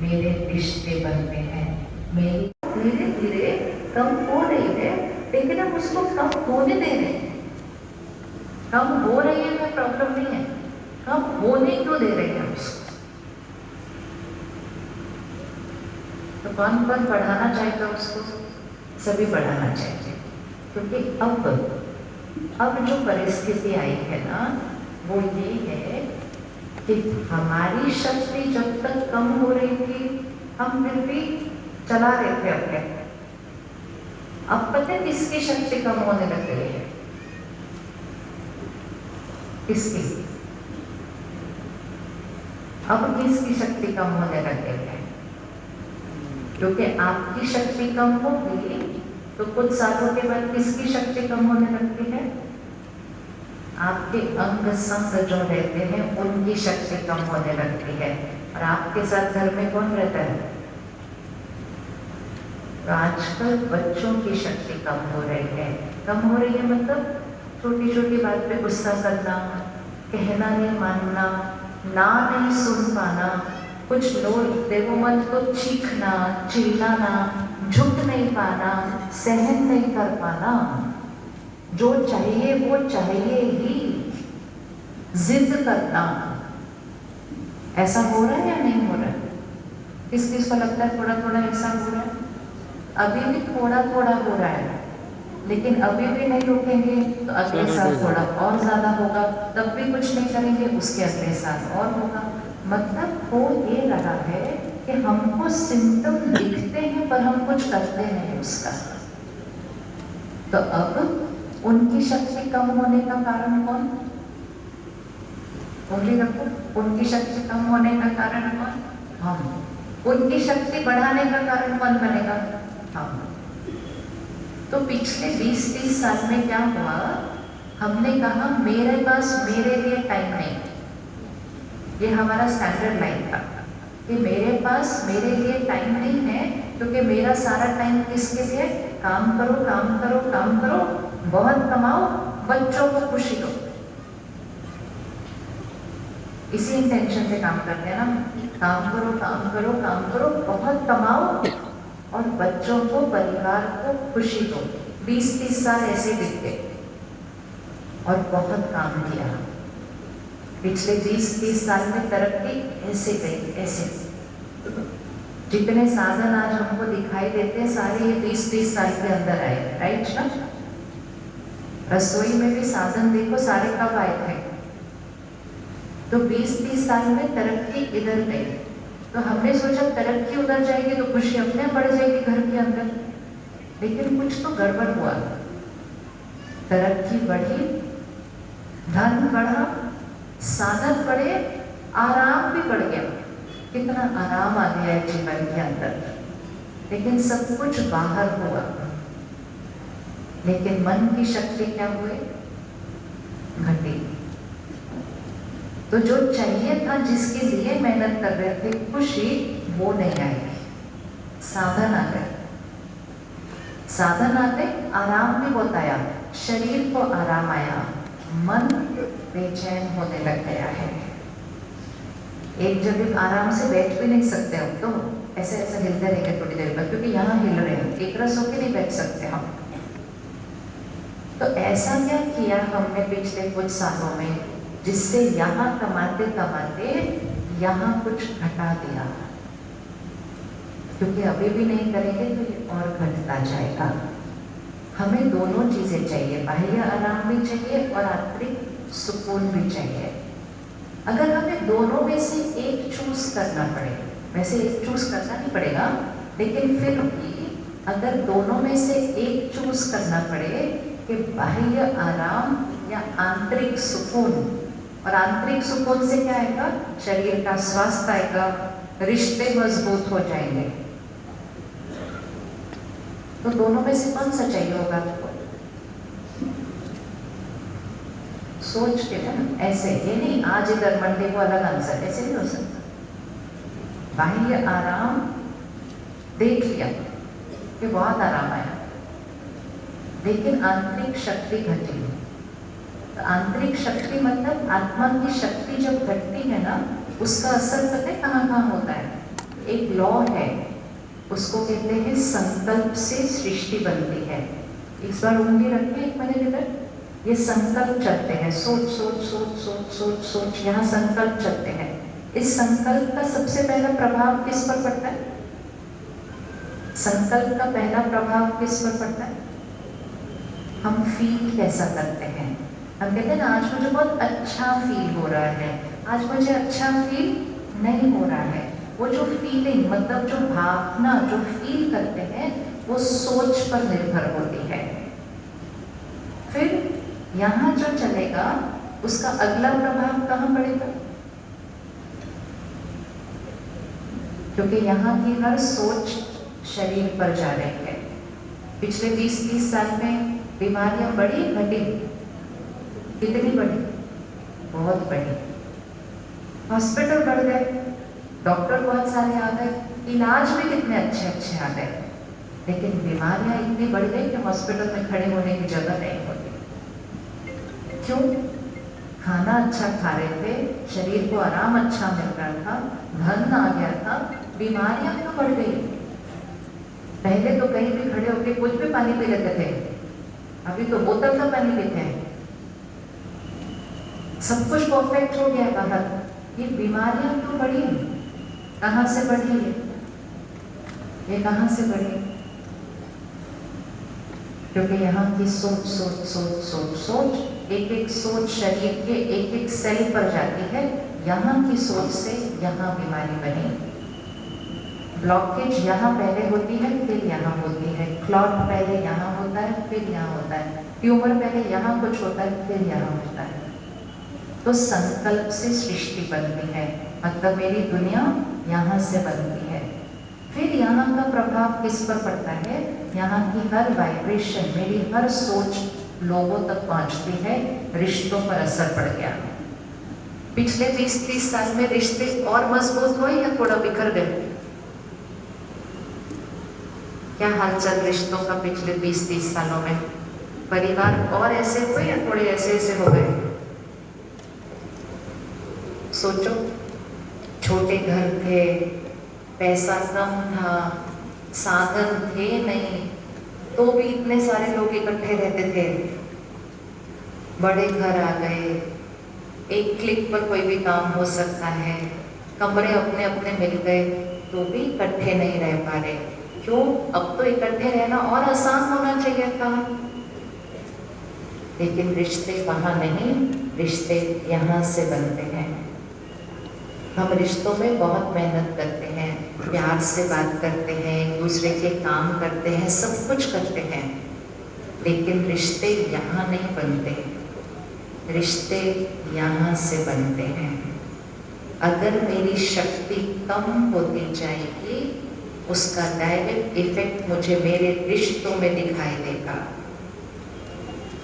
मेरे रिश्ते बनते हैं, मेरी धीरे धीरे कम हो रही है, लेकिन हम उसको कम होने दे रहे हैं। कम हो रही है कोई प्रॉब्लम नहीं है, कम होने क्यों दे रहे हैं उसको? तो कौन कौन बढ़ाना चाहेगा उसको? सभी बढ़ाना चाहिए, क्योंकि अब जो परिस्थिति आई है ना, वो ये है कि हमारी शक्ति जब तक कम हो रही थी, हम फिर भी चला रहे थे अपने। अब पता है किसकी शक्ति कम होने लग गई है? किसकी? अब किसकी शक्ति कम होने लग गई है? क्योंकि आपकी शक्ति कम होगी तो कुछ सालों के बाद किसकी शक्ति कम होने लगती है? आपके अंग संग जो रहते हैं उनकी शक्ति कम होने लगती है। और आपके साथ घर में कौन रहता है? तो आजकल बच्चों की शक्ति कम हो रही है। कम हो रही है मतलब छोटी छोटी बात पे गुस्सा करना, कहना नहीं मानना, ना नहीं सुन पाना, कुछ लोग देखो मत तो चीखना, चिल्लाना, झुक नहीं पाना, सहन नहीं कर पाना, जो चाहिए वो चाहिए ही, जिद करना। ऐसा हो रहा है या नहीं हो रहा है? किस किस को लगता है थोड़ा थोड़ा ऐसा हो रहा है? अभी भी थोड़ा थोड़ा हो रहा है, लेकिन अभी भी नहीं रुकेंगे तो अगले साल थोड़ा और ज्यादा होगा, तब भी कुछ नहीं करेंगे उसके अगले साल और होगा। मतलब हो ये रहा है कि हमको सिम्टम दिखते हैं पर हम कुछ करते नहीं उसका। तो अब उनकी शक्ति कम होने का कारण कौन? उंगली रखो, उनकी शक्ति कम होने का कारण कौन? हम। उनकी शक्ति बढ़ाने का कारण कौन बनेगा? हम। तो पिछले 20-30 साल में क्या हुआ? हमने कहा मेरे पास मेरे लिए टाइम नहीं। ये हमारा स्टैंडर्ड लाइन था कि मेरे पास मेरे लिए टाइम नहीं है, क्योंकि मेरा सारा टाइम किसके लिए? काम करो काम करो काम करो, बहुत कमाओ, बच्चों को खुशी दो। इसी इंटेंशन से काम करते हैं ना, काम करो काम करो काम करो, बहुत कमाओ और बच्चों को, परिवार को खुशी दो। 20-30 साल ऐसे बीते और बहुत काम किया। पिछले 20-30 साल में तरक्की ऐसे गई, ऐसे। जितने साधन आज हमको दिखाई देते हैं सारे ये 20-30 साल के अंदर आए, राइट ना? रसोई में भी साधन देखो सारे कब आए थे? तो 20-30 साल में तरक्की इधर गई। तो हमने सोचा तरक्की उधर जाएगी तो खुशी अपने बढ़ जाएगी घर के अंदर, लेकिन कुछ तो गड़बड़ हुआ। तरक्की बढ़ी, धन बढ़ा, साधन बढ़े, आराम भी बढ़ गया। कितना आराम आ गया है जीवन के अंदर, लेकिन सब कुछ बाहर हुआ। लेकिन मन की शक्ति क्या हुई? घटी। तो जो चाहिए था, जिसके लिए मेहनत कर रहे थे, खुशी, वो नहीं आएगी। साधन आ गए, साधन आ गए, आराम भी बहुत आया, शरीर को आराम आया, मन बेचैन होने लग गया है। एक जगह आराम से बैठ भी नहीं सकते हम, तो ऐसे ऐसे हिलते रहेंगे थोड़ी देर बाद, क्योंकि यहाँ हिल रहे हैं, एक रस होके नहीं बैठ सकते हम। तो ऐसा क्या किया हमने पिछले कुछ सालों में, जिससे यहाँ कमाते कमाते यहाँ कुछ घटा दिया? क्योंकि अभी भी नहीं करेंगे तो ये और घटता जाएगा। हमें दोनों चीजें चाहिए, बाह्य आराम भी चाहिए और आंतरिक सुकून भी चाहिए। अगर हमें दोनों में से एक चूज करना पड़े, वैसे एक चूज करना नहीं पड़ेगा, लेकिन फिर भी अगर दोनों में से एक चूज करना पड़े कि बाह्य आराम या आंतरिक सुकून, और आंतरिक सुकून से क्या आएगा? शरीर का स्वास्थ्य आएगा, रिश्ते मजबूत हो जाएंगे। तो दोनों में से कौन सा चाहिए होगा आपको? सोच के ना, ऐसे ये नहीं आज इधर मंडे को अलग आंसर, ऐसे नहीं हो सकता। बाह्य आराम देख लिया कि बहुत आराम आया, लेकिन आंतरिक शक्ति घटी। तो आंतरिक शक्ति मतलब आत्मा की शक्ति जब घटती है ना, उसका असर पता है कहाँ कहाँ होता है? एक लॉ है, उसको कहते हैं संकल्प से सृष्टि बनती है। इस बार उंगली रखें एक मिनट इधर, ये संकल्प चलते हैं, सोच सोच सोच सोच सोच सोच, यहाँ संकल्प चलते हैं। इस संकल्प का सबसे पहला प्रभाव किस पर पड़ता है? संकल्प का पहला प्रभाव किस पर पड़ता है? हम फील कैसा करते हैं। हम कहते हैं ना, आज मुझे बहुत अच्छा फील हो रहा है, आज मुझे अच्छा फील नहीं हो रहा है। वो जो फीलिंग, मतलब जो भावना, जो फील करते हैं, वो सोच पर निर्भर होती है। फिर यहाँ जो चलेगा उसका अगला प्रभाव कहाँ पड़ेगा? क्योंकि यहाँ की हर सोच शरीर पर जा रही है। पिछले 20-30 साल में बीमारियां बढ़ी घटी? कितनी बढ़ी? बहुत बढ़ी। हॉस्पिटल बढ़ गए, डॉक्टर बहुत सारे आ गए, इलाज भी कितने अच्छे अच्छे आ गए, लेकिन बीमारियां इतनी बढ़ गई कि हॉस्पिटल में खड़े होने की जगह नहीं होती। क्यों? खाना अच्छा खा रहे थे, शरीर को आराम अच्छा मिल रहा था, धन आ गया था, बीमारियां क्यों बढ़ गई? पहले तो कहीं भी खड़े होकर कुछ भी पानी पी लेते थे, अभी तो बोतल का पानी पीते हैं। सब कुछ परफेक्ट हो गया बाहर, ये बीमारियां क्यों बढ़ी? कहाँ से बढ़ी ये कहाँ से बढ़ी? क्योंकि यहाँ की सोच सोच सोच सोच सोच, एक एक सोच शरीर के एक एक सेल पर जाती है। यहाँ की सोच से यहाँ बीमारी बनी। ब्लॉकेज यहाँ पहले होती है, फिर यहाँ होती है। क्लॉट पहले यहाँ होता है, फिर यहाँ होता है। ट्यूमर पहले यहाँ कुछ होता है, फिर यहाँ होता है। तो संकल्प से सृष्टि बनती है, मतलब मेरी दुनिया यहाँ से बनती है। फिर यहाँ का प्रभाव किस पर पड़ता है? यहाँ की हर वाइब्रेशन, मेरी हर सोच लोगों तक पहुँचती है, रिश्तों पर असर पड़ गया। पिछले 20-30 साल में रिश्ते और मजबूत हुए या थोड़ा बिखर गए? क्या हालचाल रिश्तों का पिछले 20-30 सालों में? परिवार और ऐसे हुए या थोड़े ऐसे ऐसे हो गए? सोचो, छोटे घर थे, पैसा कम था, साधन थे नहीं, तो भी इतने सारे लोग इकट्ठे रहते थे। बड़े घर आ गए, एक क्लिक पर कोई भी काम हो सकता है, कमरे अपने अपने मिल गए, तो भी इकट्ठे नहीं रह पा रहे। क्यों? अब तो इकट्ठे रहना और आसान होना चाहिए था। लेकिन रिश्ते वहाँ नहीं, रिश्ते यहाँ से बनते हैं। हम रिश्तों में बहुत मेहनत करते हैं, प्यार से बात करते हैं, एक दूसरे के काम करते हैं, सब कुछ करते हैं, लेकिन रिश्ते यहाँ नहीं बनते, रिश्ते यहाँ से बनते हैं। अगर मेरी शक्ति कम होती जाएगी, उसका डायरेक्ट इफेक्ट मुझे मेरे रिश्तों में दिखाई देगा।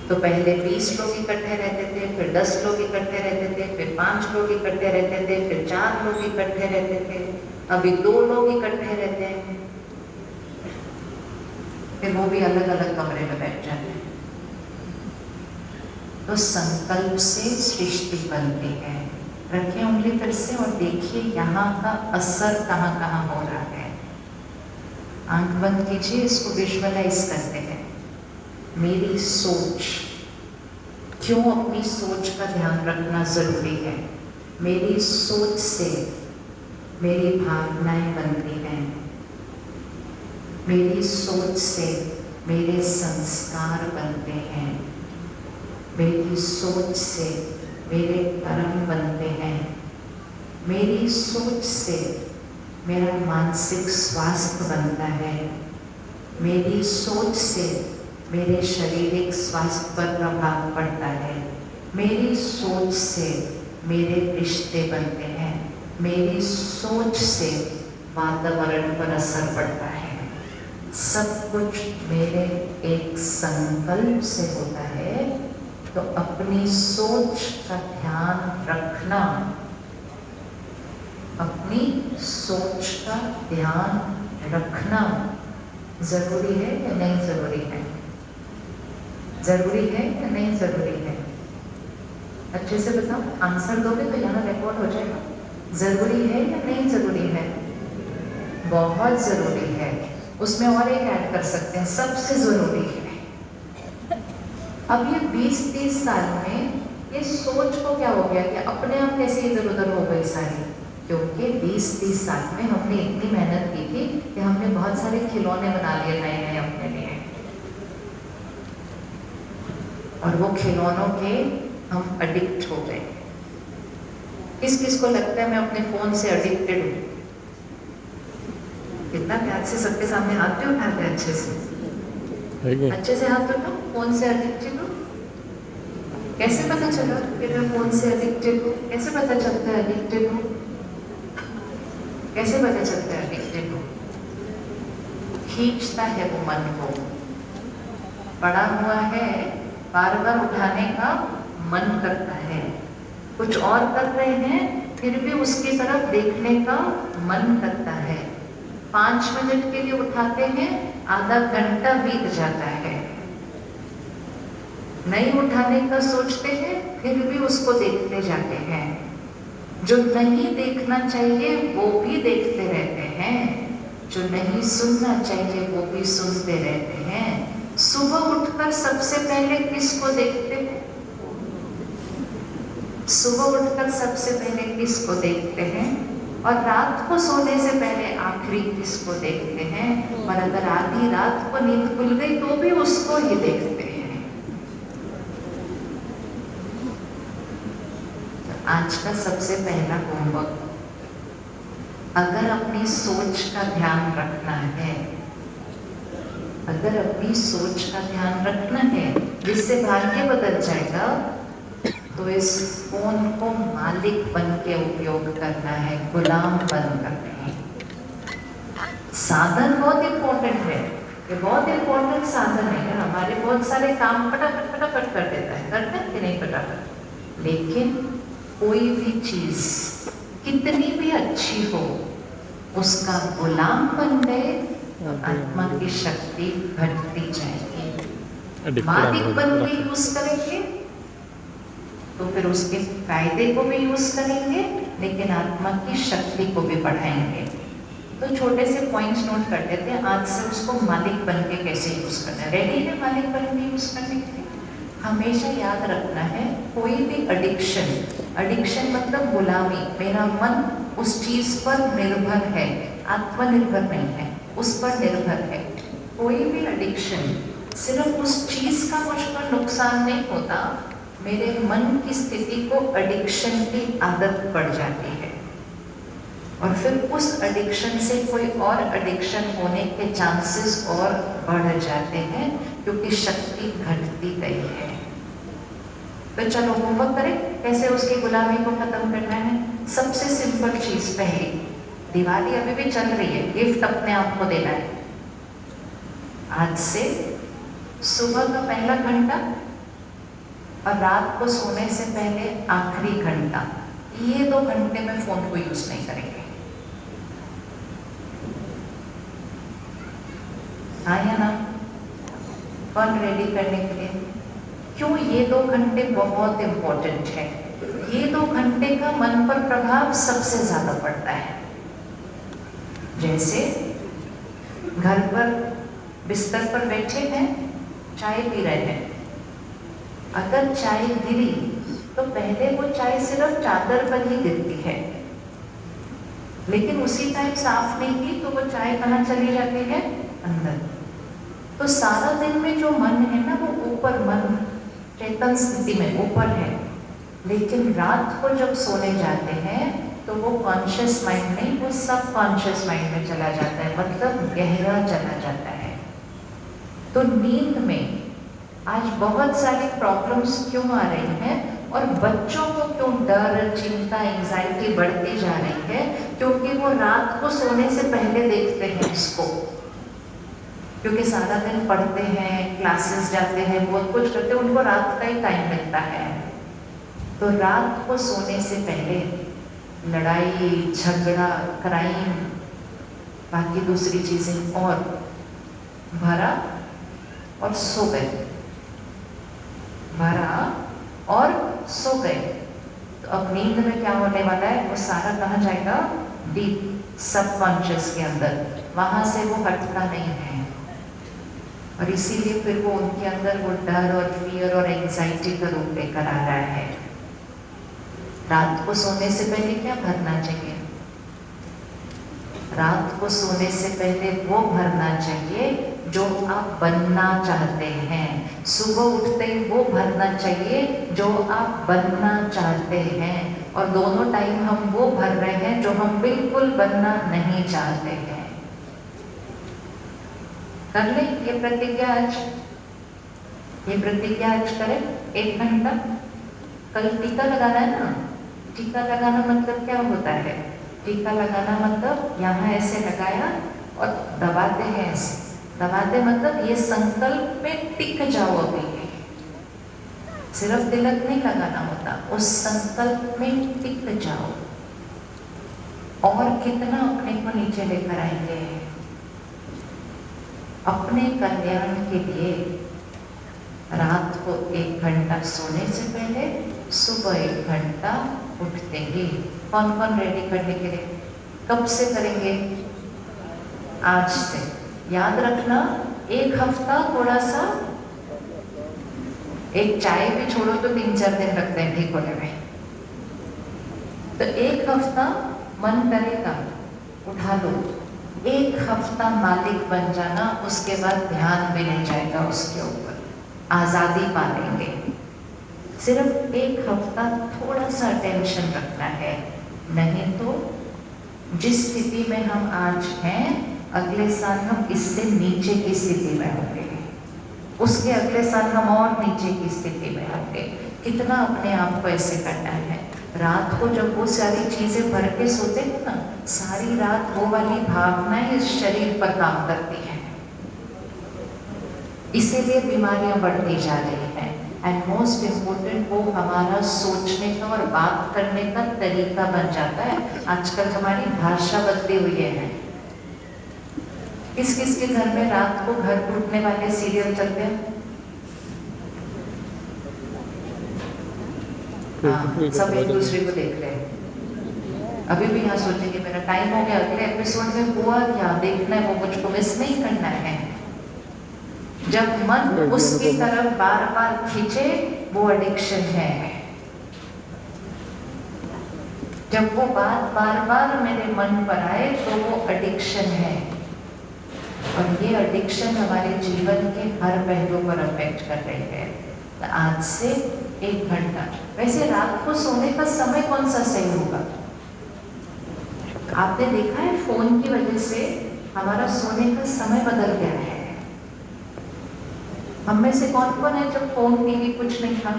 तो पहले 20 लोग इकट्ठे रहते थे, फिर 10 लोग इकट्ठे रहते थे, फिर 5 लोग इकट्ठे रहते थे, फिर 4 लोग इकट्ठे रहते थे, अभी 2 लोग इकट्ठे रहते हैं, फिर वो भी अलग अलग कमरे में बैठ जाते हैं। तो संकल्प से सृष्टि बनती है। रखिए उंगली फिर से और देखिए यहाँ का असर कहाँ कहाँ हो रहा है। आंख बंद कीजिए, इसको विजुअलाइज करते हैं। मेरी सोच, क्यों अपनी सोच का ध्यान रखना जरूरी है? मेरी सोच से मेरी भावनाएं बनती हैं, मेरी सोच से मेरे संस्कार बनते हैं, मेरी सोच से मेरे कर्म बनते हैं, मेरी सोच से मेरा मानसिक स्वास्थ्य बनता है, मेरी सोच से मेरे शारीरिक स्वास्थ्य पर प्रभाव पड़ता है, मेरी सोच से मेरे रिश्ते बनते हैं, मेरी सोच से वातावरण पर असर पड़ता है। सब कुछ मेरे एक संकल्प से होता है। तो अपनी सोच का ध्यान रखना, अपनी सोच का ध्यान रखना जरूरी है या नहीं जरूरी है? जरूरी है या नहीं जरूरी है? अच्छे से बताओ, आंसर दोगे तो यहाँ रिकॉर्ड हो जाएगा। जरूरी है या नहीं जरूरी है? बहुत ज़रूरी है। उसमें और एक ऐड कर सकते हैं, सबसे ज़रूरी है। अब ये 20-30 साल में ये सोच को क्या हो गया कि अपने आप कैसे इधर उधर हो गई सारी, क्योंकि 20-30 साल में हमने इतनी मेहनत की थी कि हमने बहुत सारे खिलौने बना लिए नए नए अपने लिए, और वो खिलौनों के हम एडिक्ट हो गए। किस किस को लगता है मैं अपने फोन से एडिक्टेड हूँ? कितना प्यार से सबके सामने हाथ भी उठाते हैं, अच्छे से हाथ उठाओ। फोन से एडिक्टेड हूँ? कैसे पता चला कि मैं फोन से एडिक्टेड हूँ? कैसे पता चलता है एडिक्टेड हूँ? कैसे पता चलता है एडिक्टेड हूँ? खींचता है वो मन को, पड़ा हुआ है, बार बार उठाने का मन करता है। कुछ और कर रहे हैं फिर भी उसकी तरफ देखने का मन करता है। 5 मिनट के लिए उठाते हैं, आधा घंटा बीत जाता है। नहीं उठाने का सोचते हैं, फिर भी उसको देखते जाते हैं। जो नहीं देखना चाहिए वो भी देखते रहते हैं, जो नहीं सुनना चाहिए वो भी सुनते रहते हैं। सुबह उठकर सबसे पहले किसको देखते हैं? सुबह उठकर सबसे पहले किसको देखते हैं? और रात को सोने से पहले आखिरी किसको देखते हैं? और अगर आधी रात को नींद खुल गई तो भी उसको ही देखते हैं। आज का सबसे पहला होमवर्क, अगर अपनी सोच का ध्यान रखना है, अगर अपनी सोच का ध्यान रखना है जिससे भाग्य बदल जाएगा, तो इस फोन को मालिक बन के उपयोग करना है, गुलाम बन कर नहीं। साधन बहुत इम्पोर्टेंट है, ये बहुत इम्पोर्टेंट साधन है। हमारे बहुत सारे काम फटाफट फटाफट कर देता है, करते हैं कि नहीं फटाफट। लेकिन कोई भी चीज कितनी भी अच्छी हो, उसका गुलाम बन गए तो आत्मा की शक्ति घटती जाएगी। मालिक बन के यूज करेंगे तो फिर उसके फायदे को भी यूज करेंगे, लेकिन आत्मा की शक्ति को भी बढ़ाएंगे। तो छोटे से पॉइंट्स नोट कर लेते हैं, आज से उसको मालिक बन के कैसे यूज करना है। रेडी है मालिक बन के यूज करने के लिए? हमेशा याद रखना है, कोई भी एडिक्शन मतलब गुलामी। मेरा मन उस चीज पर निर्भर है, आत्मनिर्भर नहीं है, उस पर निर्भर है। कोई भी एडिक्शन सिर्फ उस चीज का मुझ पर नुकसान नहीं होता, मेरे मन की स्थिति को एडिक्शन की आदत पड़ जाती है, और फिर उस एडिक्शन से कोई और एडिक्शन होने के चांसेस और बढ़ जाते हैं, क्योंकि शक्ति घटती गई है। तो चलो होमवर्क करें, कैसे उसकी गुलामी को खत्म करना है। सबसे सिंपल चीज, पहली, दिवाली अभी भी चल रही है, गिफ्ट अपने आप को देना है। आज से सुबह का पहला घंटा और रात को सोने से पहले आखिरी घंटा, ये 2 घंटे में फोन को यूज नहीं करेंगे। हाँ या ना? कौन रेडी करने के लिए? क्यों ये 2 घंटे बहुत इंपॉर्टेंट है? ये 2 घंटे का मन पर प्रभाव सबसे ज्यादा पड़ता है। जैसे घर पर बिस्तर पर बैठे हैं, चाय पी रहे हैं, अगर चाय गिरी तो पहले वो चाय सिर्फ चादर पर ही गिरती है, लेकिन उसी टाइम साफ नहीं की तो वो चाय कहाँ चली जाती है? अंदर। तो सारा दिन में जो मन है ना, वो ऊपर, मन चेतन स्थिति में ऊपर है, लेकिन रात को जब सोने जाते हैं तो वो कॉन्शियस माइंड नहीं, वो सब कॉन्शियस माइंड में चला जाता है, मतलब गहरा चला जाता है। तो नींद में आज बहुत सारी प्रॉब्लम्स क्यों आ रही हैं, और बच्चों को क्यों डर, चिंता, एंजाइटी बढ़ती जा रही है? क्योंकि वो रात को सोने से पहले देखते हैं इसको, क्योंकि सारा दिन पढ़ते हैं, क्लासेस जाते हैं, बहुत कुछ करते हैं, उनको रात का ही टाइम मिलता है। तो रात को सोने से पहले लड़ाई, झगड़ा, क्राइम, बाकी दूसरी चीजें और भरा और सो गए, भरा और सो गए। तो अब नींद में क्या होने वाला है? वो सारा कहाँ जाएगा? डीप सबकॉन्शियस के अंदर, वहां से वो हटता नहीं है। और इसीलिए फिर वो उनके अंदर वो डर और फियर और एंजाइटी का रूप लेकर आ रहा है। रात को सोने से पहले क्या भरना चाहिए? रात को सोने से पहले वो भरना चाहिए जो आप बनना चाहते हैं। सुबह उठते ही वो भरना चाहिए जो आप बनना चाहते हैं। और दोनों टाइम हम वो भर रहे हैं जो हम बिल्कुल बनना नहीं चाहते हैं। कर ले ये प्रतिज्ञा आज, ये प्रतिज्ञा आज करें 1 घंटा। कल टीका लगाना है ना। टीका लगाना मतलब क्या होता है? टीका लगाना मतलब यहाँ ऐसे लगाया और दबाते हैं ऐसे। दबाते मतलब ये संकल्प में टिक जाओ अभी। सिर्फ तिलक नहीं लगाना होता, उस संकल्प में टिक जाओ। और कितना अपने को नीचे लेकर आएंगे अपने कल्याण के लिए। रात को 1 घंटा सोने से पहले, सुबह 1 घंटा उठते ही। कौन कौन रेडी करने के लिए? कब से करेंगे? आज से। याद रखना 1 हफ्ता थोड़ा सा, एक चाय भी छोड़ो तो 3-4 दिन लगते हैं ठीक होने में। तो 1 हफ्ता मन करेगा उठा लो। 1 हफ्ता मालिक बन जाना, उसके बाद ध्यान भी नहीं जाएगा उसके ऊपर, आज़ादी पा लेंगे। सिर्फ 1 हफ्ता थोड़ा सा टेंशन रखना है, नहीं तो जिस स्थिति में हम आज हैं अगले साल हम इससे नीचे की स्थिति में होंगे, उसके अगले साल हम और नीचे की स्थिति में होंगे। कितना अपने आप को ऐसे करना है। रात को जब वो सारी चीजें भर के सोते हैं ना, सारी रात वो वाली भावनाएं इस शरीर पर काम करती हैं, इसीलिए बीमारियां बढ़ती जा रही हैं। एंड मोस्ट इम्पोर्टेंट वो हमारा सोचने का और बात करने का तरीका बन जाता है। आजकल हमारी भाषा बदली हुई है। किस किस के घर में रात को घर टूटने वाले सीरियल चलते हैं? हाँ, सब एक दूसरे को देख रहे हैं। अभी भी यहाँ सोचेंगे मेरा टाइम हो गया, अगले एपिसोड में हुआ क्या देखना है, वो मुझको मिस नहीं करना है। जब मन उसकी तरफ बार बार खींचे वो एडिक्शन है। जब वो बात बार बार मेरे मन पर आए तो वो एडिक्शन है। और ये एडिक्शन हमारे जीवन के हर पहलू पर अफेक्ट कर रही है। तो आज से 1 घंटा। वैसे रात को सोने का समय कौन सा सही होगा? आपने देखा है फोन की वजह से हमारा सोने का समय बदल गया है। हम में से कौन कौन है जब फोन टीवी कुछ नहीं था?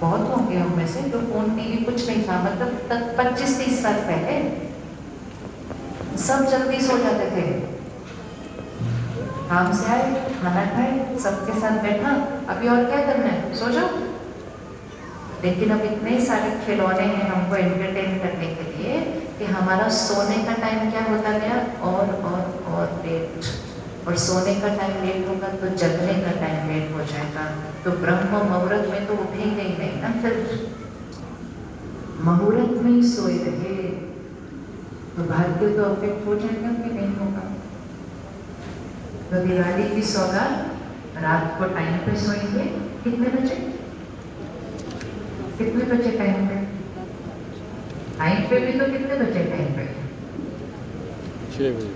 बहुत होंगे हम में से जो फोन टीवी कुछ नहीं था, मतलब 25-30 साल पहले सब जल्दी सो जाते थे। काम से आए, खाना खाए, सबके साथ बैठा, अभी और क्या करना है, सो जाओ। लेकिन अब इतने सारे खिलौने हैं हमको एंटरटेन करने के लिए कि हमारा सोने का टाइम क्या होता गया और लेट। और सोने का टाइम लेट होगा तो जगने का टाइम लेट हो जाएगा। तो ब्रह्म मुहूर्त में तो उठेंगे ही नहीं ना, फिर मुहूर्त में ही सोए रहे तो भाग्य तो अफेक्ट हो जाएगा कि नहीं होगा। तो दिवाली की सौगात, रात को टाइम पे सोएंगे। कितने बजे? कितने बजे टाइम पे? टाइम पे भी तो कितने बजे टाइम पे? 6 बजे।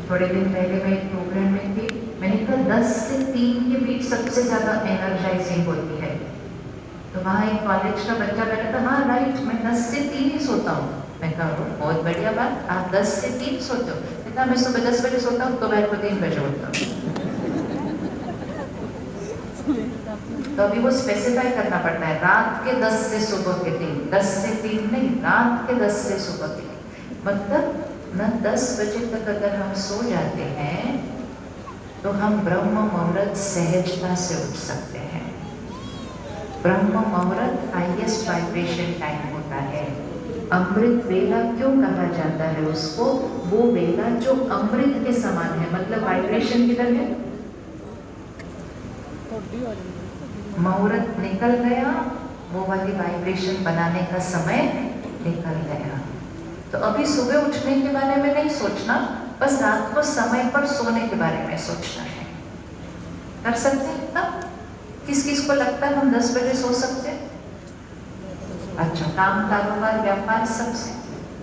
थोड़े दिन पहले मैं एक प्रोग्राम में थी, मैंने कहा 10 से 3 के बीच सबसे ज्यादा एनर्जाइजिंग होती है। तो वहाँ एक कॉलेज का बच्चा बैठा था, हाँ राइट, मैं 10 से 3 ही सोता हूँ। मैं कहा बहुत बढ़िया बात, आप 10 से 3 सोते हो। कहता मैं सुबह 10 बजे सोता हूँ, दोपहर को 3 बजे उठता हूँ। तो अभी वो स्पेसिफाई करना पड़ता है, रात के 10 से सुबह के 3, 10 से 3 नहीं, रात के 10 से सुबह के 3। मतलब न 10 बजे तक अगर हम सो जाते हैं तो हम ब्रह्म मुहूर्त सहजता से उठ सकते हैं। ब्रह्म मुहूर्त हाईएस्ट वाइब्रेशन टाइम होता है। अमृत वेला क्यों कहा जाता है उसको? वो वेला जो अमृत के समान है, मतलब वाइब्रेशन किधर है? मुहूर्त निकल गया, वो वाली वाइब्रेशन बनाने का समय निकल गया। तो अभी सुबह उठने के बारे में नहीं सोचना, बस रात को समय पर सोने के बारे में सोचना है। कर सकते हैं तब? किस किस को लगता है हम 10 बजे सो सकते हैं? अच्छा, काम, कारोबार, व्यापार सबसे।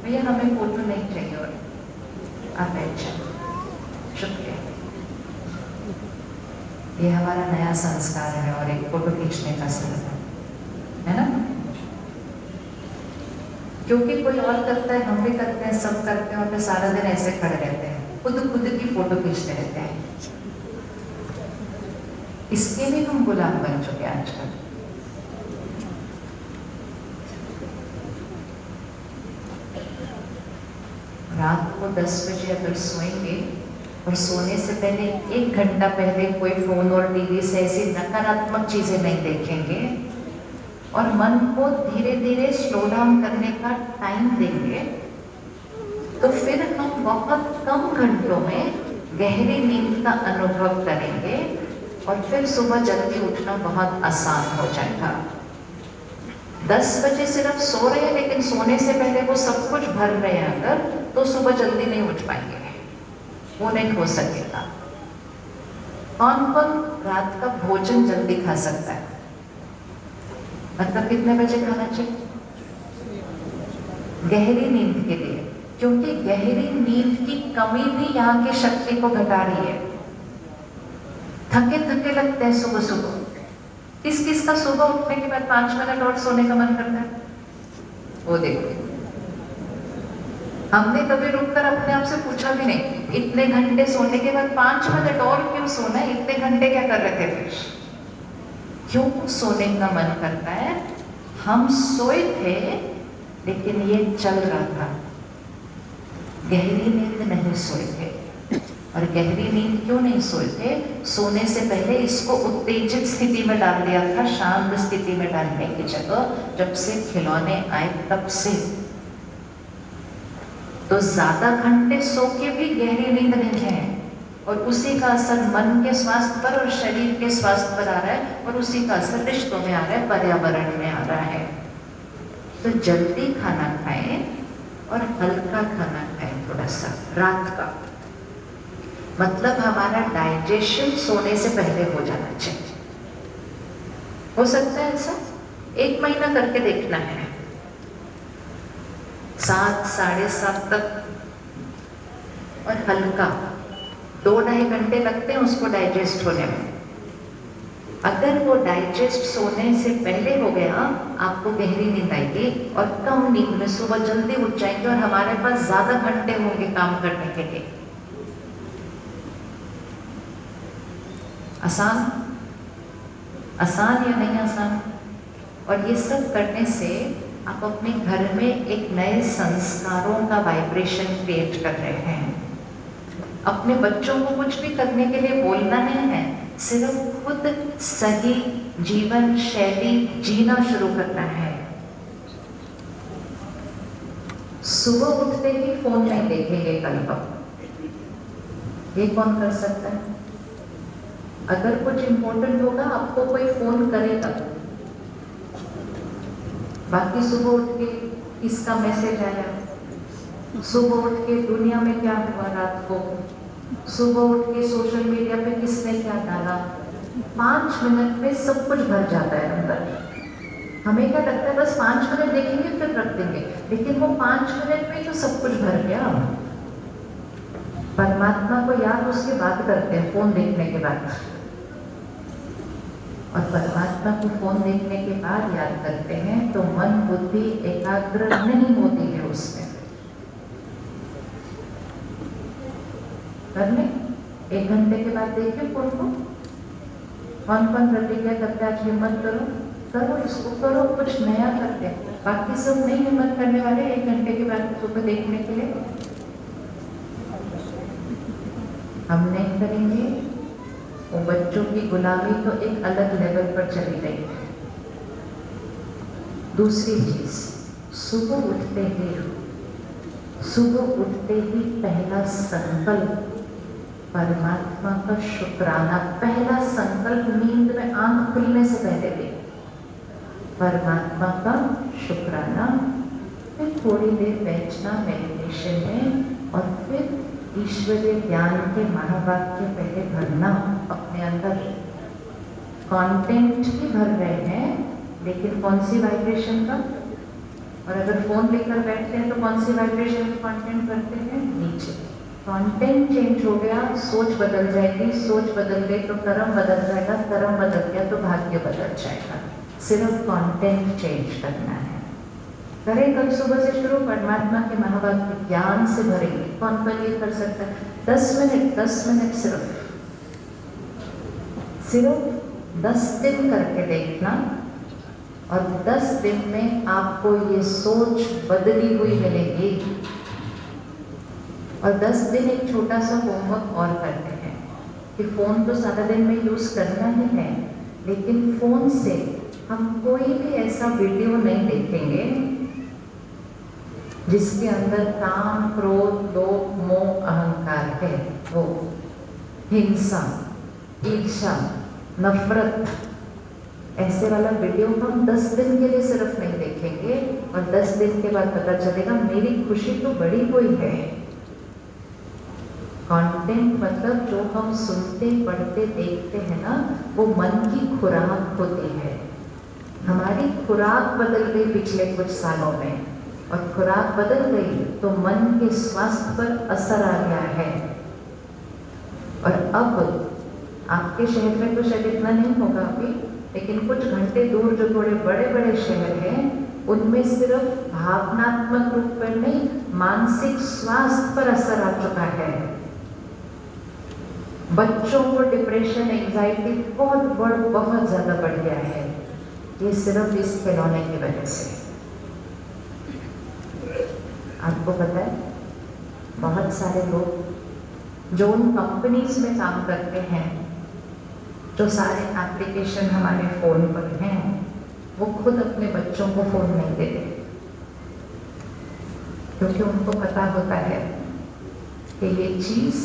भैया हमें फोटो नहीं चाहिए और आप अच्छा, शुक्रिया। ये हमारा नया संस्कार है और एक फोटो खींचने का सिलसिला है ना, क्योंकि कोई और करता है, हम भी करते हैं, सब करते हैं और फिर सारा दिन ऐसे खड़े रहते हैं, खुद की फोटो खींचते रहते हैं। इसके भी हम गुलाम बन चुके हैं आजकल। रात को 10 बजे अगर सोएंगे और सोने से पहले 1 घंटा पहले कोई फोन और टीवी से ऐसी नकारात्मक चीजें नहीं देखेंगे और मन को धीरे धीरे स्लो डाउन करने का टाइम देंगे, तो फिर हम बहुत कम घंटों में गहरी नींद का अनुभव करेंगे और फिर सुबह जल्दी उठना बहुत आसान हो जाएगा। 10 बजे सिर्फ सो रहे हैं लेकिन सोने से पहले वो सब कुछ भर रहे हैं अगर, तो सुबह जल्दी नहीं उठ पाएंगे, वो नहीं हो सकेगा। कौन कौन रात का भोजन जल्दी खा सकता है? मतलब कितने बजे खाना चाहिए? गहरी नींद के लिए, क्योंकि गहरी नींद की कमी भी यहाँ की शक्ति को घटा रही है। थके थके लगते हैं सुबह सुबह। किस किस का सुबह उठने के बाद 5 मिनट और सोने का मन करता है? वो देखो, हमने कभी रुककर अपने आप से पूछा भी नहीं, इतने घंटे सोने के बाद 5 मिनट और क्यों सोना है? इतने घंटे क्या कर रहे थे फिर? क्यों सोने का मन करता है? हम सोए थे लेकिन ये चल रहा था, गहरी नींद नहीं सोए थे। और गहरी नींद क्यों नहीं सोए थे? सोने से पहले इसको उत्तेजित स्थिति में डाल दिया था, शांत स्थिति में डालने की जगह जब से खिलौने आए तब से। तो ज्यादा घंटे सो के भी गहरी नींद नहीं है और उसी का असर मन के स्वास्थ्य पर और शरीर के स्वास्थ्य पर आ रहा है और उसी का असर रिश्तों में आ रहा है, पर्यावरण में आ रहा है। तो जल्दी खाना खाएं और हल्का खाना खाएं थोड़ा सा रात का, मतलब हमारा डाइजेशन सोने से पहले हो जाना चाहिए। हो सकता है ऐसा? 1 महीना करके देखना है, 7 साढ़े 7 तक, और हल्का 2-2.5 घंटे लगते हैं उसको डाइजेस्ट होने में। अगर वो डाइजेस्ट सोने से पहले हो गया, आपको गहरी नींद आएगी और कम नींद में सुबह जल्दी उठ जाएंगे और हमारे पास ज्यादा घंटे होंगे काम करने के लिए। आसान? आसान या नहीं आसान? और ये सब करने से आप अपने घर में एक नए संस्कारों का वाइब्रेशन क्रिएट कर रहे हैं। अपने बच्चों को कुछ भी करने के लिए बोलना नहीं है, सिर्फ खुद सही जीवन शैली जीना शुरू करना है। सुबह उठते ही फोन नहीं देखेंगे कल पर, ये कौन कर सकता है? अगर कुछ इंपॉर्टेंट होगा आपको कोई फोन करेगा, बाकी सुबह उठ के किसका मैसेज आया, सुबह उठ के दुनिया में क्या हुआ रात को, सुबह उठ के सोशल मीडिया पे किसने क्या डाला, 5 मिनट में सब कुछ भर जाता है अंदर। हमें क्या लगता है बस 5 मिनट देखेंगे फिर रख देंगे, लेकिन वो 5 मिनट में तो सब कुछ भर गया। परमात्मा को याद उसके बाद करते हैं, फोन देखने के बाद, और परमात्मा को फोन देखने के बाद याद करते हैं तो मन बुद्धि एकाग्र नहीं होती है उसमें। करने 1 घंटे के बाद देखिए फोन को, कौन कौन प्रतिज्ञा करते आज हिम्मत करो, करो इसको, करो कुछ नया करते हैं। बाकी सब नहीं हिम्मत करने वाले 1 घंटे के बाद सुबह देखने के लिए। हम नहीं करेंगे, वो बच्चों की गुलामी तो एक अलग लेवल पर चली गई है। दूसरी चीज, सुबह उठते ही पहला संकल्प परमात्मा का शुक्राना। पहला संकल्प नींद में आंख खुलने से पहले भी परमात्मा का शुक्राना फिर थोड़ी देर बैठना मेडिटेशन में और फिर ईश्वरीय ज्ञान के महावाक्य पहले भरना अपने अंदर। कंटेंट ही भर रहे हैं, लेकिन कौन सी वाइब्रेशन का? और अगर फोन लेकर बैठते हैं तो कौन सी वाइब्रेशन का कंटेंट भरते हैं? नीचे। कंटेंट चेंज हो गया, सोच बदल जाएगी, सोच बदल गई तो कर्म बदल जाएगा, कर्म बदल गया तो भाग्य बदल जाएगा। सिर्फ कंटेंट चेंज करना है। करें कल सुबह से शुरू, परमात्मा के महावाक्य ज्ञान से भरेंगे। कौन कौन ये कर सकता है? 10 मिनट सिर्फ 10 दिन करके देखना, और 10 दिन में आपको ये सोच बदली हुई मिलेगी। और 10 दिन एक छोटा सा होमवर्क और करते हैं कि फ़ोन तो सारा दिन में यूज़ करना ही है, लेकिन फ़ोन से हम कोई भी ऐसा वीडियो नहीं देखेंगे जिसके अंदर काम, क्रोध, लोभ, मोह, अहंकार है। वो हिंसा, ईर्ष्या, नफरत, ऐसे वाला वीडियो हम 10 दिन के लिए सिर्फ नहीं देखेंगे, और 10 दिन के बाद पता चलेगा मेरी खुशी तो बढ़ी हुई है। कंटेंट मतलब जो हम सुनते, पढ़ते, देखते हैं ना, वो मन की खुराक होती है। हमारी खुराक बदल गई पिछले कुछ सालों में, और खुराक बदल गई तो मन के स्वास्थ्य पर असर आ गया है। और अब आपके शहर में तो शायद इतना नहीं होगा अभी, लेकिन कुछ घंटे दूर जो थोड़े बड़े बड़े शहर हैं, उनमें सिर्फ भावनात्मक रूप पर नहीं, मानसिक स्वास्थ्य पर असर आ चुका है। बच्चों को डिप्रेशन, एंजाइटी बहुत ज़्यादा बढ़ गया है। ये सिर्फ इस खिलौने की वजह से। आपको पता है, बहुत सारे लोग जो उन कंपनीज में काम करते हैं, जो सारे एप्लीकेशन हमारे फ़ोन पर हैं, वो खुद अपने बच्चों को फ़ोन नहीं देते, क्योंकि उनको पता होता है कि ये चीज़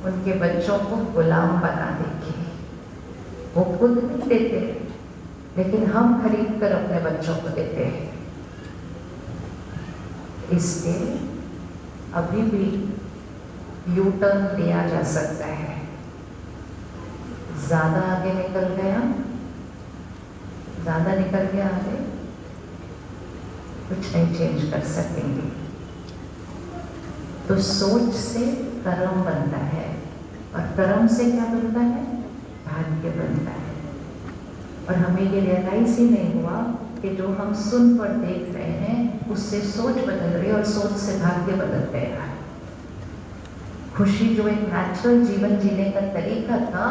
उनके बच्चों को गुलाम बना देगी। वो खुद नहीं देते, लेकिन हम खरीद कर अपने बच्चों को देते हैं। इसलिए अभी भी यू टर्न लिया जा सकता है। ज़्यादा आगे निकल गया, ज़्यादा निकल गया आगे, कुछ नहीं चेंज कर सकेंगे। तो सोच से कर्म बनता है, और कर्म से क्या बनता है? भाग्य बनता है। और हमें ये रियलाइज ही नहीं हुआ कि जो हम सुन पर देख रहे हैं, उससे सोच बदल रही है, और सोच से भाग्य बदल गया है। खुशी जो एक नेचुरल जीवन जीने का तरीका था,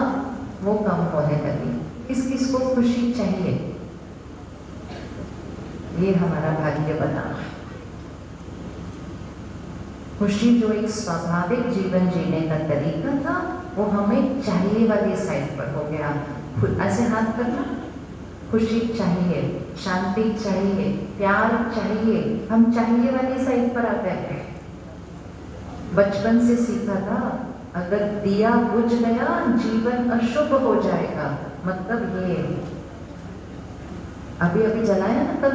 वो कम होने लगी। किस किस को खुशी चाहिए? ये हमारा भाग्य बना। खुशी जो एक स्वाभाविक जीवन जीने का तरीका था, वो हमें चाहिए वाली साइड पर हो गया। ऐसे हाथ करना, खुशी चाहिए, शांति चाहिए, प्यार चाहिए, हम चाहिए वाली साइड पर आ गए हैं। बचपन से सीखा था, अगर दिया बुझ गया जीवन अशुभ हो जाएगा, मतलब ये अभी अभी जलाया ना कल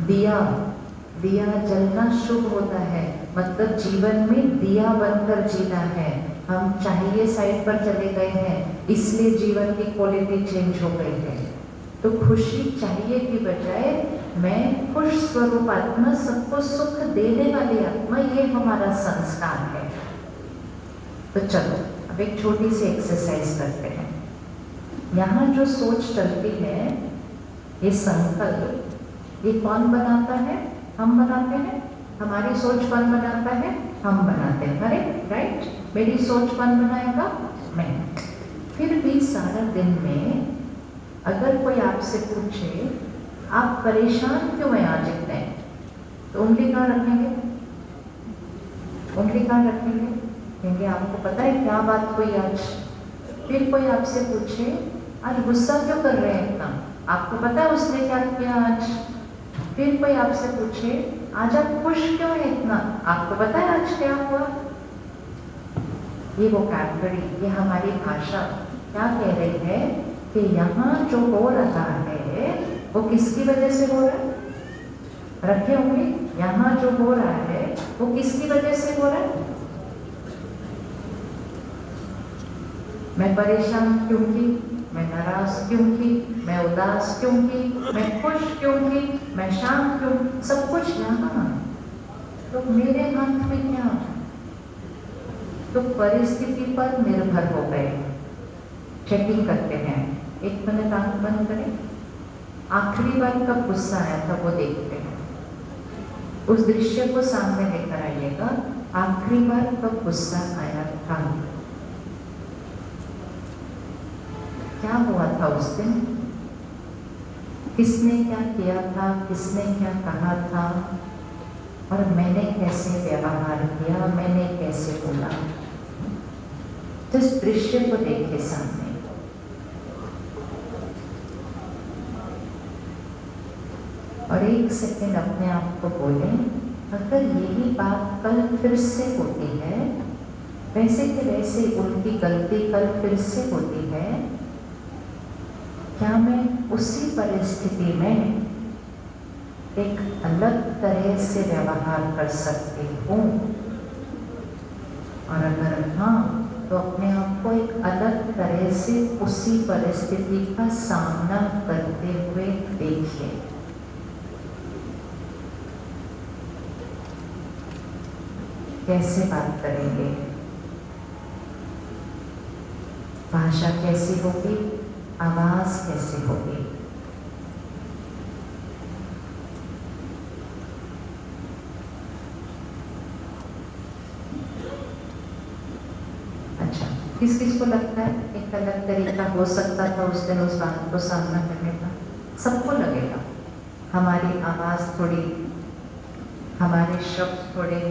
दिया जलना शुभ होता है, मतलब जीवन में दिया बनकर जीना है। हम चाहिए साइड पर चले गए हैं, इसलिए जीवन की क्वालिटी चेंज हो गई है। तो खुशी चाहिए की बजाय मैं खुश स्वरूप आत्मा, सबको सुख देने वाली आत्मा, ये हमारा संस्कार है। तो चलो अब एक छोटी सी एक्सरसाइज करते हैं। यहाँ जो सोच चलती है, ये संकल्प, ये कौन बनाता है? हम बनाते हैं। हमारी सोच कौन बनाता है? हम बनाते हैं। अरे राइट, मेरी सोच कौन बनाएगा? मैं। फिर भी सारा दिन में अगर कोई आपसे पूछे आप परेशान क्यों हैं आज इतने, तो उंगली कहाँ रखेंगे? उंगली कहाँ रखेंगे? कहेंगे आपको पता है क्या बात हुई आज। फिर कोई आपसे पूछे आज गुस्सा क्यों कर रहे हैं इतना, आपको पता है उसने क्या किया आज। फिर कोई आपसे पूछे आज आप खुश क्यों हैं इतना, आपको पता है आज क्या हुआ। ये वोकैबुलरी, ये हमारी भाषा क्या कह रही है कि यहाँ जो हो रहा है वो किसकी वजह से हो रहा है? रखे होंगे। यहाँ जो हो रहा है वो किसकी वजह से हो रहा है? मैं परेशान क्यों की, मैं नाराज क्यों की, मैं उदास क्यों की, मैं खुश क्यों की, मैं शांत क्यों, सब कुछ यहाँ। तो मेरे हाथ में क्या? तो परिस्थिति पर निर्भर हो गए। चेकिंग करते हैं। 1 मिनट आंख बंद करें। आखिरी बार कब गुस्सा आया था वो देखते हैं। उस दृश्य को सामने लेकर आइएगा। आखिरी बार कब गुस्सा आया था? क्या हुआ था उस दिन? किसने क्या किया था, किसने क्या कहा था, और मैंने कैसे व्यवहार किया, मैंने कैसे बोला? जिस दृश्य को देखे सामने, और 1 सेकंड अपने आप को बोले, अगर यही बात कल फिर से होती है, वैसे के वैसे उनकी गलती कल फिर से होती है, क्या मैं उसी परिस्थिति में एक अलग तरह से व्यवहार कर सकती हूँ? और अगर हाँ, तो अपने आप को एक अलग तरह से उसी परिस्थिति का सामना करते हुए देखिए। कैसे बात करेंगे? भाषा कैसी होगी? आवाज कैसे होगी? अच्छा, किस किस को लगता है एक अलग तरीका हो सकता था उस दिन उस बात को सामना करने का? सबको लगेगा। हमारी आवाज थोड़ी, हमारे शब्द थोड़े।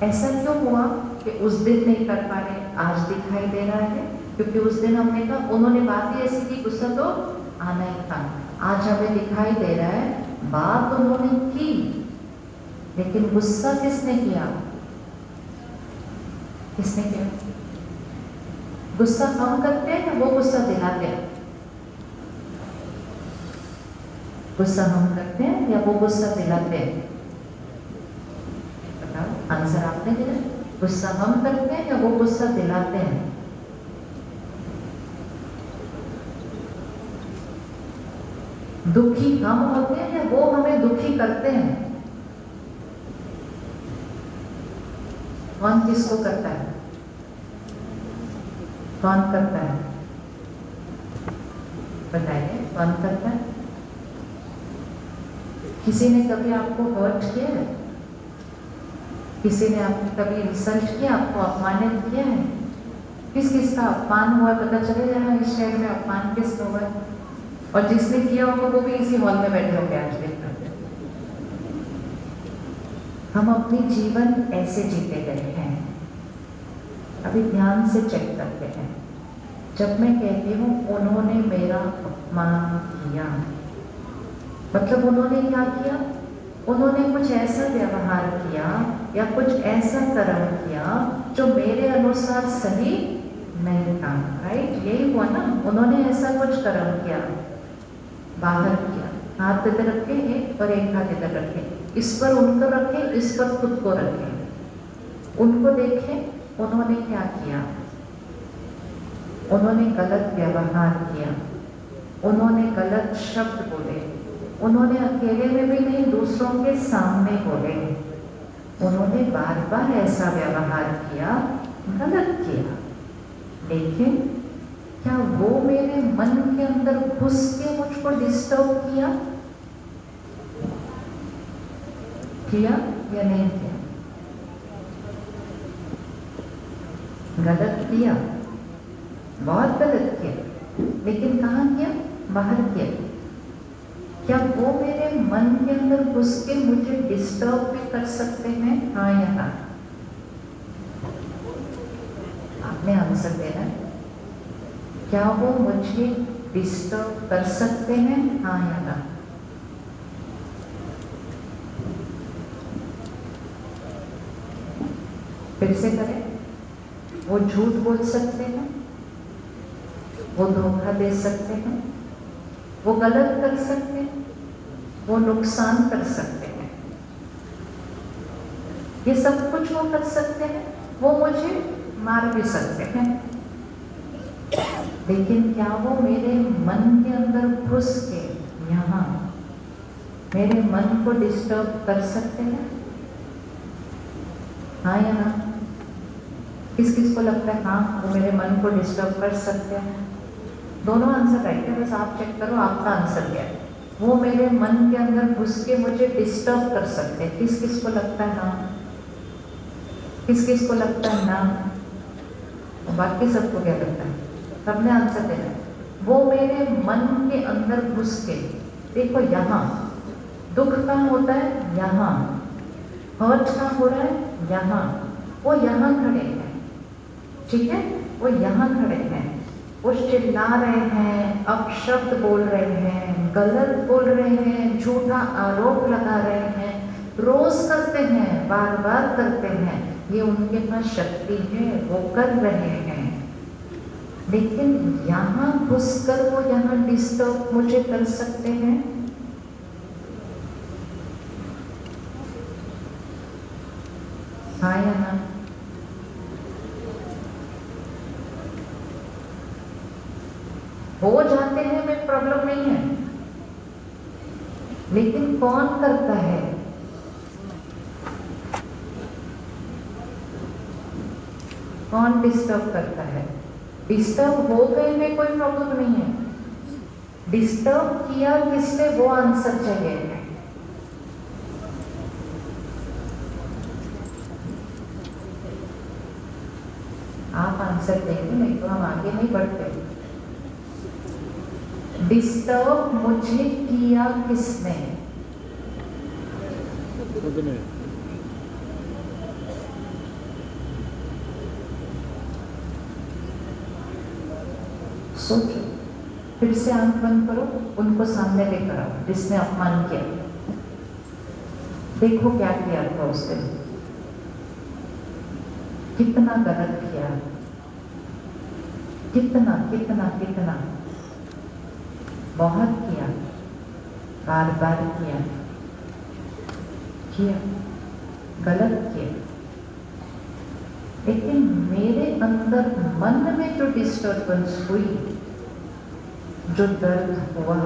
ऐसा क्यों हुआ कि उस दिन नहीं कर पा रहे, आज दिखाई दे रहा है? क्योंकि उस दिन हमने कहा, उन्होंने बात ही ऐसी की, गुस्सा तो आना ही था। आज हमें दिखाई दे रहा है बात उन्होंने की, लेकिन गुस्सा किसने किया? किसने किया? गुस्सा हम करते हैं या वो गुस्सा दिलाते हैं? गुस्सा हम करते हैं या वो गुस्सा दिलाते हैं? बताओ, आंसर आपने दिया। गुस्सा हम करते हैं या वो गुस्सा दिलाते हैं? दुखी हम होते हैं या वो हमें दुखी करते हैं? कौन किसको करता है? कौन करता है? बताइए, कौन करता है? किसी ने कभी आपको हर्ट किया है? किसी ने आपको कभी इंसल्ट किया, आपको अपमानित किया है? किस किस का अपमान हुआ पता चले जरा इस शहर में अपमान किसका हुआ है? और जिसने किया होगा वो भी इसी हॉल में बैठे होंगे आज दिन। हम अपनी जीवन ऐसे जीते गए हैं। अभी ध्यान से चेक करते हैं। जब मैं कहती हूँ उन्होंने मेरा अपमान किया, मतलब उन्होंने क्या किया? उन्होंने कुछ ऐसा व्यवहार किया या कुछ ऐसा कर्म किया जो मेरे अनुसार सही नहीं था। राइट, यही हुआ ना? उन्होंने ऐसा कुछ कर्म किया, बाहर किया, हाथ इधर रखे एक और एक हाथ इधर रखे, इस पर उनको रखे, इस पर खुद को रखे, उनको देखें उन्होंने क्या किया? उन्होंने गलत व्यवहार किया, उन्होंने गलत शब्द बोले, उन्होंने अकेले में भी नहीं दूसरों के सामने बोले, उन्होंने बार बार ऐसा व्यवहार किया, गलत किया। लेकिन क्या वो मेरे मन के अंदर घुस के मुझको डिस्टर्ब किया या नहीं किया? गलत किया, बहुत गलत किया, लेकिन कहाँ किया? बाहर किया। क्या वो मेरे मन के अंदर घुस के मुझे डिस्टर्ब भी कर सकते हैं? हाँ या ना? आपने आंसर देना है। क्या वो मुझे डिस्टर्ब कर सकते हैं? हाँ या ना? फिर से करें। वो झूठ बोल सकते हैं, वो धोखा दे सकते हैं, वो गलत कर सकते हैं, वो नुकसान कर सकते हैं, ये सब कुछ वो कर सकते हैं, वो मुझे मार भी सकते हैं, लेकिन क्या वो मेरे मन के अंदर घुस के यहाँ मेरे मन को डिस्टर्ब कर सकते हैं? हाँ या ना? किस किस को लगता है हाँ वो मेरे मन को डिस्टर्ब कर सकते हैं? दोनों आंसर राइट है, बस आप चेक करो आपका आंसर क्या है। वो मेरे मन के अंदर घुस के मुझे डिस्टर्ब कर सकते हैं। किस किस को लगता है हाँ? किस किस को लगता है ना? बाकी सबको क्या लगता है? सबने आंसर देना है। वो मेरे मन के अंदर घुस के, देखो यहाँ दुख कहाँ होता है, यहाँ हर्ट कहाँ हो रहा है, यहाँ वो यहाँ खड़े हैं, ठीक है, वो यहाँ खड़े हैं, वो चिल्ला रहे हैं, अपशब्द बोल रहे हैं, गलत बोल रहे हैं, झूठा आरोप लगा रहे हैं, रोज करते हैं, बार बार करते हैं, ये उनके पास शक्ति है, वो कर रहे हैं, लेकिन यहाँ घुसकर वो यहाँ डिस्टर्ब मुझे कर सकते हैं? हाँ या ना? हो जाते हैं में प्रॉब्लम नहीं है, लेकिन कौन करता है? कौन डिस्टर्ब करता है? डिस्टर्ब हो गए में कोई प्रॉब्लम नहीं है, डिस्टर्ब किया किसने वो आंसर चाहिए है। आप आंसर देंगे, नहीं तो हम आगे नहीं बढ़ते। डिस्टर्ब मुझे किया किसने? खुद ने। सोचो, फिर से आंख बंद करो, उनको सामने लेकर आओ जिसने अपमान किया। देखो क्या किया था उस दिन, कितना गलत किया, कितना कितना कितना, बहुत किया, बार बार किया, गलत किया, लेकिन मेरे अंदर मन में जो डिस्टर्बेंस हुई, जो दर्द हुआ,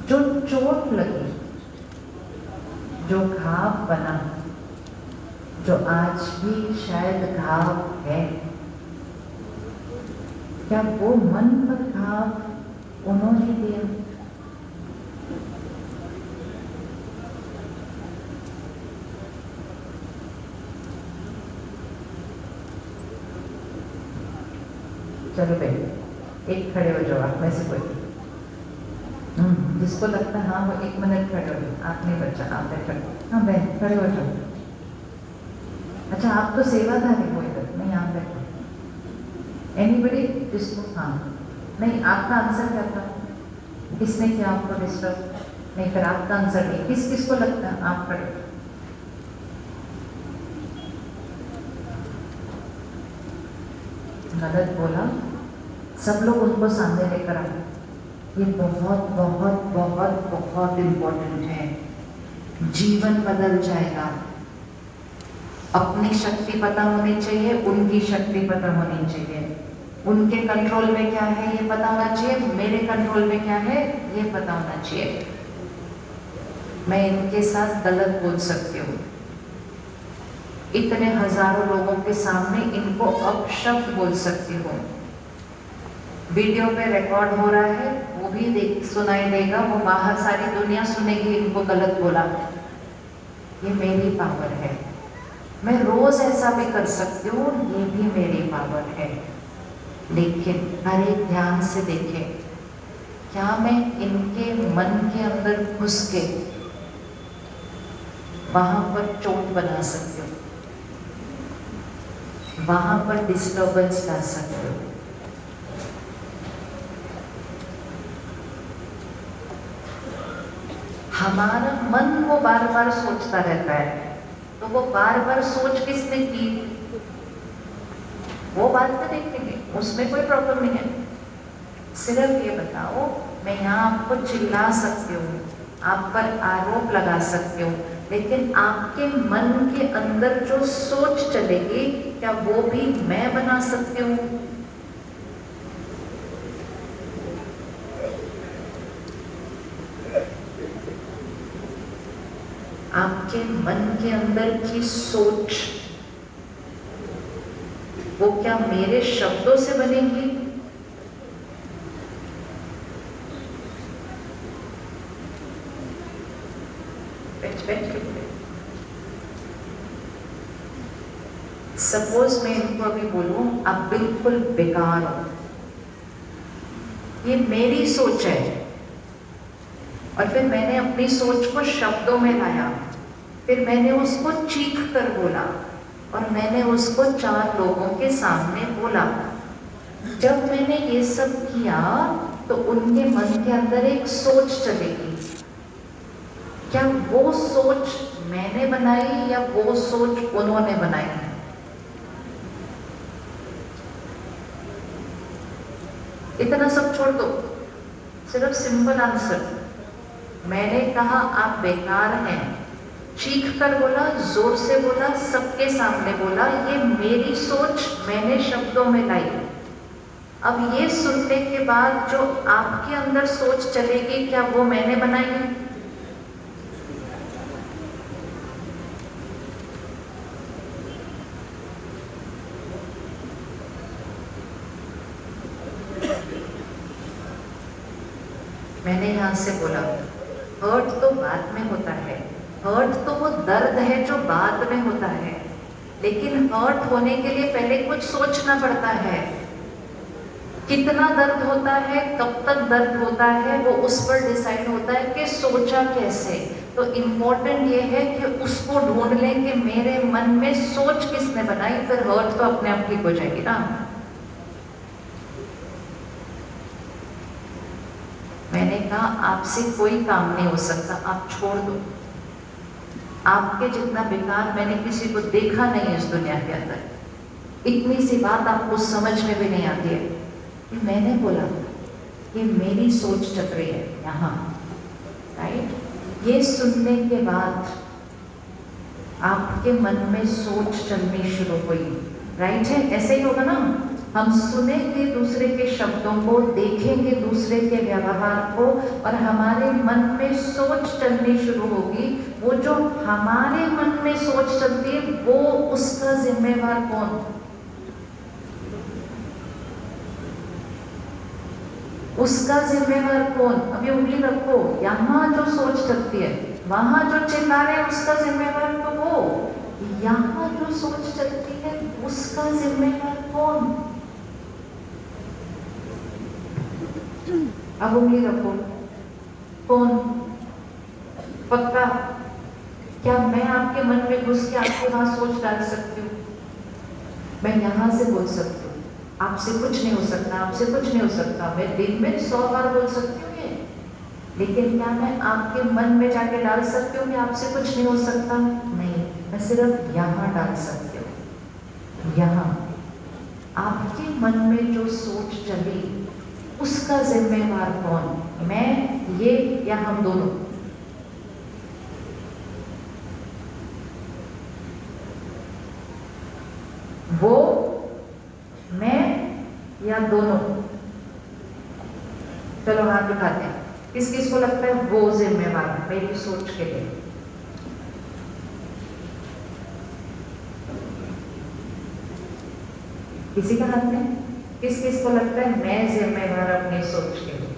जो चोट लगी, जो घाव बना, जो आज भी शायद घाव है, क्या वो मन पर घाव उन्होंने दिया? चलो भाई, एक खड़े हो जाओ, आप में से कोई जिसको लगता है हाँ वो 1 मिनट खड़े हो जाओ। आप नहीं बच्चा, आप बैठो। हाँ बहन खड़े हो जाओ। अच्छा आप तो सेवाधारी हो इधर, नहीं आप बैठो। एनीबडी जिसको हाँ नहीं, आपका आंसर क्या था? किसने किया आपको डिस्टर्ब? नहीं, फिर आपका आंसर नहीं। किस किस को लगता है? आप खड़े। गलत बोला, सब लोग उनको सामने लेकर आओ। ये बहुत बहुत बहुत बहुत इम्पोर्टेंट है, जीवन बदल जाएगा। अपनी शक्ति पता होनी चाहिए, उनकी शक्ति पता होनी चाहिए, उनके कंट्रोल में क्या है ये पता होना चाहिए, मेरे कंट्रोल में क्या है ये पता होना चाहिए। मैं इनके साथ गलत बोल सकती हूँ, इतने हजारों लोगों के सामने इनको अपशब्द बोल सकती हूँ, वीडियो पे रिकॉर्ड हो रहा है, वो भी देख सुनाई देगा, वो बाहर सारी दुनिया सुनेगी इनको गलत बोला। ये मेरी पावर है, मैं रोज ऐसा भी कर सकती हूँ, ये भी मेरी पावर है। लेकिन हर एक ध्यान से देखें, क्या मैं इनके मन के अंदर घुस के वहां पर चोट बना सकती हूँ, वहां पर डिस्टर्बेंस ला सकती हूँ? हमारा मन वो बार बार सोचता रहता है, तो वो बार बार सोच किसने की वो बात में देखेंगे, उसमें कोई प्रॉब्लम नहीं है। सिर्फ ये बताओ, मैं यहाँ आपको चिल्ला सकती हूँ, आप पर आरोप लगा सकती हूँ, लेकिन आपके मन के अंदर जो सोच चलेगी, क्या वो भी मैं बना सकती हूँ? आपके मन के अंदर की सोच, वो क्या मेरे शब्दों से बनेगी? सपोज मैं इनको अभी बोलूं आप बिल्कुल बेकार हो, ये मेरी सोच है, और फिर मैंने अपनी सोच को शब्दों में लाया, फिर मैंने उसको चीख कर बोला, और मैंने उसको 4 लोगों के सामने बोला। जब मैंने ये सब किया तो उनके मन के अंदर एक सोच चलेगी, क्या वो सोच मैंने बनाई या वो सोच उन्होंने बनाई? इतना सब छोड़ दो, सिर्फ सिंपल आंसर। मैंने कहा आप बेकार हैं, चीख कर बोला, जोर से बोला, सबके सामने बोला, ये मेरी सोच मैंने शब्दों में लाई। अब ये सुनने के बाद जो आपके अंदर सोच चलेगी, क्या वो मैंने बनाई? मैंने यहाँ से बोला हर्ट तो बाद में होता है, हर्ट तो वो दर्द है जो बाद में होता है, लेकिन हर्ट होने के लिए पहले कुछ सोचना पड़ता है। कितना दर्द होता है, कब तक दर्द होता है, वो उस पर डिसाइड होता है कि सोचा कैसे। तो इम्पोर्टेंट ये है कि उसको ढूंढ लें कि मेरे मन में सोच किसने बनाई, फिर हर्ट तो अपने आप ठीक हो जाएगी ना। मैंने कहा आपसे कोई काम नहीं हो सकता, आप छोड़ दो। आपके जितना बेकार मैंने किसी को देखा नहीं इस दुनिया के अंदर। इतनी सी बात आपको समझ में भी नहीं आती है। ये मैंने बोला, ये मेरी सोच चल रही है यहाँ, राइट। ये सुनने के बाद आपके मन में सोच चलनी शुरू हुई, राइट है? ऐसे ही होगा ना। हम सुनेंगे दूसरे के शब्दों को, देखेंगे दूसरे के व्यवहार को, और हमारे मन में सोच चलनी शुरू होगी। वो जो हमारे मन में सोच चलती है, वो उसका जिम्मेवार कौन? उसका जिम्मेवार कौन? अभी उंगली रखो, यहाँ जो सोच चलती है, वहां जो चिल्ला रहे हैं, उसका जिम्मेवार तो वो। यहाँ जो सोच चलती है, उसका जिम्मेवार कौन? अब उंगली रखो, कौन? पक्का? क्या मैं आपके मन में घुस के आपके वहां सोच डाल सकती हूँ? मैं यहां से बोल सकती हूँ आपसे कुछ नहीं हो सकता, आपसे कुछ नहीं हो सकता। मैं दिन में 100 बार बोल सकती हूँ ये, लेकिन क्या मैं आपके मन में जाके डाल सकती हूँ कि आपसे कुछ नहीं हो सकता? नहीं, मैं सिर्फ यहाँ डाल सकती हूँ। यहाँ आपके मन में जो सोच चली, उसका जिम्मेवार कौन? मैं, ये, या हम दोनों? वो, मैं, या दोनों? चलो हाथ उठाते हैं। किस किस को लगता है वो जिम्मेवार मेरी सोच के लिए? किसी का हाथ नहीं? किस किस को लगता है मैं जिम्मेवार अपनी सोच के लिए?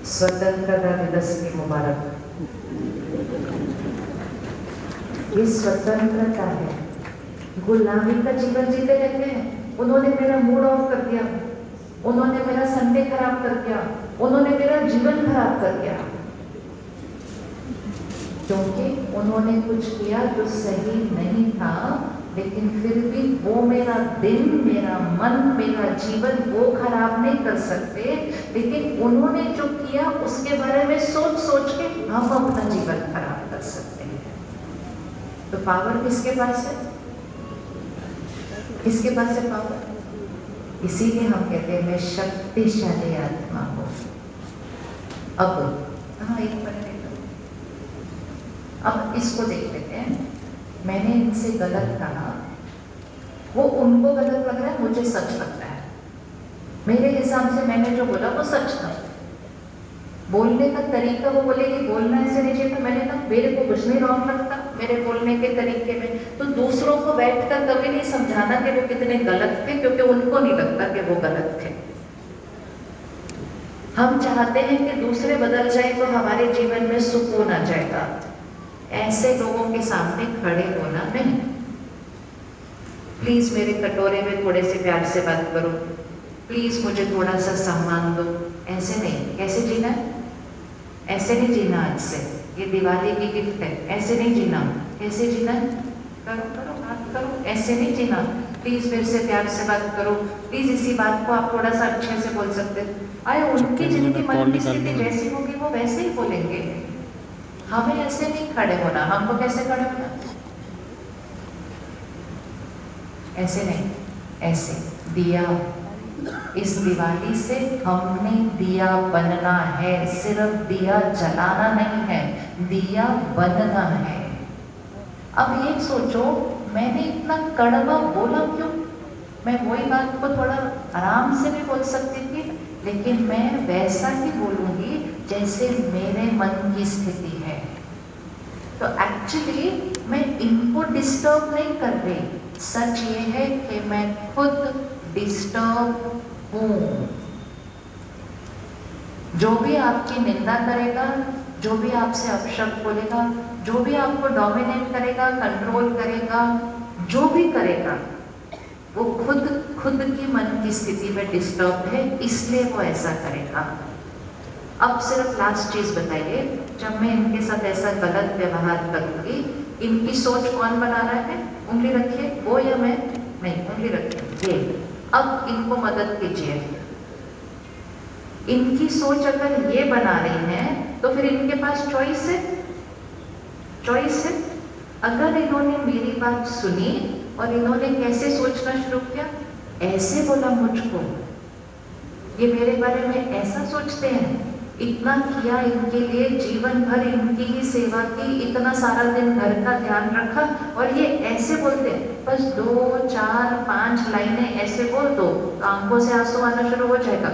स्वतंत्रता दिवस की मुबारक। ये स्वतंत्रता है। गुलामी का जीवन जीते रहते हैं। उन्होंने मेरा मूड ऑफ कर दिया, उन्होंने मेरा संडे खराब कर दिया, उन्होंने मेरा जीवन खराब कर दिया, क्योंकि उन्होंने कुछ किया जो सही नहीं था, लेकिन फिर भी वो मेरा दिन, मेरा मन, मेरा जीवन वो खराब नहीं कर सकते। लेकिन उन्होंने जो किया उसके बारे में सोच सोच के हम अपना जीवन खराब कर सकते हैं। तो पावर किसके पास है? किसके पास है पावर? इसीलिए हम कहते हैं मैं शक्तिशाली आत्मा हूँ। अब हाँ एक मिनट, अब इसको देख लेते हैं। मैंने इनसे गलत कहा, वो उनको गलत लग रहा है, मुझे सच लगता है। मेरे हिसाब से मैंने जो बोला वो सच था। बोलने का तरीका, वो बोलेगी बोलना ऐसे नहीं चाहिए, तो मैंने कहा मेरे को कुछ नहीं रॉन्ग लगता मेरे बोलने के तरीके में। तो दूसरों को बैठकर कभी नहीं समझाना कि वो कितने गलत थे, क्योंकि उनको नहीं लगता कि वो गलत थे। हम चाहते हैं कि दूसरे बदल जाए तो हमारे जीवन में सुकून आ जाएगा। ऐसे लोगों के सामने खड़े होना नहीं। प्लीज मेरे कटोरे में थोड़े से प्यार से बात करो, प्लीज मुझे थोड़ा सा सम्मान दो। ऐसे नहीं। कैसे जीना है? ऐसे नहीं जीना। आज से ये दिवाली की गिफ्ट है, ऐसे नहीं जीना। कैसे जीना है? करो करो बात करो, ऐसे नहीं जीना। प्लीज मेरे से प्यार से बात करो, प्लीज इसी बात को आप थोड़ा सा अच्छे से बोल सकते हैं। आए उनकी जिनकी मन की स्थिति जैसी होगी वो वैसे ही बोलेंगे। हमें ऐसे नहीं खड़े होना। हमको कैसे खड़े होना? ऐसे नहीं, ऐसे। दिया, इस दिवाली से हमने दिया बनना है, सिर्फ दिया जलाना नहीं है, दिया बनना है। अब ये सोचो मैंने इतना कड़वा बोला क्यों? मैं वही बात को थोड़ा आराम से भी बोल सकती थी, लेकिन मैं वैसा ही बोलूंगी जैसे मेरे मन की स्थिति है। तो एक्चुअली मैं इनको डिस्टर्ब नहीं कर रही। सच ये है कि मैं खुद डिस्टर्ब हूँ। जो भी आपकी निंदा करेगा, जो भी आपसे अपशब्द बोलेगा, जो भी आपको डोमिनेट करेगा, कंट्रोल करेगा, जो भी करेगा, वो खुद की मन की स्थिति में डिस्टर्ब है, इसलिए वो ऐसा करेगा। अब सिर्फ लास्ट चीज बताइए, जब मैं इनके साथ ऐसा गलत व्यवहार करूंगी, इनकी सोच कौन बना रहा है? उंगली रखिए, वो या मैं? नहीं, उंगली रखिए। ये अब इनको मदद कीजिए। इनकी सोच अगर ये बना रही है तो फिर इनके पास चॉइस है। चॉइस है। अगर इन्होंने मेरी बात सुनी और इन्होंने कैसे सोचना शुरू किया, ऐसे बोला मुझको, ये मेरे बारे में ऐसा सोचते हैं, इतना किया इनके लिए, जीवन भर इनकी ही सेवा की, इतना सारा दिन घर का ध्यान रखा, और ये ऐसे बोलते हैं। बस 2, 4, 5 लाइनें ऐसे बोल दो तो आंखों से आंसू आना शुरू हो जाएगा।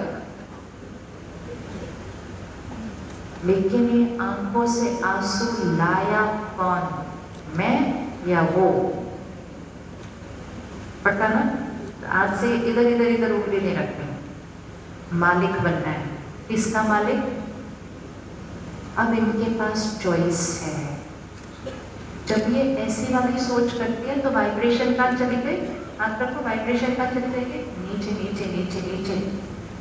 लेकिन ये आंखों से आंसू लाया कौन? मैं या वो? पता ना? आज से इधर इधर इधर उंगली नहीं रखनी, मालिक बनना है। किसका मालिक? अब इनके पास चॉइस है। जब ये ऐसी वाली सोच करती है तो वाइब्रेशन कहाँ चली गई? हाथ रखो, वाइब्रेशन कहाँ चली जाएगी? नीचे नीचे नीचे नीचे।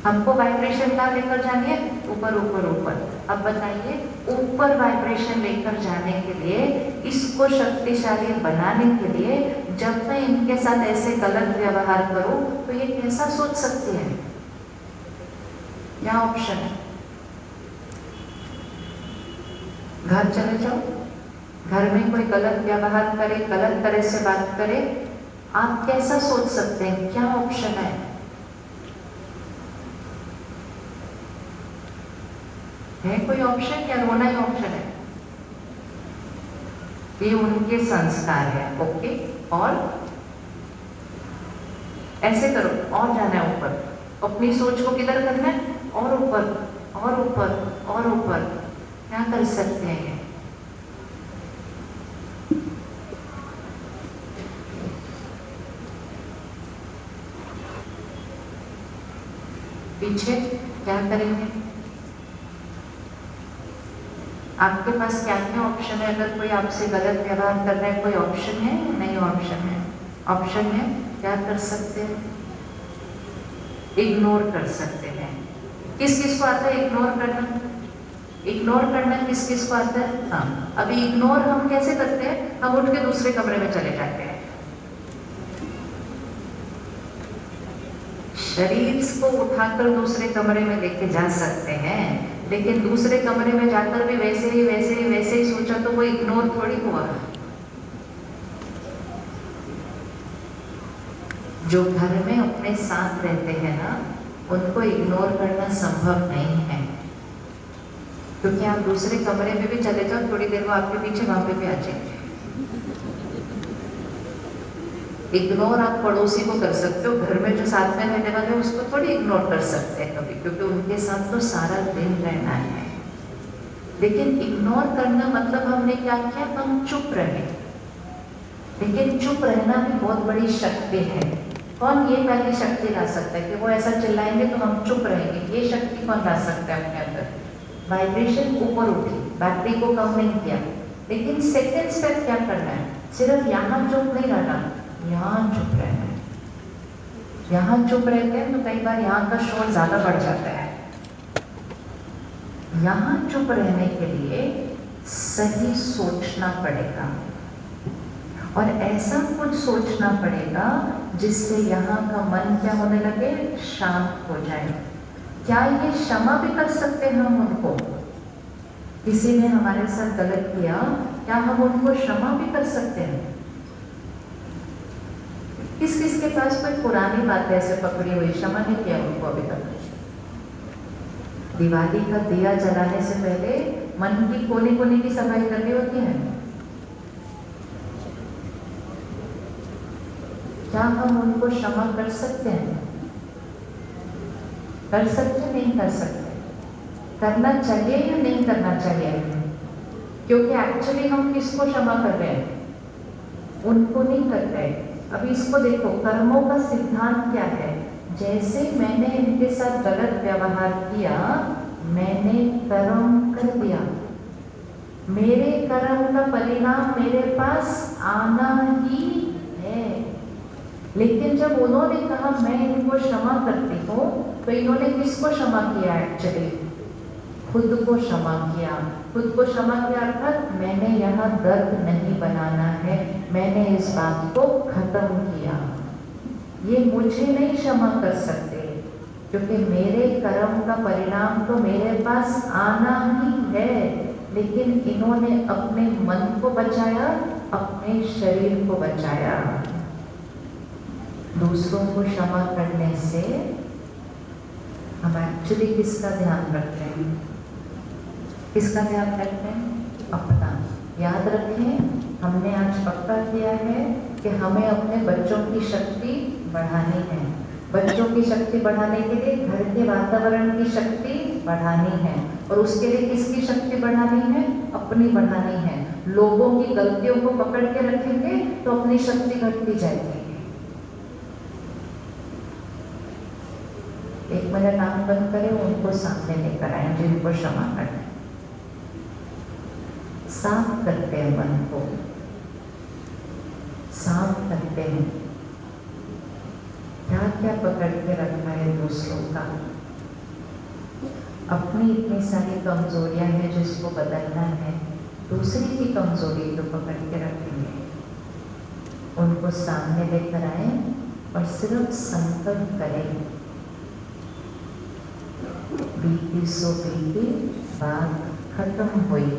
हमको वाइब्रेशन कहाँ लेकर जानी है? ऊपर ऊपर ऊपर। अब बताइए, ऊपर वाइब्रेशन लेकर जाने के लिए, इसको शक्तिशाली बनाने के लिए, जब मैं इनके साथ ऐसे गलत व्यवहार करूं तो ये कैसा सोच सकती है? क्या ऑप्शन है? घर चले जाओ, घर में कोई गलत व्यवहार करे, गलत तरह से बात करे, आप कैसा सोच सकते हैं? क्या ऑप्शन है? है कोई ऑप्शन या रोना ही ऑप्शन है? ये उनके संस्कार है। ओके, और ऐसे करो, और जाना है ऊपर। अपनी सोच को किधर करना है? और ऊपर और ऊपर और ऊपर। क्या कर सकते हैं? पीछे क्या करेंगे? आपके पास क्या क्या ऑप्शन है? अगर कोई आपसे गलत व्यवहार कर रहा है, कोई ऑप्शन है? नहीं ऑप्शन है। ऑप्शन है, क्या कर सकते हैं? इग्नोर कर सकते हैं। किस किस को आता है इग्नोर करना? इग्नोर करना किस किस को आता है? हाँ, अभी इग्नोर हम कैसे करते हैं? हम उठ के दूसरे कमरे में चले जाते हैं। शरीर को उठाकर दूसरे कमरे में लेके जा सकते हैं, लेकिन दूसरे कमरे में जाकर भी वैसे ही सोचा तो वो इग्नोर थोड़ी हुआ। जो घर में अपने साथ रहते हैं ना, उनको इग्नोर करना संभव नहीं है, क्योंकि आप दूसरे कमरे में भी चले जाओ, थोड़ी देर वो आपके पीछे वहां पे भी आ जाएंगे। इग्नोर आप पड़ोसी को कर सकते हो, घर में जो साथ में रहने वाले उसको थोड़ी इग्नोर कर सकते हैं कभी, क्योंकि उनके साथ तो सारा दिन रहना है। लेकिन इग्नोर करना मतलब हमने क्या किया, हम चुप रहे। लेकिन चुप रहना भी बहुत बड़ी शक्ति है। कौन ये पहली शक्ति ला सकता है कि वो ऐसा चिल्लाएंगे तो हम चुप रहेंगे? ये शक्ति कौन ला सकता है अपने अंदर? वाइब्रेशन ऊपर उठी, बैटरी को कम नहीं किया, लेकिन सेकेंड स्टेप क्या करना है? सिर्फ यहाँ चुप नहीं रहना, यहाँ चुप रहना है। यहाँ चुप रहते हैं तो कई बार यहाँ का शोर ज्यादा बढ़ जाता है। यहाँ चुप रहने के लिए सही सोचना पड़ेगा, और ऐसा कुछ सोचना पड़ेगा जिससे यहाँ का मन क्या होने लगे, शांत हो जाए। क्या ये क्षमा भी कर सकते हैं हम उनको? किसी ने हमारे साथ गलत किया, क्या हम उनको क्षमा भी कर सकते हैं? किस किस के पास कोई पुरानी बात ऐसे पकड़ी हुई, क्षमा नहीं किया उनको अभी तक? दिवाली का दिया जलाने से पहले मन की कोने कोने की सफाई करनी होती है। क्या हम उनको क्षमा कर सकते हैं? कर सकते, नहीं कर सकते? करना चाहिए या नहीं करना चाहिए? क्योंकि एक्चुअली हम किसको क्षमा कर रहे हैं? उनको नहीं कर रहे। अभी इसको देखो, कर्मों का सिद्धांत क्या है? जैसे मैंने इनके साथ गलत व्यवहार किया, मैंने कर्म कर दिया, मेरे कर्म का परिणाम मेरे पास आना ही है। लेकिन जब उन्होंने कहा मैं इनको क्षमा करती हूँ, तो इन्होंने किसको क्षमा किया? एक्चुअली खुद को क्षमा किया। खुद को क्षमा किया अर्थात मैंने यहाँ दर्द नहीं बनाना है, मैंने इस बात को खत्म किया। ये मुझे नहीं क्षमा कर सकते, क्योंकि मेरे कर्म का परिणाम तो मेरे पास आना ही है। लेकिन इन्होंने अपने मन को बचाया, अपने शरीर को बचाया। दूसरों को क्षमा करने से हम एक्चुअली किसका ध्यान रखते हैं? किसका ध्यान रखते हैं? अपना। याद रखें, हमने आज पक्का किया है कि हमें अपने बच्चों की शक्ति बढ़ानी है। बच्चों की शक्ति बढ़ाने के लिए घर के वातावरण की शक्ति बढ़ानी है, और उसके लिए किसकी शक्ति बढ़ानी है? अपनी बढ़ानी है। लोगों की गलतियों को पकड़ के रखेंगे तो अपनी शक्ति घटती जाएगी। एक मिनट आंख बंद करें, उनको सामने लेकर आए जिनको क्षमा करना है। साफ करते हैं मन को, साफ करते हैं। क्या क्या पकड़ के रखा है दूसरों का? अपनी इतनी सारी कमजोरियां हैं जिसको बदलना है, दूसरी की कमजोरी तो पकड़ के रखेंगे। उनको सामने लेकर आए और सिर्फ संकल्प करें, बीती सो बीती, बात खत्म हुई,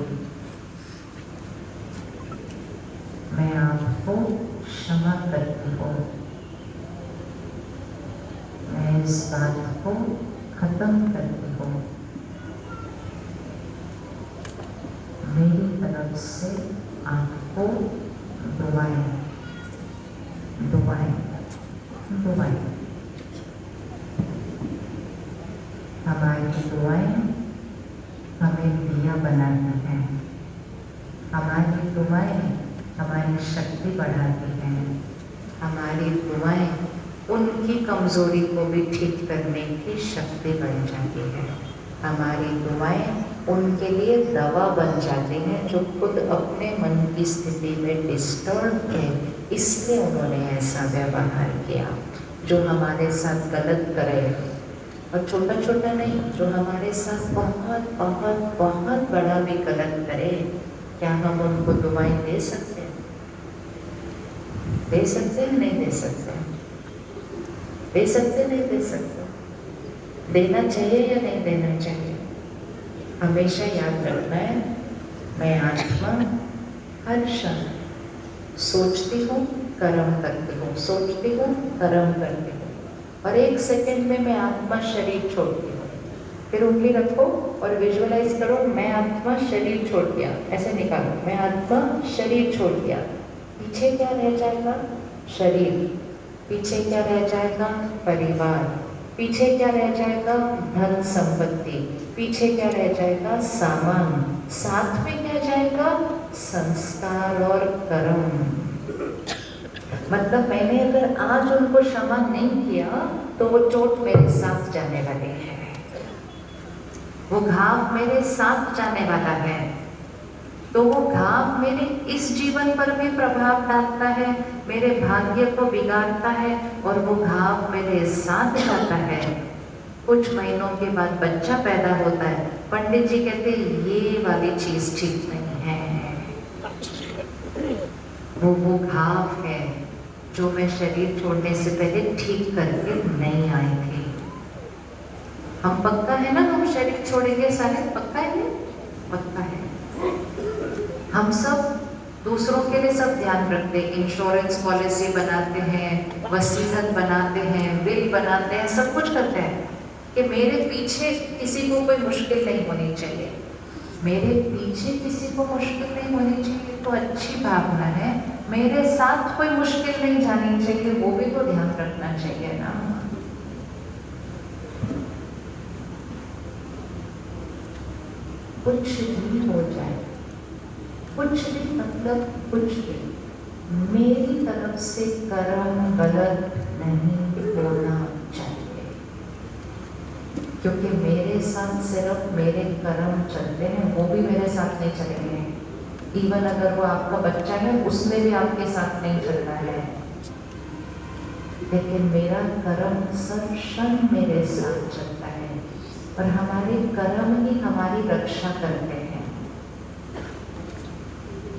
मैं आपको क्षमा करती हूँ, मैं इस बात को खत्म करती हूँ, मेरी तरफ से आपको दुआएं, दुआएं, दुआएं। हमारी दुआएं हमें दिया बनाती हैं, हमारी दुआएं हमारी शक्ति बढ़ाती हैं, हमारी दुआएं उनकी कमजोरी को भी ठीक करने की शक्ति बढ़ जाती है, हमारी दुआएं उनके लिए दवा बन जाती हैं जो खुद अपने मन की स्थिति में डिस्टर्ब है, इसलिए उन्होंने ऐसा व्यवहार किया। जो हमारे साथ गलत करे, और छोटा छोटा नहीं, जो हमारे साथ बहुत बहुत बहुत बड़ा भी गलत करे, क्या हम उनको दुआएं दे सकते हैं? दे सकते हैं? नहीं दे सकते? दे सकते, नहीं दे सकते? देना चाहिए या नहीं देना चाहिए? हमेशा याद रखना है, मैं आत्मा हर क्षण सोचती हूँ, कर्म करती हूँ, सोचती हूँ, कर्म करती हूँ, और 1 सेकंड में मैं आत्मा शरीर छोड़ती हूँ। फिर उंगली रखो और विजुअलाइज करो, मैं आत्मा शरीर छोड़ दिया, ऐसे निकालो, मैं आत्मा शरीर छोड़ दिया। पीछे क्या रह जाएगा? शरीर। पीछे क्या रह जाएगा? परिवार। पीछे क्या रह जाएगा? धन संपत्ति। पीछे क्या रह जाएगा? सामान। साथ में क्या जाएगा? संस्कार और कर्म। मतलब मैंने अगर आज उनको क्षमा नहीं किया तो वो चोट मेरे साथ जाने वाली है, वो घाव मेरे साथ जाने वाला है, तो वो घाव मेरे इस जीवन पर भी प्रभाव डालता है, मेरे भाग्य को बिगाड़ता है, और वो घाव मेरे साथ जाता है। कुछ महीनों के बाद बच्चा पैदा होता है, पंडित जी कहते ये वाली चीज ठीक नहीं है, वो घाव है जो मैं शरीर छोड़ने से पहले ठीक करके नहीं आई थी। हम पक्का है ना, हम शरीर छोड़ेंगे सारे, पक्का है? पक्का है। हम सब दूसरों के लिए सब ध्यान रखते हैं, इंश्योरेंस पॉलिसी बनाते हैं, वसीयत बनाते हैं, बिल बनाते हैं, सब कुछ करते हैं कि मेरे पीछे किसी को कोई मुश्किल नहीं होनी चाहिए, मेरे पीछे किसी को मुश्किल नहीं होनी चाहिए, तो अच्छी भावना है। मेरे साथ कोई मुश्किल नहीं जानी चाहिए, वो भी तो ध्यान रखना चाहिए ना। कुछ भी हो जाए, कुछ भी मतलब कुछ भी, मेरी तरफ से कर्म गलत नहीं होना चाहिए, क्योंकि मेरे साथ सिर्फ मेरे कर्म चलते हैं, वो भी मेरे साथ नहीं चलेंगे। इवन अगर वो आपका बच्चा है, उसमें भी आपके साथ नहीं चलना है, लेकिन मेरा कर्म सब क्षण मेरे साथ चलता है, और हमारे कर्म ही हमारी रक्षा करते हैं।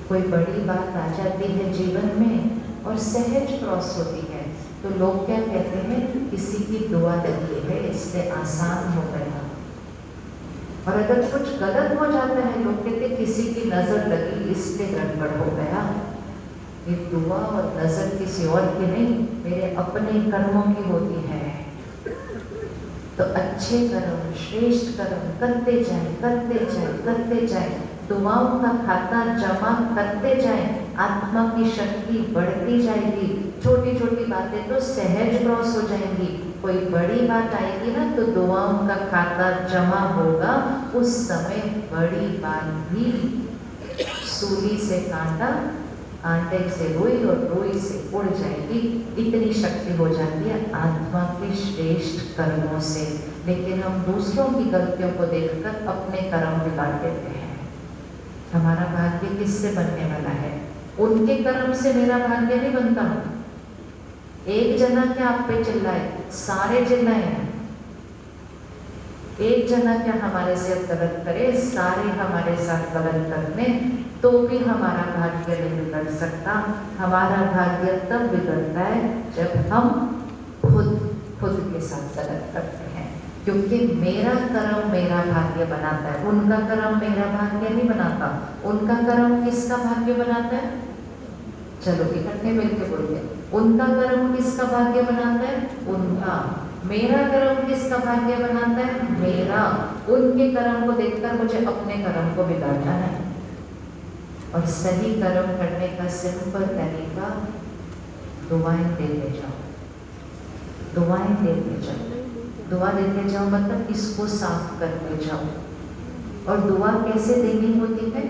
कोई बड़ी बात आ जाती है जीवन में और सहज क्रॉस होती है, तो लोग क्या कहते हैं, किसी की दुआ लगी है इसलिए आसान हो गया। और अगर कुछ गलत हो जाता है, लोग कहते हैं किसी की नजर लगी इसलिए गड़बड़ हो गया। ये दुआ और नजर किसी और की नहीं, मेरे अपने कर्मों की होती है। तो अच्छे कर्म, श्रेष्ठ कर्म करते जाए, करते जाए, करते जाए, दुआओं का खाता जमा करते जाए, आत्मा की शक्ति बढ़ती जाएगी। छोटी छोटी बातें तो सहज क्रॉस हो जाएंगी, कोई बड़ी बात आएगी ना तो दुआओं का खाता जमा होगा, उस समय बड़ी बात भी सूली से कांटा, कांटे से रुई और रुई से उड़ जाएगी। इतनी शक्ति हो जाती है आत्मा के श्रेष्ठ कर्मों से। लेकिन हम दूसरों की गलतियों को देखकर अपने कर्म बिगाड़ देते हैं। हमारा भाग्य किससे बनने वाला है? उनके कर्म से मेरा भाग्य नहीं बनता। एक जना क्या आप पे चिल्लाए, सारे चिल्लाए। एक जना क्या हमारे से गलत करे, सारे हमारे साथ गलत करने, तो भी हमारा भाग्य नहीं बिगड़ सकता। हमारा भाग्य तब बिगड़ता है जब हम खुद के साथ गलत करते हैं, क्योंकि मेरा कर्म मेरा भाग्य बनाता है, उनका कर्म मेरा भाग्य नहीं बनाता। उनका कर्म किसका भाग्य बनाता है? चलो इकट्ठे मिलकर बोलते, उनका कर्म किसका भाग्य बनाता है? उनका। मेरा कर्म किसका भाग्य बनाता है? मेरा। उनके कर्म को देखकर मुझे अपने कर्म को बिगाड़ना है। और सही कर्म करने का सिंपल तरीका, दुआएं देते जाओ, दुआएं देते जाओ। दुआ देते जाओ मतलब इसको साफ करते जाओ। और दुआ कैसे देनी होती है?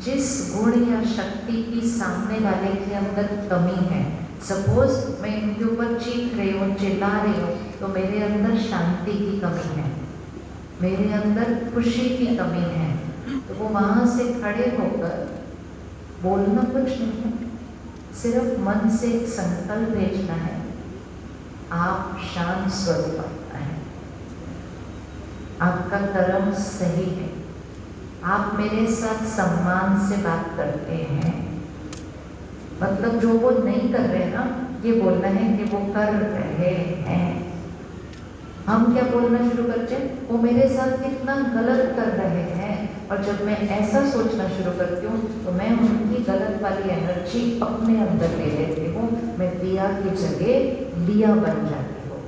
जिस गुण या शक्ति की सामने वाले के अंदर कमी है, सपोज मैं इनके ऊपर चीख रही हूँ, चिल्ला रही हूँ, तो मेरे अंदर शांति की कमी है, मेरे अंदर खुशी की कमी है, तो वो वहाँ से खड़े होकर बोलना कुछ नहीं है, सिर्फ मन से एक संकल्प भेजना है, आप शांत स्वरूप आत्मा है, आपका कर्म सही है, आप मेरे साथ सम्मान से बात करते हैं। मतलब जो वो नहीं कर रहे ना, ये बोलना है कि वो कर रहे हैं। हम क्या बोलना शुरू करते हैं, वो मेरे साथ कितना गलत कर रहे हैं। और जब मैं ऐसा सोचना शुरू करती हूँ तो मैं उनकी गलत वाली एनर्जी अपने अंदर ले लेती हूँ। मैं दिया की जगह लिया बन जाती हूँ।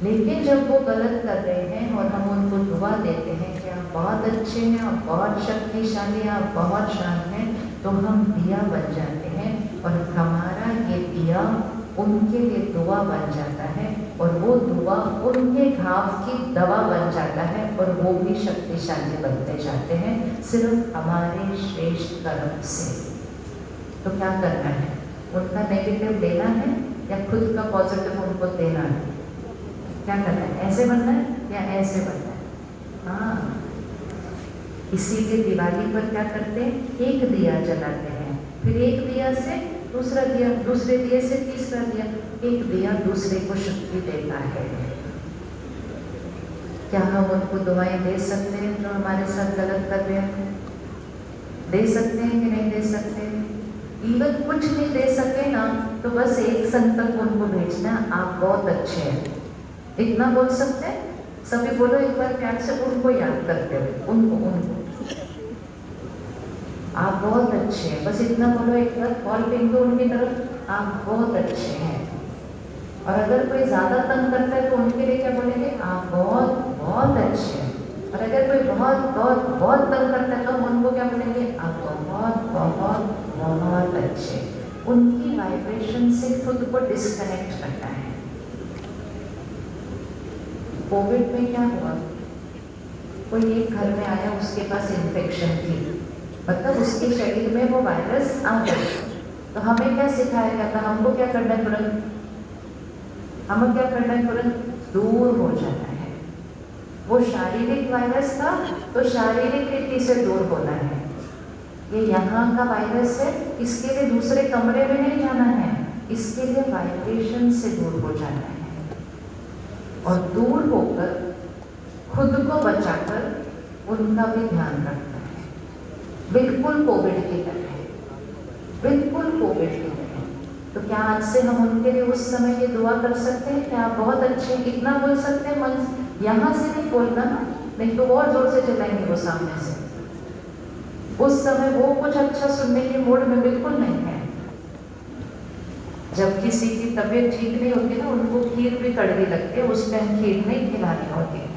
लेकिन जब वो गलत कर रहे हैं और हम उनको दुआ देते हैं कि आप बहुत अच्छे हैं, आप बहुत शक्तिशाली हैं, आप बहुत शांत हैं, तो हम दिया बन जाते हैं और हमारा ये दिया उनके लिए दुआ बन जाता है और वो दुआ उनके घाव की दवा बन जाता है और वो भी शक्तिशाली बनते जाते हैं सिर्फ हमारे श्रेष्ठ कर्म से। तो क्या करना है, उनका नेगेटिव लेना है या खुद का पॉजिटिव उनको देना है? क्या करना है, ऐसे बनना है या ऐसे बनना है? हाँ, इसीलिए दिवाली पर क्या करते हैं, एक दिया जलाते हैं, फिर एक दिया से दूसरा दिया, दूसरे दिए से तीसरा दिया। एक दिया दूसरे को शक्ति देता है। क्या हम उनको दुआएं दे सकते हैं जो हमारे साथ गलत कर रहे हैं? दे सकते हैं कि नहीं दे सकते? इवन कुछ नहीं दे सके ना तो बस एक संकल्प उनको भेजना, आप बहुत अच्छे हैं, इतना बोल सकते हैं। सभी बोलो एक बार प्यार से, उनको याद करते हुए, उनको आप बहुत अच्छे हैं, बस इतना बोलो एक बार, कॉल पिंग उनकी तरफ, आप बहुत अच्छे हैं। और अगर कोई ज़्यादा तंग करता है तो उनके लिए क्या बोलेंगे, आप बहुत बहुत अच्छे हैं। और अगर कोई बहुत बहुत बहुत तंग करता है तो हम उनको क्या बोलेंगे, आप बहुत बहुत बहुत अच्छे। उनकी वाइब्रेशन से खुद को डिस्कनेक्ट करना है। कोविड में क्या हुआ, कोई एक घर में आया, उसके पास इन्फेक्शन थी, मतलब उसके शरीर में वो वायरस आ गया। तो हमें क्या सिखाया गया था, हमको क्या करना है तुरंत, हमें क्या करना है तुरंत, दूर हो जाना है। वो शारीरिक वायरस था तो शारीरिक रीति से दूर होना है। ये यहाँ का वायरस है, इसके लिए दूसरे कमरे में नहीं जाना है, इसके लिए वाइब्रेशन से दूर हो जाना है। और दूर होकर खुद को बचाकर उनका भी ध्यान रखना है, बिल्कुल कोविड की तरह, बिल्कुल कोविड की तरह। तो क्या आज से हम उनके लिए उस समय ये दुआ कर सकते हैं कि आप बहुत अच्छे हैं, इतना बोल सकते हैं मन, यहाँ से नहीं बोलना, नहीं तो और जोर से चलाएंगे वो सामने से। उस समय वो कुछ अच्छा सुनने के मूड में बिल्कुल नहीं है। जब किसी की तबीयत ठीक नहीं होती ना, उनको खीर भी कड़वी लगती है, उस टाइम खीर नहीं खिलानी होती है।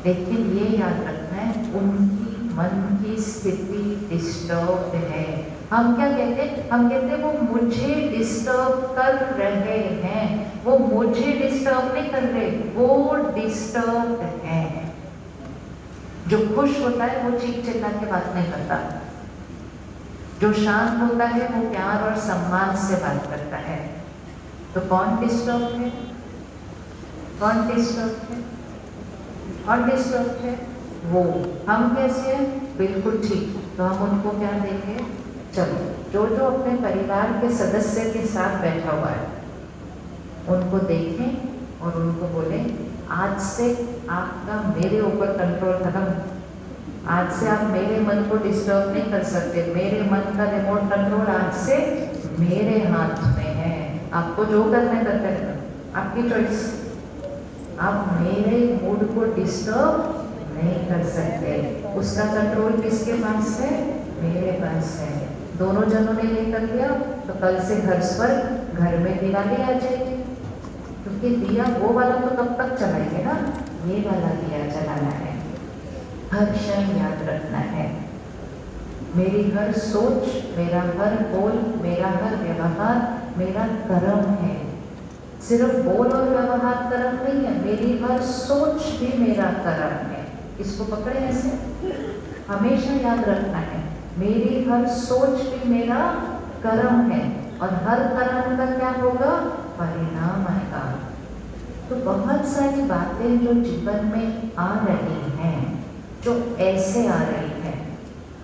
लेकिन ये याद रखना है, उनकी मन की स्थिति डिस्टर्ब है। हम क्या कहते हैं, हम कहते हैं वो मुझे डिस्टर्ब कर रहे हैं, वो मुझे डिस्टर्ब नहीं कर रहे, वो डिस्टर्ब है। जो खुश होता है वो चीख चिल्ला के बात नहीं करता, जो शांत होता है वो प्यार और सम्मान से बात करता है। तो कौन डिस्टर्ब है, कौन डिस्टर्ब है, कौन डिस्टर्ब है? वो। हम कैसे हैं, बिल्कुल ठीक। तो हम उनको क्या देंगे, चलो जो जो अपने परिवार के सदस्य के साथ बैठा हुआ है उनको देखें और उनको बोलें, आज से आपका मेरे ऊपर कंट्रोल खत्म, आज से आप मेरे मन को डिस्टर्ब नहीं कर सकते, मेरे मन का रिमोट कंट्रोल आज से मेरे हाथ में है। आपको जो करना है करते रहना, आपकी चॉइस। आप मेरे मूड को डिस्टर्ब नहीं कर सकते, उसका कंट्रोल किसके पास है, मेरे पास है। दोनों जनों ने ये कर लिया तो कल से घर में दिवाली आ जाएगी, क्योंकि दिया वो वाला तो कब तक चलाएंगे ना, ये वाला दिया जलाना है। हर क्षण याद रखना है, मेरी हर सोच, मेरा हर बोल, मेरा हर व्यवहार मेरा कर्म है। सिर्फ बोल और व्यवहार कर्म नहीं है, मेरी हर सोच भी मेरा कर्म है। इसको पकड़े ऐसे, हमेशा याद रखना है, मेरी हर सोच भी मेरा कर्म है और हर कर्म का क्या होगा, परिणाम आएगा। तो बहुत सारी बातें जो जीवन में आ रही हैं, जो ऐसे आ रही है,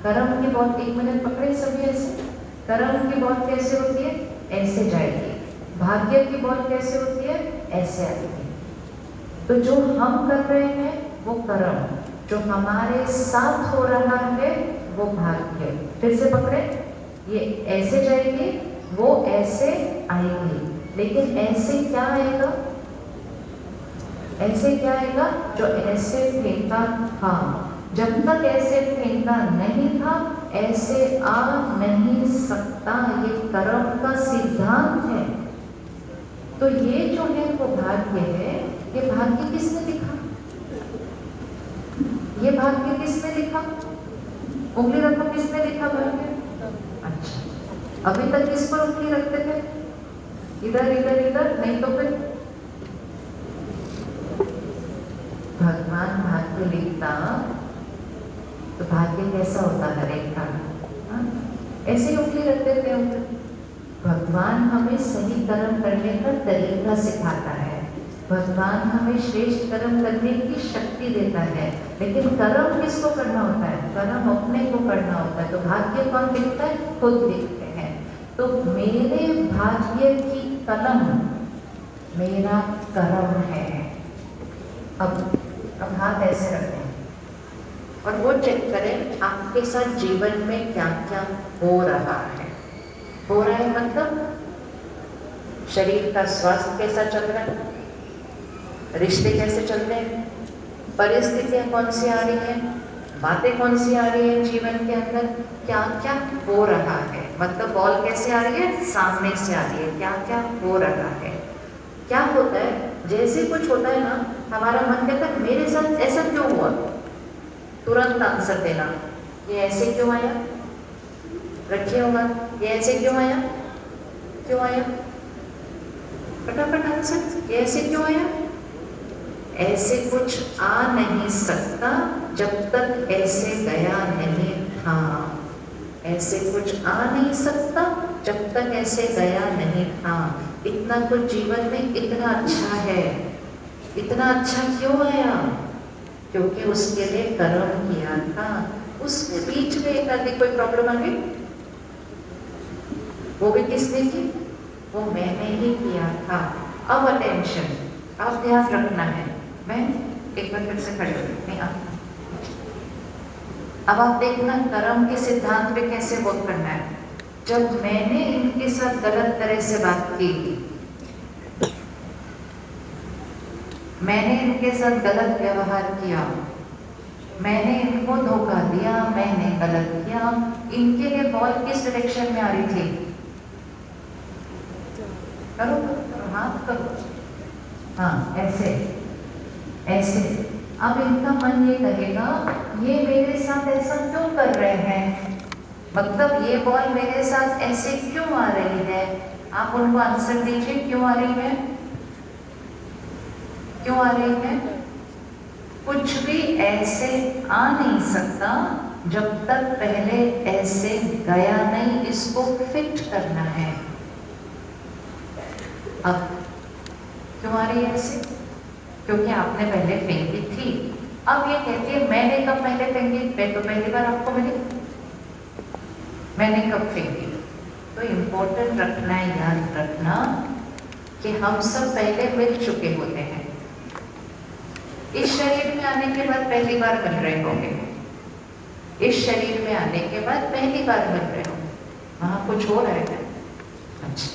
कर्म की बहुत, एक मिनट पकड़े सभी ऐसे, कर्म की बहुत कैसे होती है, ऐसे जाएगी। भाग्य की बहुत कैसे होती है, ऐसे आएगी। तो जो हम कर रहे हैं वो कर्म, जो हमारे साथ हो रहा है वो भाग्य। फिर से पकड़े, ये ऐसे जाएगी, वो ऐसे आएगी। लेकिन ऐसे क्या आएगा, ऐसे क्या आएगा? जो ऐसे फेंका था, जब तक ऐसे फेंका नहीं था ऐसे आ नहीं सकता, ये कर्म का सिद्धांत है। तो ये जो है वो भाग्य है। ये भाग्य किसने लिखा? ये भाग्य किसने लिखा? उंगली रखो, किसने लिखा भाग्य? अच्छा, अभी तक किस पर उंगली रखते थे? इधर इधर इधर, नहीं तो फिर भगवान भाग्य लिखता तो भाग्य कैसा होता हर एक का? ऐसे ही उंगली रखते थे उंगली। भगवान हमें सही कर्म करने का तरीका सिखाता है, भगवान हमें श्रेष्ठ कर्म करने की शक्ति देता है, लेकिन कर्म किसको करना होता है? कर्म अपने को करना होता है। तो भाग्य कौन लिखता है? खुद लिखते हैं। तो मेरे भाग्य की कलम मेरा कर्म है। अब हाथ ऐसे रखें और वो चेक करें आपके साथ जीवन में क्या क्या हो रहा है। हो रहा है मतलब शरीर का स्वास्थ्य कैसा चल रहा है, रिश्ते कैसे चल रहे हैं, परिस्थितियां कौन सी आ रही हैं, बातें कौन सी आ रही हैं जीवन के अंदर, क्या क्या हो रहा है। मतलब बॉल कैसे आ रही है? सामने से आ रही है। क्या क्या हो रहा है, क्या होता है? जैसे कुछ होता है ना, हमारा मन कहता है मेरे साथ ऐसा क्यों हुआ, तुरंत आंसर देना। ये ऐसे क्यों आया? रखिए होगा, ये ऐसे क्यों आया? क्यों आया? फटाफट आंसर। ये ऐसे क्यों आया? ऐसे कुछ आ नहीं सकता जब तक ऐसे गया नहीं था। ऐसे कुछ आ नहीं सकता जब तक ऐसे गया नहीं था। इतना कुछ जीवन में इतना अच्छा है। इतना अच्छा क्यों आया? क्योंकि उसके लिए कर्म किया था। उसके बीच में एक आदि कोई प्रॉब्लम आ गई, वो भी किसने की? वो मैंने ही किया था। अब अटेंशन, अब ध्यान रखना है। मैं एक बार फिर से खड़े नहीं आता। अब आप देखना कर्म के सिद्धांत पे कैसे वर्क करना है। जब मैंने इनके साथ गलत तरह से बात की, मैंने इनके साथ गलत व्यवहार किया, मैंने इनको धोखा दिया, मैंने गलत किया, इनके लिए बॉल किस डायरेक्शन में आ रही थी? करो हाथ करो, हाँ ऐसे ऐसे। अब इनका मन ये कहेगा ये मेरे साथ ऐसा क्यों कर रहे हैं, मतलब ये बॉल मेरे साथ ऐसे क्यों आ रही है। आप उनको आंसर दीजिए, क्यों आ रही है? क्यों आ रही है? कुछ भी ऐसे आ नहीं सकता जब तक पहले ऐसे गया नहीं। इसको फिट करना है। अब क्यों आ रही है ऐसे? क्योंकि आपने पहले फेंकी थी। अब ये कहती है मैंने कब पहले फेंकी? मैं तो पहली बार आपको मिली, मैंने कब फेंकी? तो इम्पोर्टेंट रखना है, याद रखना कि हम सब पहले मिल चुके होते हैं। इस शरीर में आने के बाद पहली बार मिल रहे होंगे, इस शरीर में आने के बाद पहली बार मिल रहे होंगे। वहां कुछ हो रहा है। अच्छा,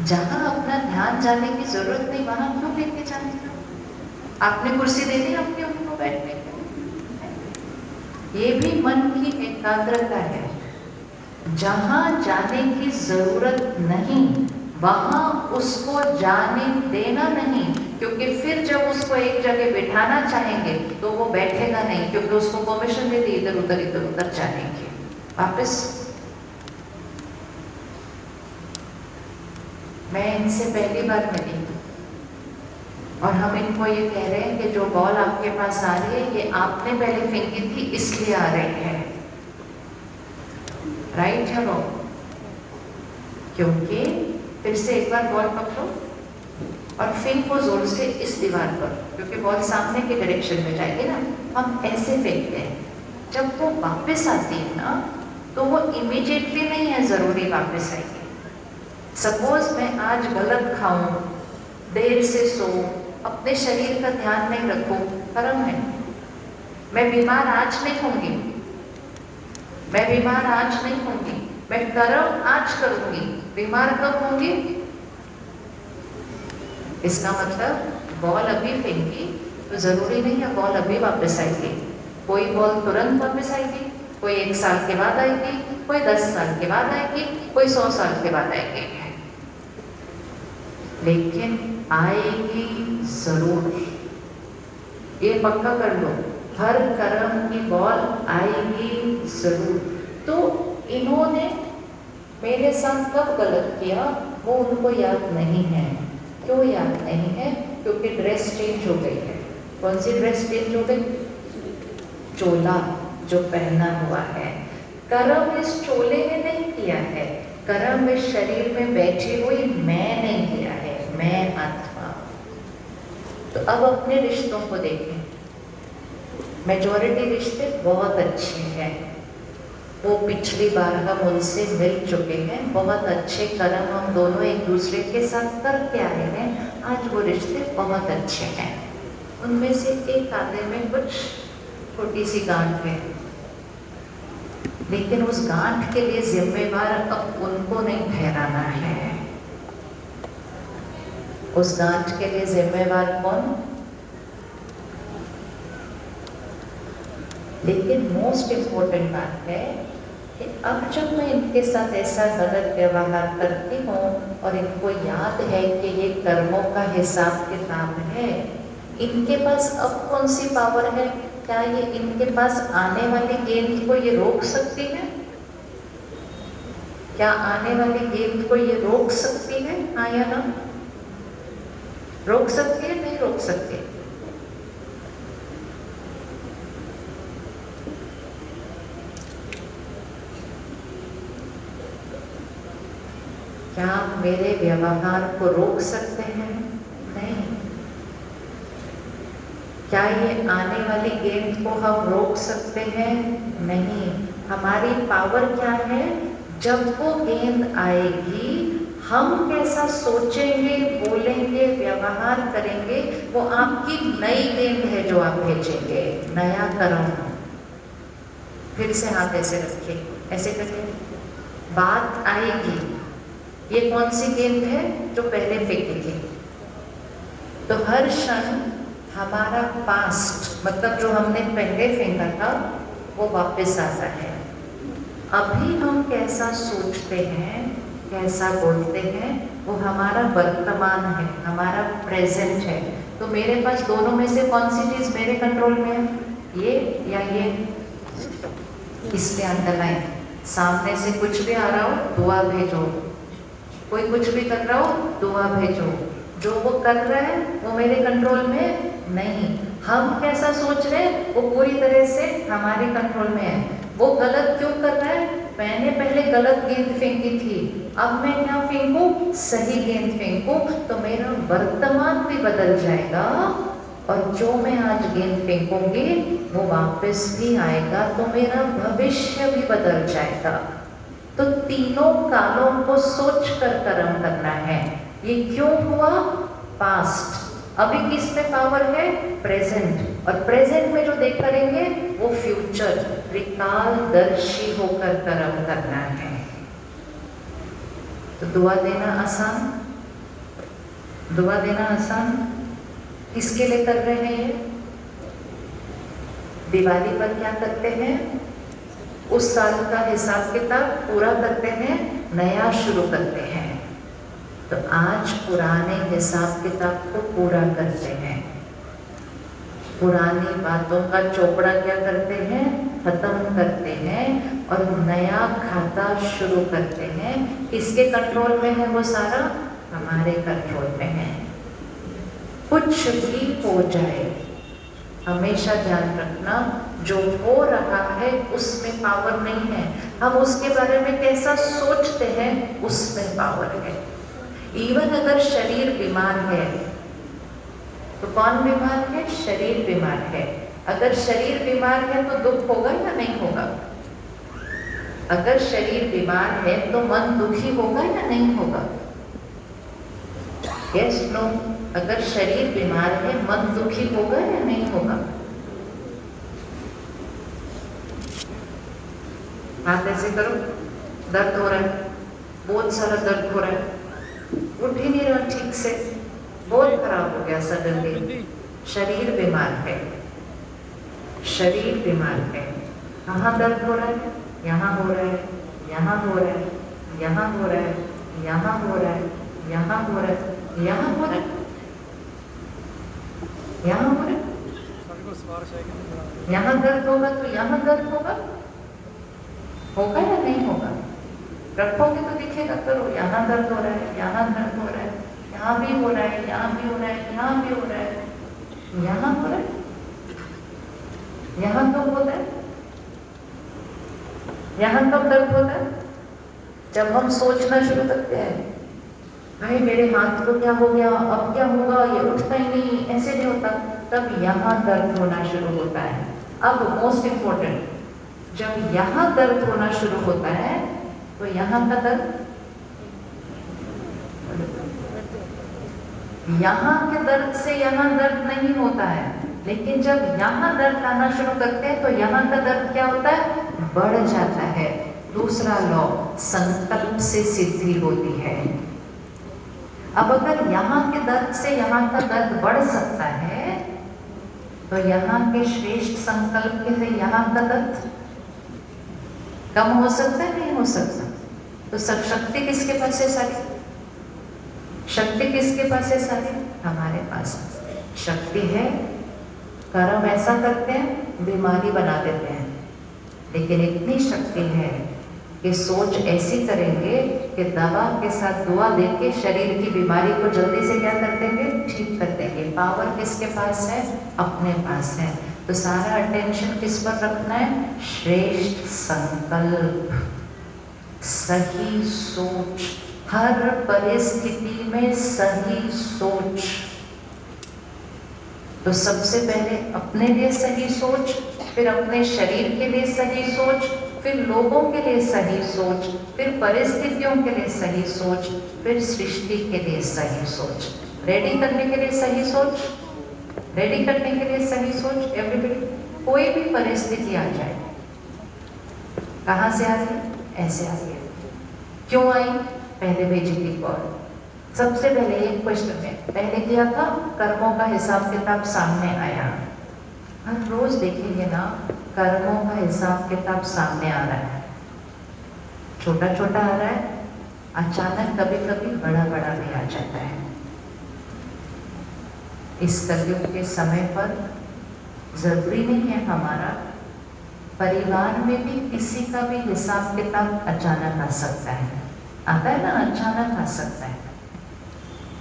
जहां अपना ध्यान जाने की जरूरत नहीं वहां क्यों लेके जाने का? आपने कुर्सी दे दी अपने उनको बैठने के, ये भी मन की एकाग्रता है। जहां जाने की जरूरत नहीं वहां उसको जाने देना नहीं, क्योंकि फिर जब उसको एक जगह बिठाना चाहेंगे तो वो बैठेगा नहीं, क्योंकि उसको परमिशन दे दी इधर उधर जाने की। वापस मैं इनसे पहली बार मिली और हम इनको ये कह रहे हैं कि जो बॉल आपके पास आ रही है ये आपने पहले फेंकी थी इसलिए आ रही है। राइट है वो? क्योंकि फिर से एक बार बॉल पकड़ो और फेंको जोर से इस दीवार पर, क्योंकि बॉल सामने के डायरेक्शन में जाएगी ना। हम ऐसे फेंकते हैं, जब वो वापस आती है ना तो वो इमीडिएटली नहीं है जरूरी वापस आएगी। सपोज मैं आज गलत खाऊं, देर से सो, अपने शरीर का ध्यान नहीं रखूं, कर्म है। मैं बीमार आज नहीं होंगी, मैं बीमार आज नहीं होंगी, मैं कर्म आज करूंगी। बीमार कब होंगी? इसका मतलब बॉल अभी फेंकी तो ज़रूरी नहीं है बॉल अभी वापस आएगी। कोई बॉल तुरंत वापस आएगी, कोई 1 साल के बाद आएगी, कोई 10 साल के बाद आएगी, कोई 100 साल के बाद आएगी, लेकिन आएगी ज़रूर। ये पक्का कर लो, हर कर्म की बॉल आएगी ज़रूर। तो इन्होंने मेरे साथ कब गलत किया वो उनको याद नहीं है। क्यों याद नहीं है? क्योंकि ड्रेस चेंज हो गई है। कौन सी ड्रेस चेंज हो गई? चोला जो पहना हुआ है। कर्म इस चोले ने नहीं किया है, कर्म इस शरीर में बैठी हुई मैं ने किया है, मैं आत्मा। तो अब अपने रिश्तों को देखें। मेजॉरिटी रिश्ते बहुत अच्छे हैं, वो पिछली बार हम उनसे मिल चुके हैं, बहुत अच्छे कर्म हम दोनों एक दूसरे के साथ करके आए हैं, आज वो रिश्ते बहुत अच्छे हैं। उनमें से एक आधे में कुछ छोटी सी गांठ है, लेकिन उस गांठ के लिए जिम्मेवार अब उनको नहीं ठहराना है। उस गांठ के लिए जिम्मेवार कौन? लेकिन मोस्ट इम्पोर्टेंट बात है कि अब जब मैं इनके साथ ऐसा गलत व्यवहार करती हूँ और इनको याद है कि ये कर्मों का हिसाब किताब है, इनके पास अब कौन सी पावर है? क्या ये इनके पास आने वाली गेंद को ये रोक सकती है? क्या आने वाली गेंद को ये रोक सकती है? हाँ या ना? रोक सकती है? नहीं रोक सकती? क्या आप मेरे व्यवहार को रोक सकते हैं? नहीं। क्या ये आने वाली गेंद को हम रोक सकते हैं? नहीं। हमारी पावर क्या है? जब वो गेंद आएगी, हम कैसा सोचेंगे, बोलेंगे, व्यवहार करेंगे, वो आपकी नई गेंद है जो आप भेजेंगे, नया कर्म। फिर से हाथ ऐसे रखिए, ऐसे करिए। बात आएगी, ये कौन सी गेंद है जो पहले फेंकी थी? तो हर क्षण हमारा पास्ट, मतलब जो हमने पहले फेंका था, वो वापस आता है। अभी हम कैसा सोचते हैं, कैसा बोलते हैं, वो हमारा वर्तमान है, हमारा प्रेजेंट है। तो मेरे पास दोनों में से कौन सी चीज़ मेरे कंट्रोल में है? ये या ये? इसलिए अंडरलाइन, सामने से कुछ भी आ रहा हो दुआ भेजो, कोई कुछ भी कर रहा हो दुआ भेजो। जो वो कर रहा है वो मेरे कंट्रोल में नहीं। हम कैसा सोच रहे हैं वो पूरी तरह से हमारे कंट्रोल में है। वो गलत क्यों कर रहा है? मैंने पहले गलत गेंद फेंकी थी, अब मैं क्या फेंकूं? सही गेंद फेंकूं, तो मेरा वर्तमान भी बदल जाएगा और जो मैं आज गेंद फेंकूंगी वो वापस भी आएगा, तो मेरा भविष्य भी बदल जाएगा। तो तीनों कालों को सोच कर कर्म करना है। ये क्यों हुआ? पास्ट। अभी किस में पावर है? प्रेजेंट। और प्रेजेंट में जो देख करेंगे वो फ्यूचर, त्रिकालदर्शी होकर कर्म करना है। तो दुआ देना आसान, दुआ देना आसान। किसके लिए कर रहे हैं? दिवाली पर क्या करते हैं? उस साल का हिसाब किताब पूरा करते हैं, नया शुरू करते हैं। तो आज पुराने हिसाब किताब को पूरा करते हैं, पुरानी बातों का चोपड़ा क्या करते हैं? खत्म करते हैं और नया खाता शुरू करते हैं। किसके कंट्रोल में है वो सारा? हमारे कंट्रोल में है। कुछ भी हो जाए, हमेशा ध्यान रखना, जो हो रहा है उसमें पावर नहीं है, हम उसके बारे में कैसा सोचते हैं उसमें पावर है। इवन अगर शरीर बीमार है, तो कौन बीमार है? शरीर बीमार है। अगर शरीर बीमार है तो दुख होगा या नहीं होगा? अगर शरीर बीमार है तो मन दुखी होगा या नहीं होगा? Yes no? अगर शरीर बीमार है मन दुखी होगा या नहीं होगा? हाथ ऐसे करो, दर्द हो रहा है, बहुत सारा दर्द हो रहा है, उठ ही नहीं रहा ठीक से, बोल बहुत खराब हो गया सडनली। शरीर बीमार है, शरीर बीमार है। कहाँ दर्द हो रहा है? यहाँ हो रहा है, यहाँ हो रहा है, यहाँ हो रहा है, यहाँ हो रहा है, यहाँ हो रहा है, यहाँ हो रहा है, यहाँ हो रहा है। यहाँ दर्द होगा तो यहाँ दर्द होगा, होगा या नहीं होगा? रखोगे तो दिखेगा। करो, यहाँ दर्द हो रहा है, यहाँ दर्द हो रहा है, यहाँ भी हो रहा है, यहाँ भी हो रहा है, यहाँ भी हो रहा है, यहाँ हो रहा है, यहाँ कब होता है? यहाँ कब दर्द होता है? जब हम सोचना शुरू करते हैं, भाई मेरे हाथ को क्या हो गया, अब क्या होगा, ये उठता ही नहीं, ऐसे नहीं होता, तब यहाँ दर्द होना शुरू होता है। अब मोस्ट इम्पोर्टेंट, जब यहाँ दर्द होना शुरू होता है तो यहाँ का दर्द, यहाँ के दर्द से यहाँ दर्द नहीं होता है, लेकिन जब यहाँ दर्द आना शुरू करते हैं तो यहाँ का दर्द क्या होता है? बढ़ जाता है। दूसरा लॉ, संकल्प से सिद्धि होती है। अब अगर यहाँ के दर्द से यहाँ का दर्द बढ़ सकता है तो यहाँ के श्रेष्ठ संकल्प से यहाँ का दर्द कम हो सकता है, नहीं हो सकता? तो सब शक्ति किसके पास है सारी? शक्ति किसके पास है सारी? हमारे पास शक्ति है। कर्म ऐसा करते हैं, बीमारी बना देते हैं, लेकिन इतनी शक्ति है कि सोच ऐसी करेंगे कि दवा के साथ दुआ देके शरीर की बीमारी को जल्दी से क्या कर देंगे? ठीक कर देंगे। पावर किसके पास है? अपने पास है। तो सारा अटेंशन किस पर रखना है? श्रेष्ठ संकल्प, सही सोच, हर परिस्थिति में सही सोच। तो सबसे पहले अपने लिए सही सोच, फिर अपने शरीर के लिए सही सोच, फिर लोगों के लिए सही सोच, फिर परिस्थितियों के लिए सही सोच, फिर सृष्टि के लिए सही सोच। रेडी करने के लिए सही सोच, रेडी करने के लिए सही सोच। एवरीबडी, कोई भी परिस्थिति आ जाए, कहाँ से आ रही है? ऐसे आ रही है। क्यों आई? पहले भेजी थी कॉल। सबसे पहले एक क्वेश्चन में पहले किया था, कर्मों का हिसाब किताब सामने आया। हर रोज देखेंगे ना, कर्मों का हिसाब किताब सामने आ रहा है। छोटा छोटा आ रहा है, अचानक कभी कभी बड़ा बड़ा भी आ जाता है। इस कलयुग के समय पर जरूरी नहीं है हमारा, परिवार में भी किसी का भी हिसाब किताब अचानक आ सकता है। आता है ना, अचानक आ सकता है।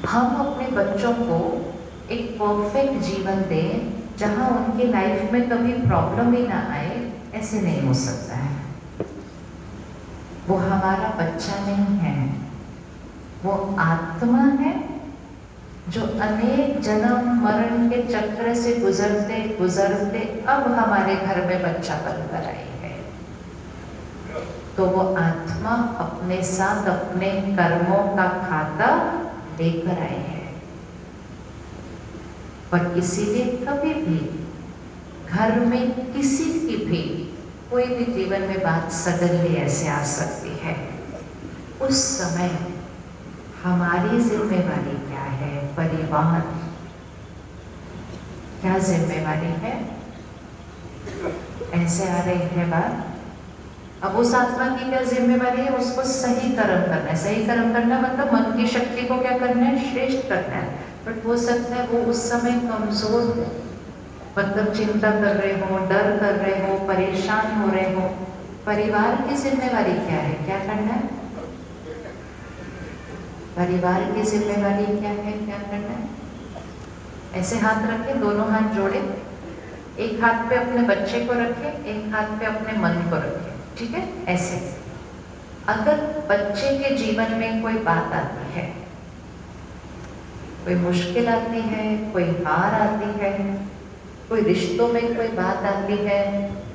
हम अपने बच्चों को एक परफेक्ट जीवन दें जहां उनकी लाइफ में कभी प्रॉब्लम ही ना आए, ऐसे नहीं हो सकता है। वो हमारा बच्चा नहीं है, वो आत्मा है जो अनेक जन्म मरण के चक्र से गुजरते गुजरते अब हमारे घर में बच्चा बनकर आई है। तो वो आत्मा अपने साथ अपने कर्मों का खाता लेकर आई है। पर इसीलिए कभी भी घर में किसी की भी कोई भी जीवन में बात सडनली ऐसे आ सकती है। उस समय हमारी जिम्मेवारी क्या है? परिवार क्या जिम्मेवारी है? ऐसे आ रही है बात। अब उस आत्मा की क्या जिम्मेवारी है? उसको सही कर्म करना है। सही कर्म करना मतलब मन की शक्ति को क्या करना है? श्रेष्ठ करना है। बट हो सकता है वो उस समय कमजोर हो, मतलब चिंता कर रहे हो, डर कर रहे हो, परेशान हो रहे हो। परिवार की जिम्मेवारी क्या है? क्या करना है? परिवार की जिम्मेवारी क्या है? क्या करना है? ऐसे हाथ रखें, दोनों हाथ जोड़े, एक हाथ पे अपने बच्चे को रखें, एक हाथ पे अपने मन को रखें। ठीक है? ऐसे। अगर बच्चे के जीवन में कोई बात आती है, कोई मुश्किल आती है, कोई हार आती है, कोई रिश्तों में कोई बात आती है,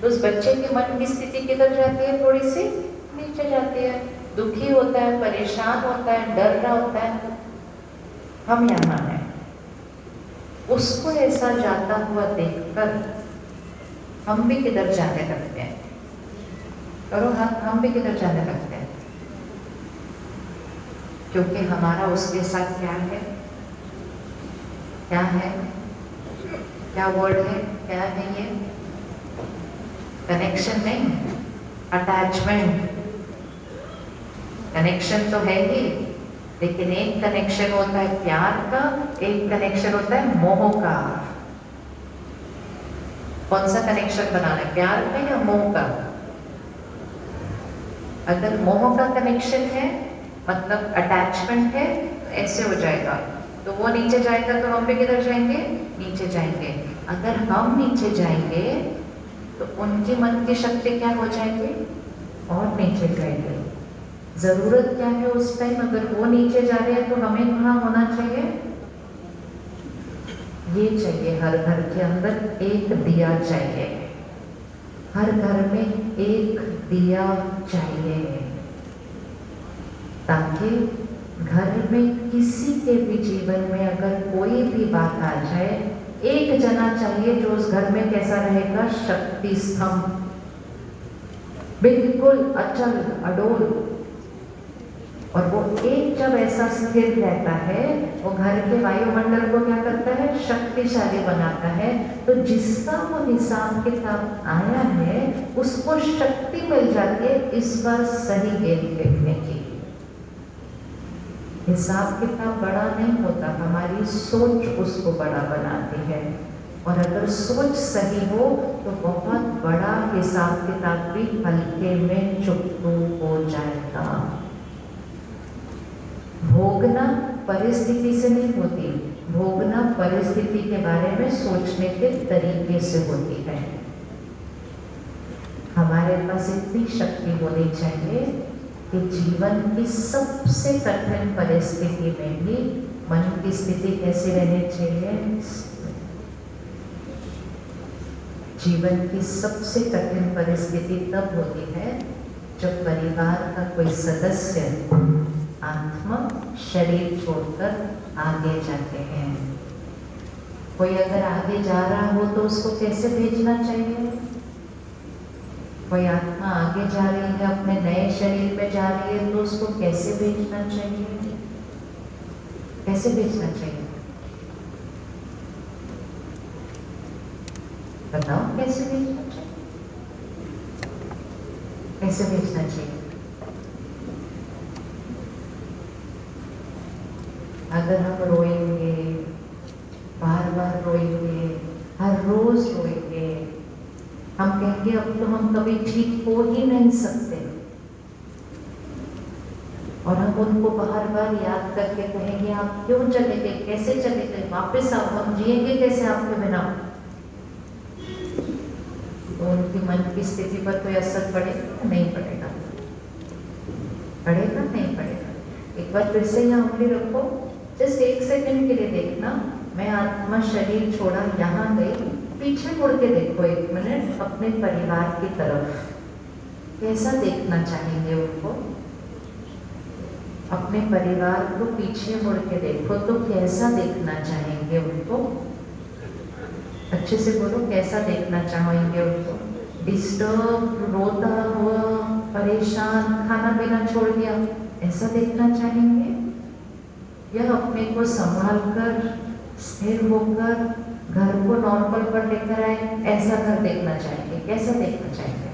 तो उस बच्चे के मन की स्थिति किधर जाती है? थोड़ी सी नीचे जाती है। दुखी होता है, परेशान होता है, डर रहा होता है। हम यहाँ हैं। उसको ऐसा जाता हुआ देखकर हम भी किधर जाने लगते हैं? करो हाथ, हम भी किधर जाने लगते हैं? क्योंकि हमारा उसके साथ क्या है? क्या है, क्या वर्ड है, क्या है ये? कनेक्शन नहीं, अटैचमेंट। कनेक्शन तो है ही, लेकिन एक कनेक्शन होता है प्यार का, एक कनेक्शन होता है मोह का। कौन सा कनेक्शन बनाना है, प्यार का या मोह का? अगर मोह का कनेक्शन है मतलब अटैचमेंट है तो ऐसे हो जाएगा, तो वो नीचे जाएगा तो हम भी किधर जाएंगे, नीचे जाएंगे। अगर हम नीचे जाएंगे तो उनकी मन की शक्ति क्या हो जाएंगे, और नीचे जाएंगे। जरूरत क्या है उस टाइम, अगर वो नीचे जा रहे हैं तो हमें कहाँ होना चाहिए, ये चाहिए। हर घर के अंदर एक दिया चाहिए, हर घर में एक दिया चाहिए, ताकि घर में किसी के भी जीवन में अगर कोई भी बात आ जाए, एक जना चाहिए जो उस घर में कैसा रहेगा, शक्ति स्तंभ, बिल्कुल अचल अडोल। और वो एक जब ऐसा स्थिर रहता है, वो घर के वायुमंडल को क्या करता है, शक्तिशाली बनाता है। तो जिसका वो हिसाब किताब आया है उसको शक्ति मिल जाती है इस बार सही गेंद फेंकने की। हिसाब किताब बड़ा नहीं होता, हमारी सोच उसको बड़ा बनाती है। और अगर सोच सही हो तो बहुत बड़ा हिसाब किताब भी हल्के में चुप्पू हो जाएगा। भोगना परिस्थिति से नहीं होती, भोगना परिस्थिति के बारे में सोचने के तरीके से होती है। हमारे पास इतनी शक्ति होनी चाहिए कि जीवन की सबसे कठिन परिस्थिति में भी मन की स्थिति कैसी रहनी चाहिए। जीवन की सबसे कठिन परिस्थिति तब होती है जब परिवार का कोई सदस्य आत्मा शरीर छोड़कर आगे जाते हैं। कोई अगर आगे जा रहा हो तो उसको कैसे भेजना चाहिए? कोई आत्मा आगे जा रही है, अपने नए शरीर में जा रही है, तो उसको कैसे भेजना चाहिए? कैसे भेजना चाहिए बताओ, कैसे भेजना चाहिए? कैसे भेजना चाहिए? अगर हम रोएंगे, बार बार रोएंगे, हर रोज रोएंगे, हम कहेंगे अब तो हम कभी ठीक हो ही नहीं सकते, और हम उनको बार बार याद करके कहेंगे आप क्यों चले गए, कैसे चले गए, वापस आओ, हम जिएंगे कैसे आपके बिना? तो उनकी मन की स्थिति पर कोई असर पड़ेगा? नहीं पड़ेगा। पड़ेगा? नहीं पड़ेगा। एक बार फिर से यहाँ उंगली रखो, जस्ट 1 सेकंड के लिए देखना, मैं आत्मा शरीर छोड़ा यहाँ गई, पीछे मुड़ के देखो 1 मिनट अपने परिवार की तरफ, कैसा देखना चाहेंगे उनको? अपने परिवार को पीछे मुड़ के देखो तो कैसा देखना चाहेंगे उनको? अच्छे से बोलो, कैसा देखना चाहेंगे उनको? डिस्टर्ब, रोता हुआ, परेशान, खाना पीना छोड़ दिया, ऐसा देखना चाहेंगे? यह अपने को संभाल कर स्थिर होकर घर को नॉर्मल पर लेकर आए, ऐसा घर देखना चाहेंगे? कैसा देखना चाहेंगे?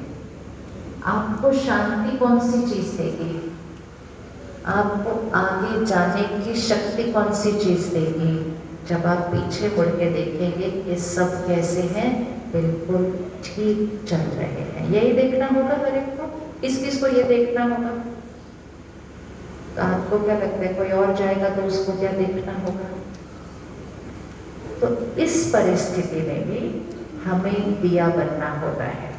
आपको शांति कौन सी चीज देगी? आपको आगे जाने की शक्ति कौन सी चीज देगी? जब आप पीछे मुड़ के देखेंगे कि सब कैसे हैं, बिल्कुल ठीक चल रहे हैं। यही देखना होगा हर एक को, किस किस को ये देखना होगा? तो आपको क्या लगता है, कोई और जाएगा तो उसको क्या देखना होगा? तो इस परिस्थिति में भी हमें दिया बनना होता है।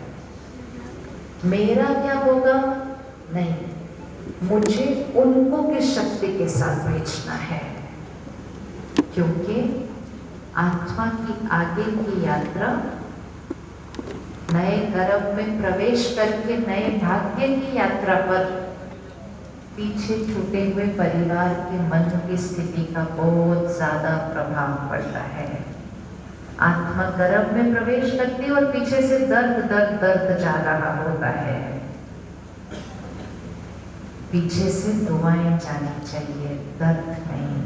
मेरा क्या होगा? नहीं, मुझे उनको किस शक्ति के साथ भेजना है, क्योंकि आत्मा की आगे की यात्रा नए गर्भ में प्रवेश करके नए भाग्य की यात्रा पर पीछे छूटे हुए परिवार के मन की स्थिति का बहुत ज्यादा प्रभाव पड़ता है। आत्मा गर्भ में प्रवेश करती और पीछे से दर्द दर्द दर्द जा रहा होता है। पीछे से दुआएं जानी चाहिए, दर्द नहीं।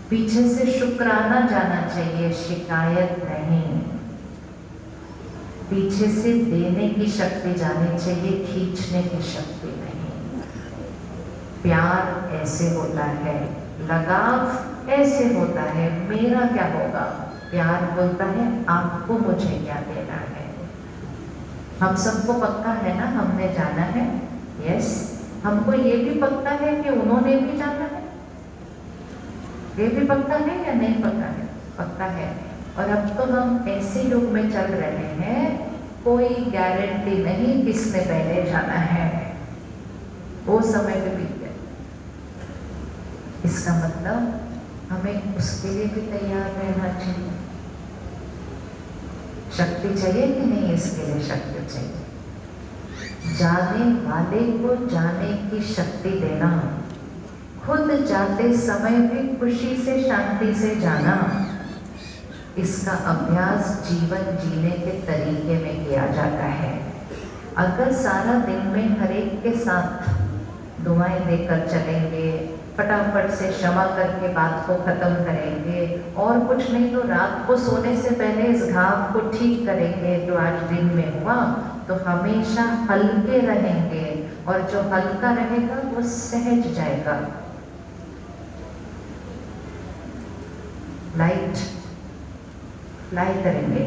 पीछे से शुक्राना जाना चाहिए, शिकायत नहीं। पीछे से देने की शक्ति जानी चाहिए, खींचने की शक्ति नहीं। प्यार ऐसे होता है, लगाव ऐसे होता है, मेरा क्या होगा। प्यार बोलता है आपको मुझे क्या देना है। हम सबको पक्का है ना, हमने जाना है, यस। हमको ये भी पक्का है कि उन्होंने भी जाना है, ये भी पक्का है या नहीं पक्का है? पक्का है। और अब तो हम ऐसे युग में चल रहे हैं, कोई गारंटी नहीं किसने पहले जाना है, वो समय पे बीत गया। इसका मतलब हमें उसके लिए भी तैयार रहना चाहिए। शक्ति चाहिए कि नहीं? इसके लिए शक्ति चाहिए। जाने वाले को जाने की शक्ति देना, खुद जाते समय भी खुशी से शांति से जाना, इसका अभ्यास जीवन जीने के तरीके में किया जाता है। अगर सारा दिन में हर एक के साथ दुआएं देकर चलेंगे, फटाफट से क्षमा करके बात को खत्म करेंगे, और कुछ नहीं तो रात को सोने से पहले इस घाव को ठीक करेंगे जो आज दिन में हुआ, तो हमेशा हल्के रहेंगे। और जो हल्का रहेगा वो सहज जाएगा। लाइट फ्लाई करेंगे।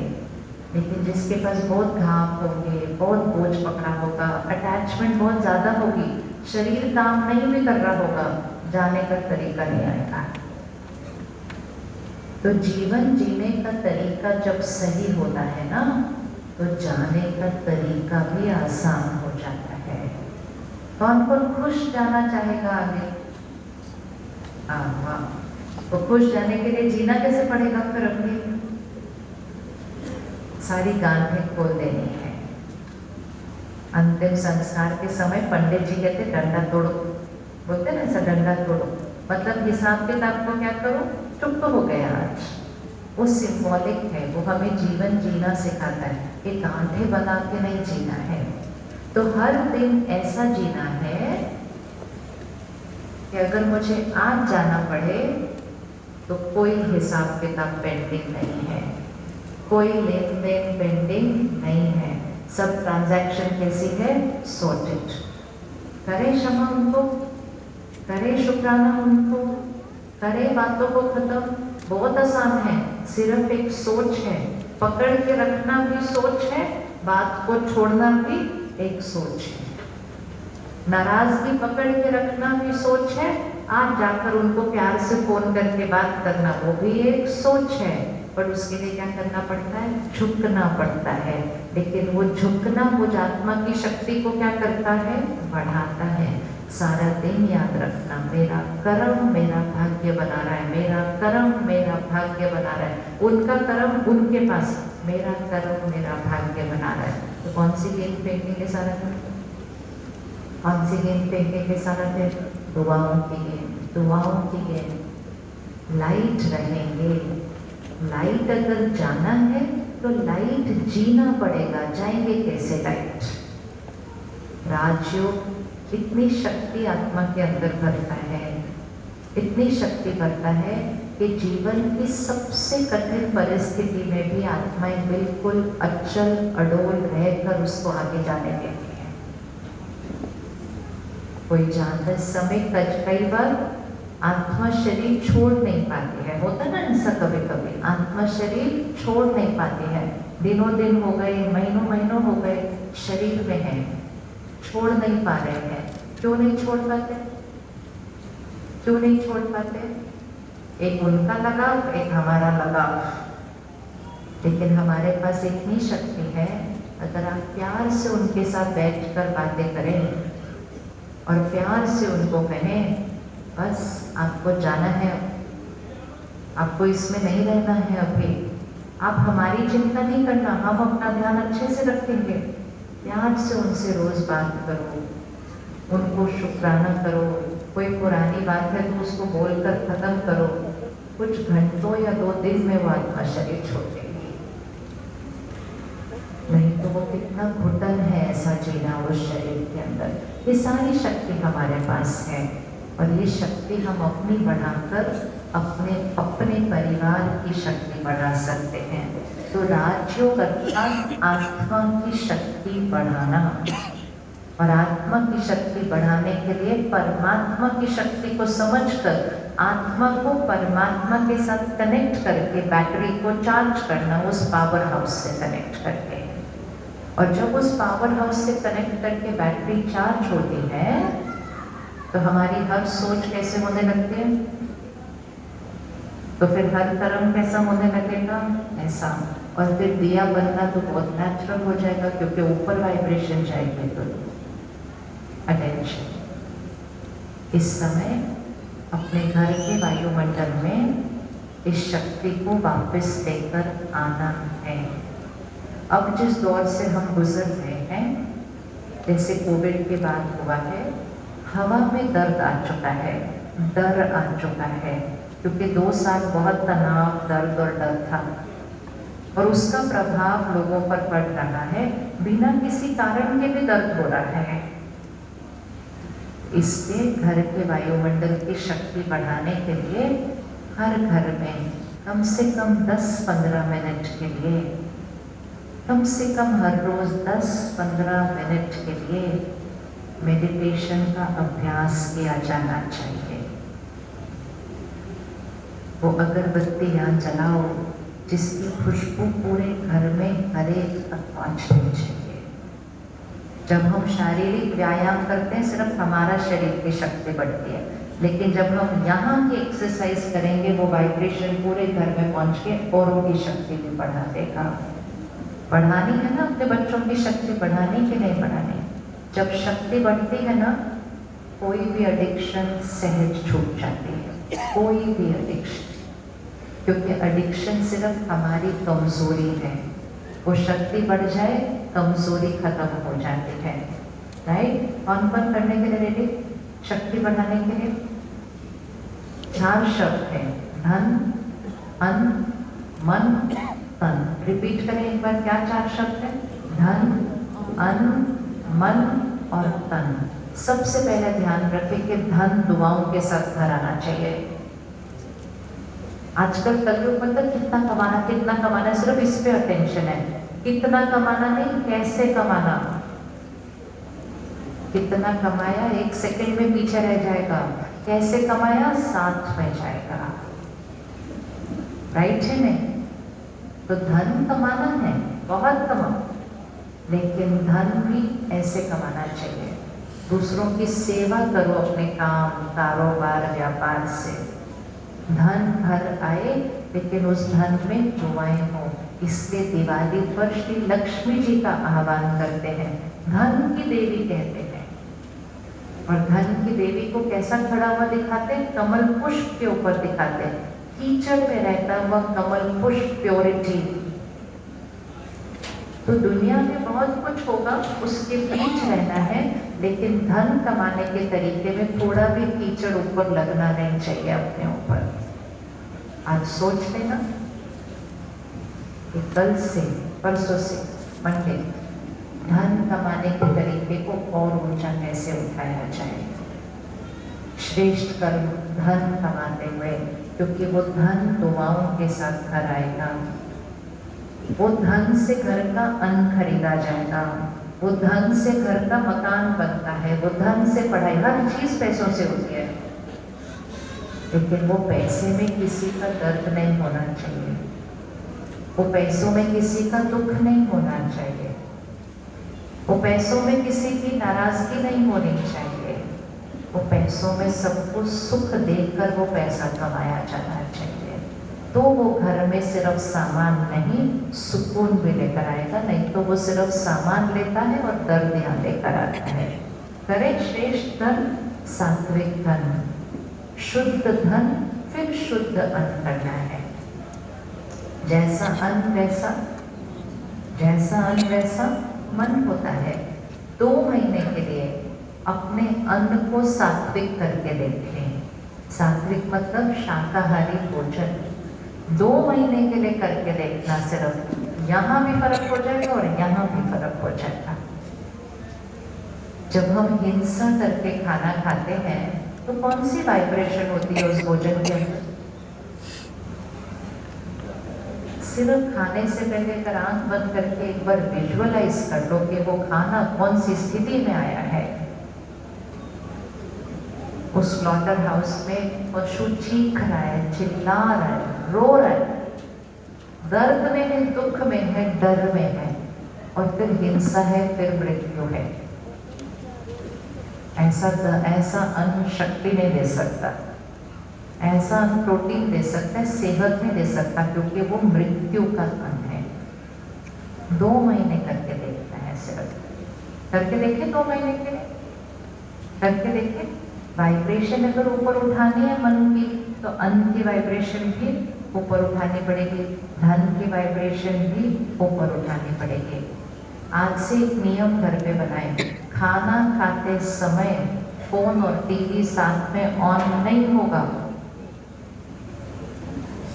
लेकिन जिसके पास बहुत घाव होंगे, बहुत बोझ पकड़ा होगा, अटैचमेंट बहुत ज़्यादा होगी, शरीर काम नहीं भी कर रहा होगा, जाने का तरीका नहीं आएगा। तो जीवन जीने का तरीका जब सही होता है ना, तो जाने का तरीका भी आसान हो जाता है। कौन कौन खुश जाना चाहेगा आगे? हाँ, तो खुश जाने के लिए जीना कैसे पड़ेगा? फिर अपनी सारी गांठें खोल देनी है। अंतिम संस्कार के समय पंडित जी कहते डंडा तोड़ो, बोलते ना ऐसा, डंडा तोड़ो, मतलब हिसाब किताब को क्या करो, चुप तो हो गया आज। वो सिंबॉलिक है, वो हमें जीवन जीना सिखाता है कि गांठें बना के नहीं जीना है। तो हर दिन ऐसा जीना है कि अगर मुझे आज जाना पड़े तो कोई हिसाब किताब पेंडिंग नहीं है, कोई लेन देन पेंडिंग नहीं है, सब ट्रांजैक्शन कैसी है, सॉर्टेड। करें क्षमा उनको, करें शुक्राना उनको, करें बातों को खत्म। बहुत आसान है, सिर्फ एक सोच है। पकड़ के रखना भी सोच है, बात को छोड़ना भी एक सोच है। नाराजगी पकड़ के रखना भी सोच है, आज जाकर उनको प्यार से फोन करके बात करना वो भी एक सोच है। पर उसके लिए क्या करना पड़ता है? झुकना पड़ता है। लेकिन वो झुकना मुझ आत्मा की शक्ति को क्या करता है? बढ़ाता है। सारा दिन याद रखना, मेरा कर्म मेरा भाग्य बना रहा है, मेरा कर्म मेरा भाग्य बना रहा है। उनका कर्म उनके पास, मेरा कर्म मेरा भाग्य बना रहा है। तो कौन सी गेंद फेंकने के सारा दिन? कौन सी गेंद फेंकने के सारा दिन? दुआओं की गेंद, दुआओं की गेंद। लाइट रहेंगे। लाइट अगर जाना है तो लाइट जीना पड़ेगा। जाएंगे कैसे लाइट? राजयोग इतनी शक्ति आत्मा के अंदर भरता है, इतनी शक्ति भरता है कि जीवन की सबसे कठिन परिस्थिति में भी आत्माएं बिल्कुल अचल अडोल रहकर उसको आगे जाने देती है। कोई जानते समय कई बार आत्मा शरीर छोड़ नहीं पाती है, होता ना ऐसा कभी कभी, आत्मा शरीर छोड़ नहीं पाती है। दिनों दिन हो गए, महीनों महीनों हो गए, शरीर में है, छोड़ नहीं पा रहे हैं। क्यों नहीं छोड़ पाते? क्यों नहीं छोड़ पाते? एक उनका लगाव, एक हमारा लगाव। लेकिन हमारे पास इतनी शक्ति है, अगर आप प्यार से उनके साथ बैठकर बातें करें और प्यार से उनको कहें बस आपको जाना है, आपको इसमें नहीं रहना है अभी, आप हमारी चिंता नहीं करना, हम अपना ध्यान अच्छे से रखेंगे। प्यार से उनसे रोज बात करो, उनको शुक्राना करो। कोई पुरानी बात है तो उसको बोलकर खत्म करो। कुछ घंटों या 2 दिन में वो आत्मा शरीर छोड़ देगी। नहीं तो वो कितना घुटन है ऐसा जीना उस शरीर के अंदर। ये सारी शक्ति हमारे पास है और ये शक्ति हम अपनी बढ़ाकर अपने अपने परिवार की शक्ति बढ़ा सकते हैं। तो राजयोग अर्थात आत्मा की शक्ति बढ़ाना, और आत्मा की शक्ति बढ़ाने के लिए परमात्मा की शक्ति को समझकर आत्मा को परमात्मा के साथ कनेक्ट करके बैटरी को चार्ज करना, उस पावर हाउस से कनेक्ट करके। और जब उस पावर हाउस से कनेक्ट करके बैटरी चार्ज होती है तो हमारी हर सोच कैसे होने लगती है, तो फिर हर कर्म कैसा होने लगेगा, ऐसा। और फिर दिया बनना तो बहुत नेचुरल हो जाएगा, क्योंकि ऊपर वाइब्रेशन जाएगी। तो अटेंशन, इस समय अपने घर के वायुमंडल में इस शक्ति को वापस लेकर आना है। अब जिस दौर से हम गुजर रहे हैं, जैसे कोविड के बाद हुआ है, हवा में दर्द आ चुका है, डर आ चुका है, क्योंकि 2 साल बहुत तनाव, दर्द और डर था, और उसका प्रभाव लोगों पर पड़ रहा है। बिना किसी कारण के भी दर्द हो रहा है। इसलिए घर के वायुमंडल की शक्ति बढ़ाने के लिए हर घर में कम से कम 10-15 मिनट के लिए, कम से कम हर रोज 10-15 मिनट के लिए मेडिटेशन का अभ्यास किया जाना चाहिए। वो अगरबत्तियाँ जलाओ जिसकी खुशबू पूरे घर में हर एक तक पहुँचनी चाहिए। जब हम शारीरिक व्यायाम करते हैं सिर्फ हमारा शरीर की शक्ति बढ़ती है, लेकिन जब हम यहाँ की एक्सरसाइज करेंगे वो वाइब्रेशन पूरे घर में पहुँच के औरों की शक्ति भी बढ़ा देगा। बढ़ानी है ना अपने बच्चों की शक्ति, बढ़ानी कि नहीं बढ़ानी? जब शक्ति बढ़ती है ना, कोई भी एडिक्शन सहज छूट जाती है, कोई भी एडिक्शन, क्योंकि एडिक्शन सिर्फ हमारी कमजोरी है। वो शक्ति बढ़ जाए, कमजोरी खत्म हो जाती है। राइट? कौन कौन करने के लिए रेडी? शक्ति बढ़ाने के लिए 4 शब्द हैं, धन, अन्न, मन, तन। रिपीट करें एक बार, क्या 4 शब्द हैं? धन, अन्न, मन और तन। सबसे पहले ध्यान रखें कि धन दुआओं के साथ घर आना चाहिए। आजकल कलयुग में तो कितना कमाना, सिर्फ इस पे अटेंशन है। कितना कमाना नहीं, कैसे कमाना। कितना कमाया 1 सेकंड में पीछे रह जाएगा, कैसे कमाया साथ में जाएगा। राइट है नहीं? तो धन कमाना है, बहुत कमाओ, लेकिन धन भी ऐसे कमाना चाहिए। दूसरों की सेवा करो अपने काम, कारोबार, व्यापार से। धन घर आए, लेकिन उस धन में दुआएं हो। इसलिए दिवाली पर श्री लक्ष्मी जी का आह्वान करते हैं, धन की देवी कहते हैं। और धन की देवी को कैसा खड़ा हुआ दिखाते हैं? कमल पुष्प के ऊपर दिखाते हैं। कीचड़ में रहता हुआ कमल पुष्प, प्योरिटी। तो दुनिया में बहुत कुछ होगा, उसके बीच रहना है, लेकिन धन कमाने के तरीके में थोड़ा भी कीचड़ ऊपर लगना नहीं चाहिए अपने ऊपर। आज सोच लेना कि कल से, परसों से, मंडे, धन कमाने के तरीके को और ऊंचा कैसे उठाया जाए। श्रेष्ठ कर्म धन कमाते हुए, क्योंकि वो धन दुआओं के साथ घर आएगा। वो धन से घर का अन्न खरीदा जाएगा, वो धन से घर का मकान बनता है, वो धन से पढ़ाई, हर चीज पैसों से होती है। लेकिन वो पैसे में किसी का दर्द नहीं होना चाहिए, वो पैसों में किसी का दुख नहीं होना चाहिए, वो पैसों में किसी की नाराजगी नहीं होनी चाहिए, वो पैसों में सबको सुख देकर वो पैसा कमाया जाना चाहिए। तो वो घर में सिर्फ सामान नहीं, सुकून भी लेकर आएगा। नहीं तो वो सिर्फ सामान लेता है और दर्द यहाँ लेकर आता है। करें श्रेष्ठ धन, सात्विक धन, शुद्ध धन, फिर शुद्ध अन्न करना है। जैसा अन्न वैसा मन होता है। 2 महीने के लिए अपने अन्न को सात्विक करके देखें। सात्विक मतलब शाकाहारी भोजन। 2 महीने के लिए करके देखना, सिर्फ यहाँ भी फर्क हो जाएगा और यहाँ भी फर्क हो जाएगा। जब हम हिंसा करके खाना खाते हैं तो कौन सी वाइब्रेशन होती है उस भोजन के अंदर? सिर्फ खाने से पहले अगर आंख बंद करके एक बार विजुअलाइज कर लो कि वो खाना कौन सी स्थिति में आया है। उस स्लॉटर हाउस में पशु चीख रहा है, चिल्ला रहा है, रो रहा है, दर्द में है, दुख में है, डर में है, और फिर हिंसा है, फिर मृत्यु है। ऐसा अन्न शक्ति नहीं दे सकता, ऐसा अन्न प्रोटीन दे सकता है, सेहत नहीं दे सकता, क्योंकि वो मृत्यु का अन्न है। 2 महीने करके देखना है, सिर्फ करके देखे 2 महीने के लिए करके देखे। वाइब्रेशन अगर ऊपर उठानी है मन की, तो अन्न की वाइब्रेशन भी ऊपर उठानी पड़ेगी, धन की वाइब्रेशन भी ऊपर उठानी पड़ेगी। आज से एक नियम घर पे बनाएं, खाना खाते समय फोन और टीवी साथ में ऑन नहीं होगा।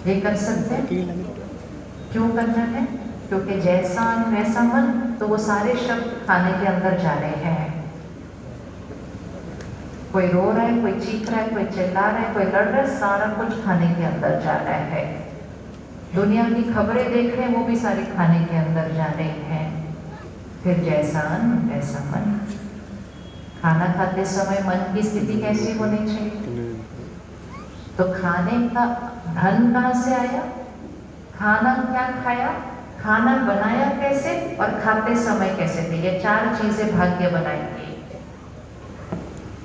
ये कर सकते हैं? क्यों करना है? क्योंकि जैसा अन्न वैसा मन, तो वो सारे शब्द खाने के अंदर जा रहे हैं। कोई रो रहा है, कोई चीख रहा है, कोई चिल्ला रहा है, कोई लड़ रहा है, सारा कुछ खाने के अंदर जा रहा है। दुनिया की खबरें देख रहे हैं, वो भी सारी खाने के अंदर जा रही हैं। फिर जैसा अन्न वैसा मन। खाना खाते समय मन की स्थिति कैसी होनी चाहिए? तो खाने का धन कहाँ से आया, खाना क्या खाया, खाना बनाया कैसे, और खाते समय कैसे थे, ये 4 चीजें भाग्य बनाएंगी।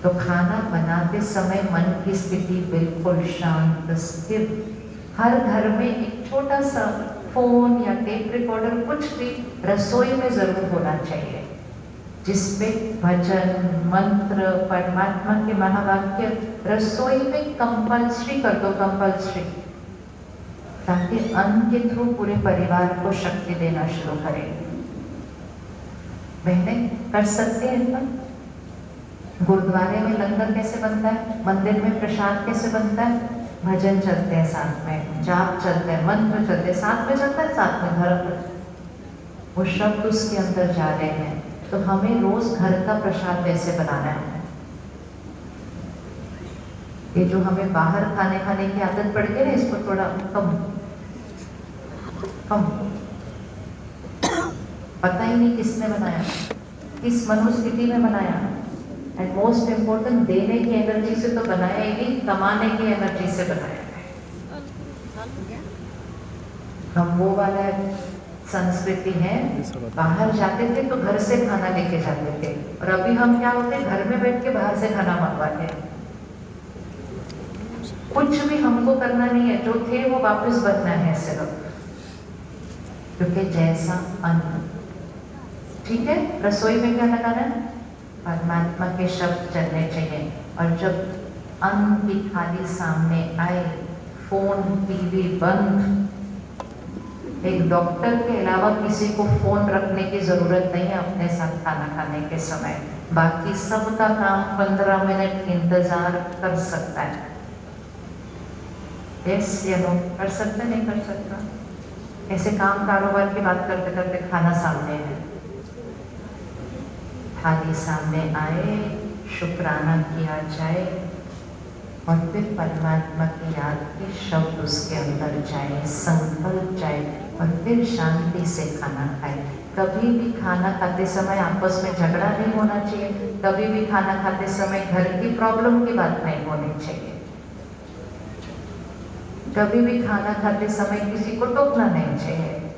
तो खाना बनाते समय मन की स्थिति बिल्कुल शांत स्थिर। हर घर में एक छोटा सा फोन या टेप रिकॉर्डर, कुछ भी रसोई में जरूर होना चाहिए, जिसमें भजन, मंत्र, परमात्मा के महावाक्य रसोई में कंपल्सरी कर दो, कंपल्सरी, ताकि अन्न के थ्रू पूरे परिवार को शक्ति देना शुरू करें। बहने कर सकते हैं इतना? गुरुद्वारे में लंगर कैसे बनता है, मंदिर में प्रसाद कैसे बनता है, भजन चलते हैं साथ में, जाप चलते हैं, मंत्र चलते हैं, साथ में चलता है, साथ में घर पर वो शब्द उसके अंदर जा रहे हैं। तो हमें रोज घर का प्रसाद कैसे बनाना है? ये जो हमें बाहर खाने की आदत पड़ गई ना, इसको थोड़ा कम पता ही नहीं किसने बनाया, किस मनुस्थिति में बनाया, एंड मोस्ट इम्पोर्टेंट देने की एनर्जी से तो बनाया ही नहीं, कमाने की एनर्जी से बनाया है। हम वो वाला संस्कृति है, बाहर जाते थे तो घर से खाना लेके जाते थे, और अभी हम क्या होते, घर में बैठ के बाहर से खाना मंगवाते हैं। कुछ भी हमको करना नहीं है, जो थे वो वापस बनना है सिर्फ, क्योंकि जैसा अन्न। ठीक है, रसोई में क्या लगाना है? परमात्मा के शब्द चलने चाहिए। और जब अन्न की थाली सामने आए, फोन टीवी बंद। एक डॉक्टर के अलावा किसी को फोन रखने की जरूरत नहीं है अपने साथ खाना खाने के समय। बाकी सबका काम 15 मिनट इंतजार कर सकता है। यस या नो? कर सकता नहीं कर सकता? ऐसे काम कारोबार की बात करते करते खाना सामने है, थाली सामने आए, शुक्राना किया जाए, और फिर परमात्मा की याद के शब्द उसके अंदर जाए, संकल्प जाए, और फिर शांति से खाना खाए। कभी भी खाना खाते समय आपस में झगड़ा नहीं होना चाहिए, कभी भी खाना खाते समय घर की प्रॉब्लम की बात नहीं होनी चाहिए, कभी भी खाना खाते समय किसी को टोकना नहीं चाहिए,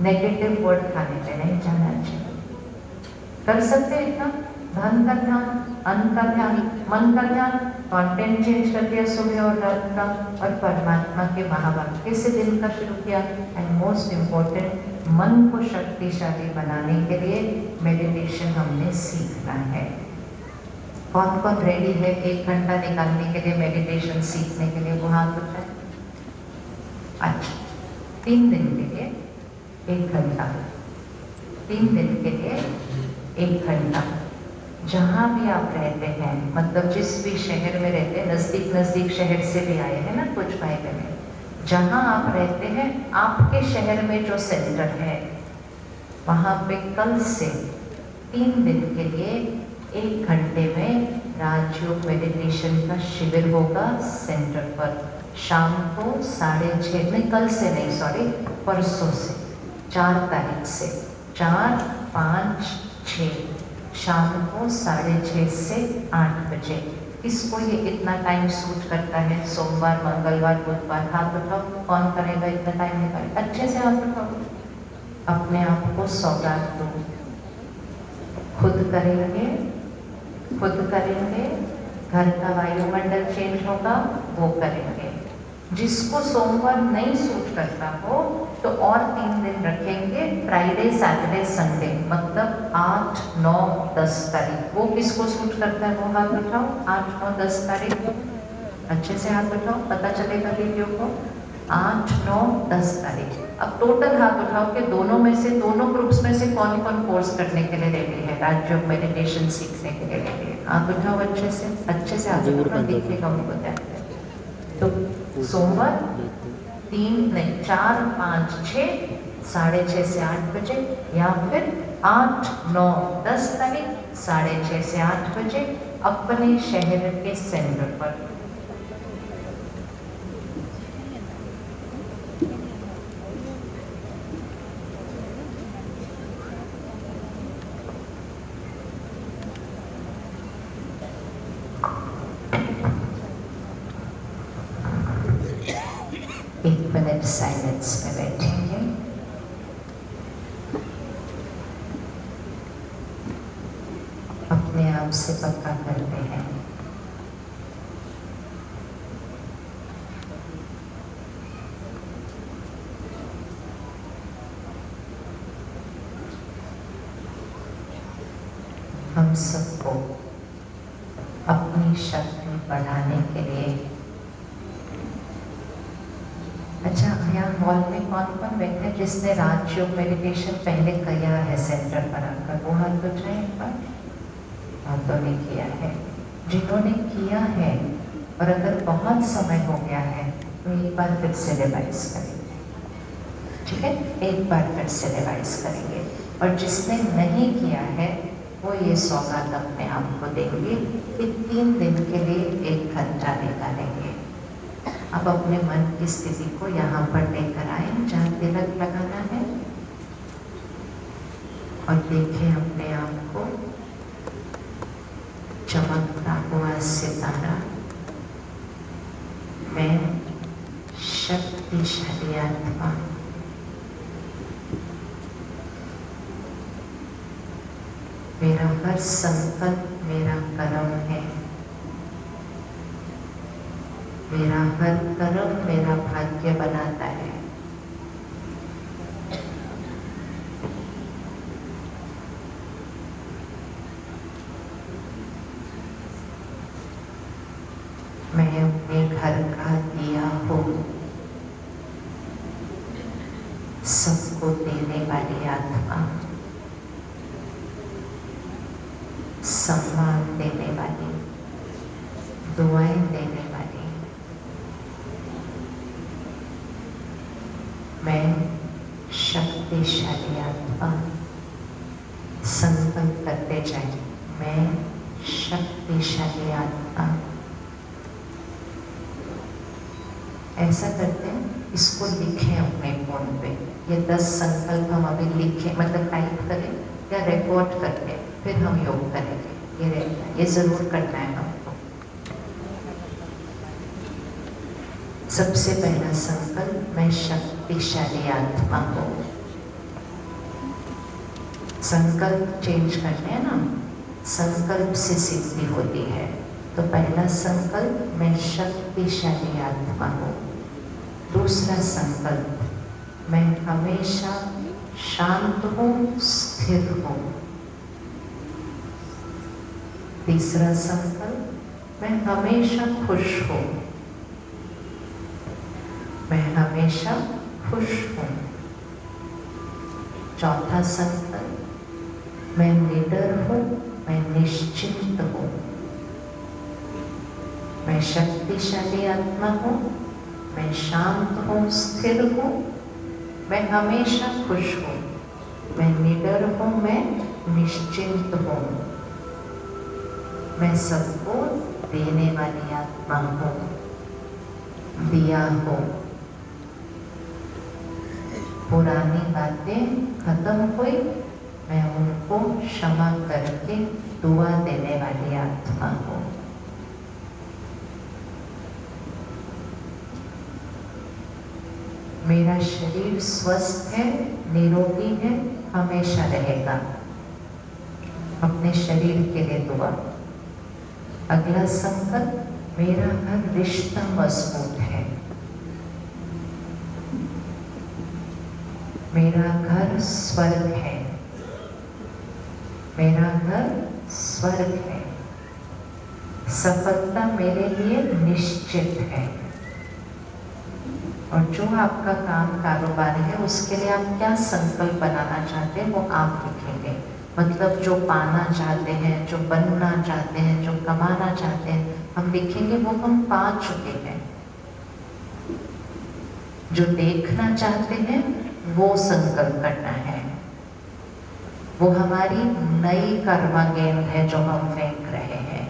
नेगेटिव वर्ड खाने पे नहीं जाना चाहिए। कर सकते हैं इतना? धन का ध्यान, अन्न का ध्यान, मन का ध्यान, कंटेंट चेंज कर दिया सुबह और रात का, और परमात्मा के महावाक्य से दिन का शुरू किया। एंड मोस्ट इम्पोर्टेंट, मन को शक्तिशाली बनाने के लिए मेडिटेशन हमने सीखना है। कौन कौन रेडी है 1 घंटा निकालने के लिए मेडिटेशन सीखने के लिए? वो हाथ उठाए। अच्छा, 3 दिन के लिए 1 घंटा, 3 दिन के लिए 1 घंटा। जहाँ भी आप रहते हैं, मतलब जिस भी शहर में रहते हैं, नज़दीक शहर से भी आए हैं ना कुछ भाई बहन, जहाँ आप रहते हैं आपके शहर में जो सेंटर है, वहाँ पे कल से 3 दिन के लिए 1 घंटे में राजयोग मेडिटेशन का शिविर होगा सेंटर पर। शाम को 6:30 में, कल से नहीं, सॉरी, परसों से 4 तारीख से 4, 5, 6 शाम को 6:30 से 8 बजे। किसको ये इतना टाइम सूट करता है? सोमवार, मंगलवार, बुधवार, हाथ उठाओ। कौन करेगा इतना टाइम निकाल? अच्छे से हाथ उठाओ। अपने आप को सौगात दो। खुद करेंगे, खुद करेंगे, घर का वायुमंडल चेंज होगा, वो करेंगे। जिसको सोमवार नहीं सूट करता हो तो और 3 दिन रखेंगे, फ्राइडे, सैटरडे, संडे, मतलब 8, 9, 10 तारीख। वो किसको सूट करता है वो हाथ उठाओ। 8, 9, 10 तारीख अच्छे से हाथ उठाओ, पता चलेगा दीदियों को। 8, 9, 10 तारीख। अब टोटल हाथ उठाओ कि दोनों में से, दोनों ग्रुप्स में से कौन कौन कोर्स करने के लिए रेडी है, राजयोग मेडिटेशन सीखने के लिए रेडी है? हाथ उठाओ अच्छे से हाथ उठाओ, दिखेगा उनको ध्यान से। तो सोमवार 3 नहीं 4, 5, 6 6:30 से 8 बजे, या फिर 8, 9, 10 तारीख 6:30 से 8 बजे अपने शहर के सेंटर पर। साइलेंस में बैठेंगे। अपने आप से पक्का करते हैं, हम सबको अपनी शक्ति बढ़ाने के लिए। अच्छा, यहाँ हॉल में कौन कौन बैठे हैं जिसने राजयोग मेडिटेशन पहले किया है सेंटर पर आकर? वो हाथ उठाएं एक बार। हाथों ने किया है। जिन्होंने किया है और अगर बहुत समय हो गया है तो एक बार फिर से रिवाइज करेंगे, ठीक है? एक बार फिर से रिवाइज करेंगे। और जिसने नहीं किया है वो ये सौगात अपने आप को देंगे कि 3 दिन के लिए 1 घंटा निकालेंगे। अब अपने मन की स्थिति को यहाँ पर लेकर आए जहाँ तिलक लगाना है, और देखें अपने आप को चमकता हुआ सितारा। मैं शक्तिशाली आत्मा, मेरा हर संकल्प मेरा कर्म है, मेरा हर कर्म मेरा भाग्य बनाता है। मैं अपने घर का दिया हूँ, सबको देने वाली आत्मा, सम्मान देने वाली, दुआएं देने वाली। मैं शक्तिशाली आत्मा। संकल्प करते जाए, मैं शक्तिशाली आत्मा। ऐसा करते हैं, इसको लिखें अपने फोन पे। ये 10 संकल्प हम अभी लिखें, मतलब टाइप करें या रिकॉर्ड करके फिर हम योग करेंगे। ये रहता है, ये जरूर करना है हमको। सबसे पहला संकल्प, मैं शक्तिशाली आत्मा हूँ। संकल्प चेंज करने हैं ना, संकल्प से सिद्धि होती है। तो पहला संकल्प, मैं शक्तिशाली आत्मा हूँ। दूसरा संकल्प, मैं हमेशा शांत हूँ, स्थिर हूँ। तीसरा संकल्प, मैं हमेशा खुश हूँ, मैं हमेशा खुश हूँ। चौथा संकल्प, मैं निडर हूँ, मैं निश्चिंत हूँ। मैं शक्तिशाली आत्मा हूँ, मैं शांत हूँ, स्थिर हूँ, मैं हमेशा खुश हूँ, मैं निडर हूँ, मैं निश्चिंत हूँ। मैं सबको देने वाली आत्मा हूँ, दिया हूँ। पुरानी बातें खत्म हुई, मैं उनको क्षमा करके दुआ देने वाली आत्मा हूँ। मेरा शरीर स्वस्थ है, निरोगी है, हमेशा रहेगा। अपने शरीर के लिए दुआ। अगला संकल्प, मेरा हर रिश्ता मजबूत है, मेरा घर स्वर्ग है, मेरा घर स्वर्ग है, सफलता मेरे लिए निश्चित है। और जो आपका काम कारोबार है उसके लिए आप क्या संकल्प बनाना चाहते हैं वो आप लिखेंगे। मतलब जो पाना चाहते हैं, जो बनना चाहते हैं, जो कमाना चाहते हैं, हम लिखेंगे वो हम पा चुके हैं। जो देखना चाहते हैं वो संकल्प करना है। वो हमारी नई कर्मा गेंद है जो हम फेंक रहे हैं।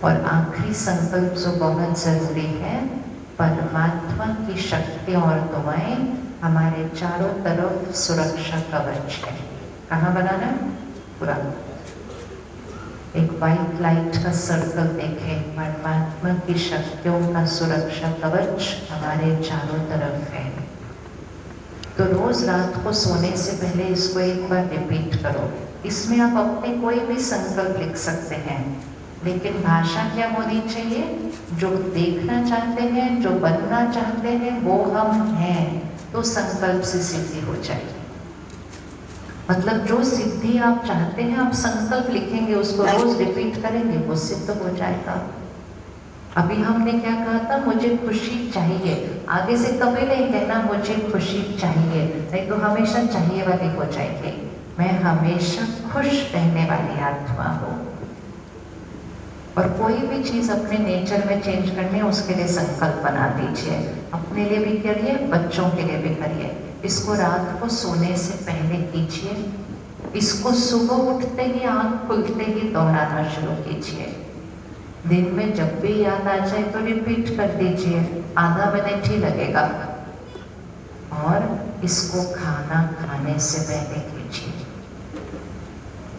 और आखिरी संकल्प जो बहुत जरूरी है, परमात्मा की शक्ति और दुआएं हमारे चारों तरफ सुरक्षा कवच है। कहाँ बनाना है? पूरा एक वाइट लाइट का सर्कल देखें, परमात्मा की शक्तियों का सुरक्षा कवच हमारे चारों तरफ है। तो रोज रात को सोने से पहले इसको एक बार रिपीट करो। इसमें आप अपने कोई भी संकल्प लिख सकते हैं, लेकिन भाषा क्या होनी चाहिए? जो देखना चाहते हैं, जो बनना चाहते हैं वो हम हैं, तो संकल्प से सिद्धि हो जाएगी। मतलब जो सिद्धि आप चाहते हैं, आप संकल्प लिखेंगे, उसको रोज रिपीट करेंगे, वो सिद्ध हो जाएगा। अभी हमने क्या कहा था? मुझे खुशी चाहिए। आगे से कभी नहीं कहना मुझे खुशी चाहिए, नहीं तो हमेशा चाहिए वाली हो जाएगी। मैं हमेशा खुश रहने वाली आत्मा हूँ। और कोई भी चीज अपने नेचर में चेंज करनी है, उसके लिए संकल्प बना दीजिए। अपने लिए भी करिए, बच्चों के लिए भी करिए। इसको रात को सोने से पहले कीजिए। इसको सुबह उठते ही, आंख खुलते ही दोहराना शुरू कीजिए। दिन में जब भी याद आ जाए तो रिपीट कर दीजिए, आधा मिनट ही लगेगा। और इसको खाना खाने से पहले कीजिए,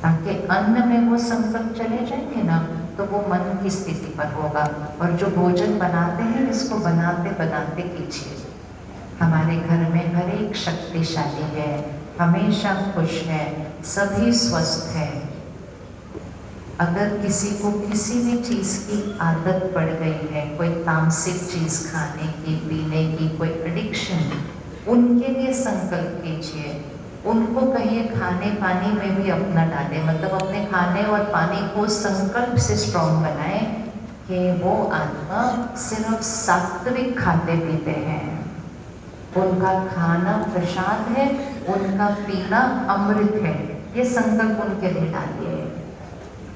ताकि अन्न में वो संकल्प चले जाएंगे ना, तो वो मन की स्थिति पर होगा। और जो भोजन बनाते हैं, इसको बनाते बनाते कीजिए। हमारे घर में हर एक शक्तिशाली है, हमेशा खुश है, सभी स्वस्थ है। अगर किसी को किसी भी चीज़ की आदत पड़ गई है, कोई तामसिक चीज़ खाने की, पीने की, कोई एडिक्शन, उनके लिए संकल्प कीजिए। उनको कहिए खाने पानी में भी अपना डालें, मतलब अपने खाने और पानी को संकल्प से स्ट्रॉन्ग बनाएं कि वो आत्मा सिर्फ सात्विक खाते पीते हैं। उनका खाना प्रसाद है, उनका पीना अमृत है। ये संकल्प उनके लिए डालिए।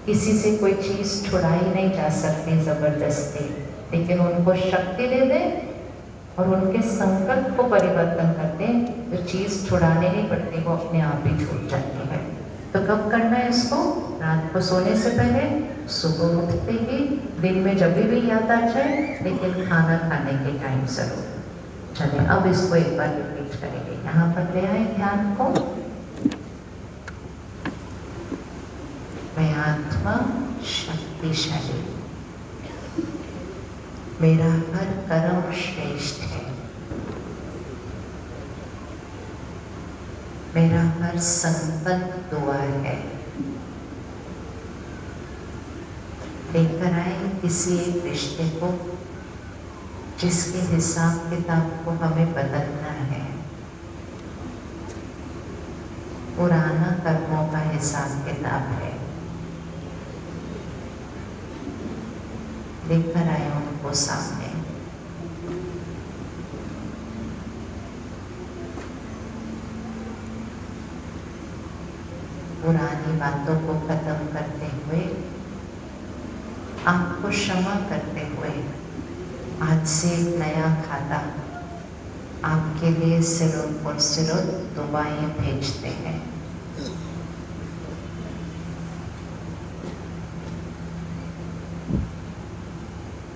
किसी से कोई चीज़ छुड़ाई नहीं जा सकती जबरदस्ती, लेकिन उनको शक्ति दे दें और उनके संकल्प को परिवर्तन कर दें, तो चीज़ छुड़ाने नहीं पड़ती, वो अपने आप ही छूट जाती है। तो कब करना है इसको? रात को सोने से पहले, सुबह उठते ही, दिन में जब भी याद आ जाए, लेकिन खाना खाने के टाइम जरूर। चलिए अब इसको एक बार रिपीट करेंगे। यहाँ पर ले आए ध्यान को। मैं आत्मा शक्तिशाली, मेरा हर कर्म श्रेष्ठ है, मेरा हर संकल्प दुआ है। लेकर आए किसी एक रिश्ते को जिसके हिसाब किताब को हमें बदलना है। पुराना कर्मों का हिसाब किताब है। लेकर आए उनको सामने। पुरानी बातों को खत्म करते हुए, आपको क्षमा करते हुए, आज से एक नया खाता आपके लिए सिरों पर सिरों दुआएं भेजते हैं।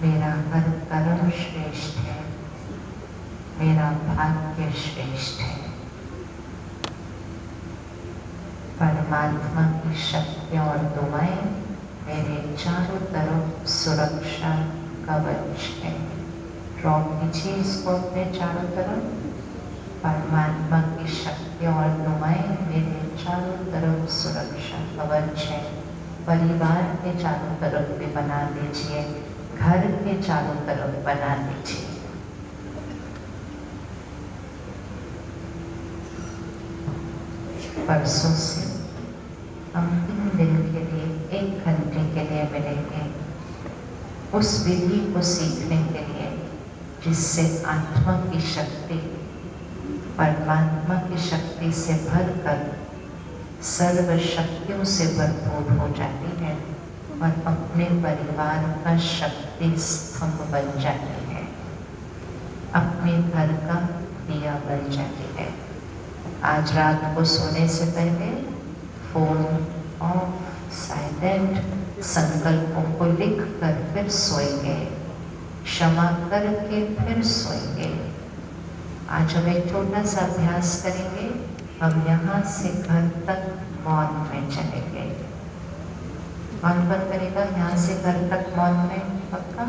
मेरा हर कर्म श्रेष्ठ है, मेरा भाग्य श्रेष्ठ है। परमात्मा की शक्ति और दुआएं मेरे चारों तरफ सुरक्षा कवच है। ड्रॉ कीजिए इसको अपने चारों तरफ। परमात्मा की शक्ति और दुआएं मेरे चारों तरफ सुरक्षा कवच है। परिवार के चारों तरफ भी बना दीजिए, घर के चारों तरफ बना दीजिए। परसों से हम 3 दिन के लिए 1 घंटे के लिए मिलेंगे उस विधि को सीखने के लिए जिससे आत्मा की शक्ति परमात्मा की शक्ति से भरकर सर्व शक्तियों से भरपूर हो जाती है और अपने परिवार का शक्ति स्तंभ बन जाती है, अपने घर का दिया बन जाती है। आज रात को सोने से पहले फोन ऑफ, साइलेंट संकल्पों को लिख कर फिर सोएंगे, क्षमा करके फिर सोएंगे। आज हम एक छोटा सा अभ्यास करेंगे। हम यहाँ से घर तक मौन में चलेंगे। कौन बंद करेगा यहाँ से घर तक मौन में? पक्का?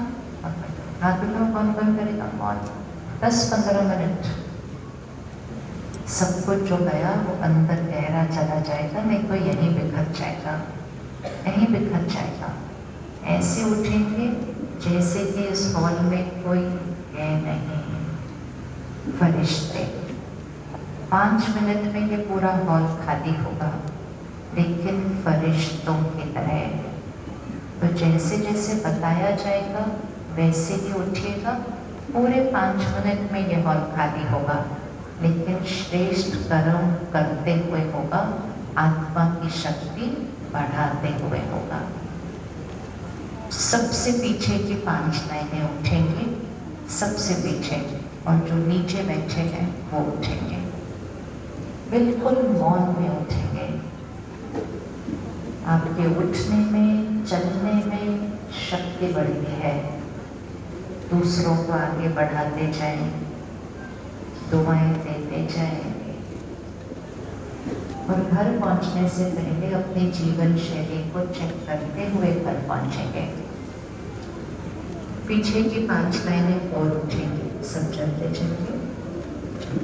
हाथ उठाओ, कौन बंद करेगा मौन? 10-15 मिनट। सब कुछ जो गया वो अंदर गहरा चला जाएगा, नहीं तो यहीं बिखर जाएगा, यहीं बिखर जाएगा। ऐसे उठेंगे जैसे कि इस हॉल में कोई है नहीं। फरिश्ते 5 मिनट में ये पूरा हॉल खाली होगा, लेकिन फरिश्तों की तरह। तो जैसे जैसे बताया जाएगा वैसे ही उठिएगा। पूरे 5 मिनट में ये हॉल खाली होगा, लेकिन श्रेष्ठ कर्म करते हुए होगा, आत्मा की शक्ति बढ़ाते हुए होगा। सबसे पीछे की 5 लाइनें उठेंगे, सबसे पीछे, और जो नीचे बैठे हैं वो उठेंगे। बिल्कुल मौन में उठेंगे। आपके उठने में, चलने में शक्ति बढ़ती है। दूसरों को आगे बढ़ाते जाएं, दुआएं देते जाएंगे। और घर पहुंचने से पहले अपनी जीवन शैली को चेक करते हुए घर पहुंचेंगे। पीछे की 5 लाइनें और उठेंगी, सब चलते चलेंगे।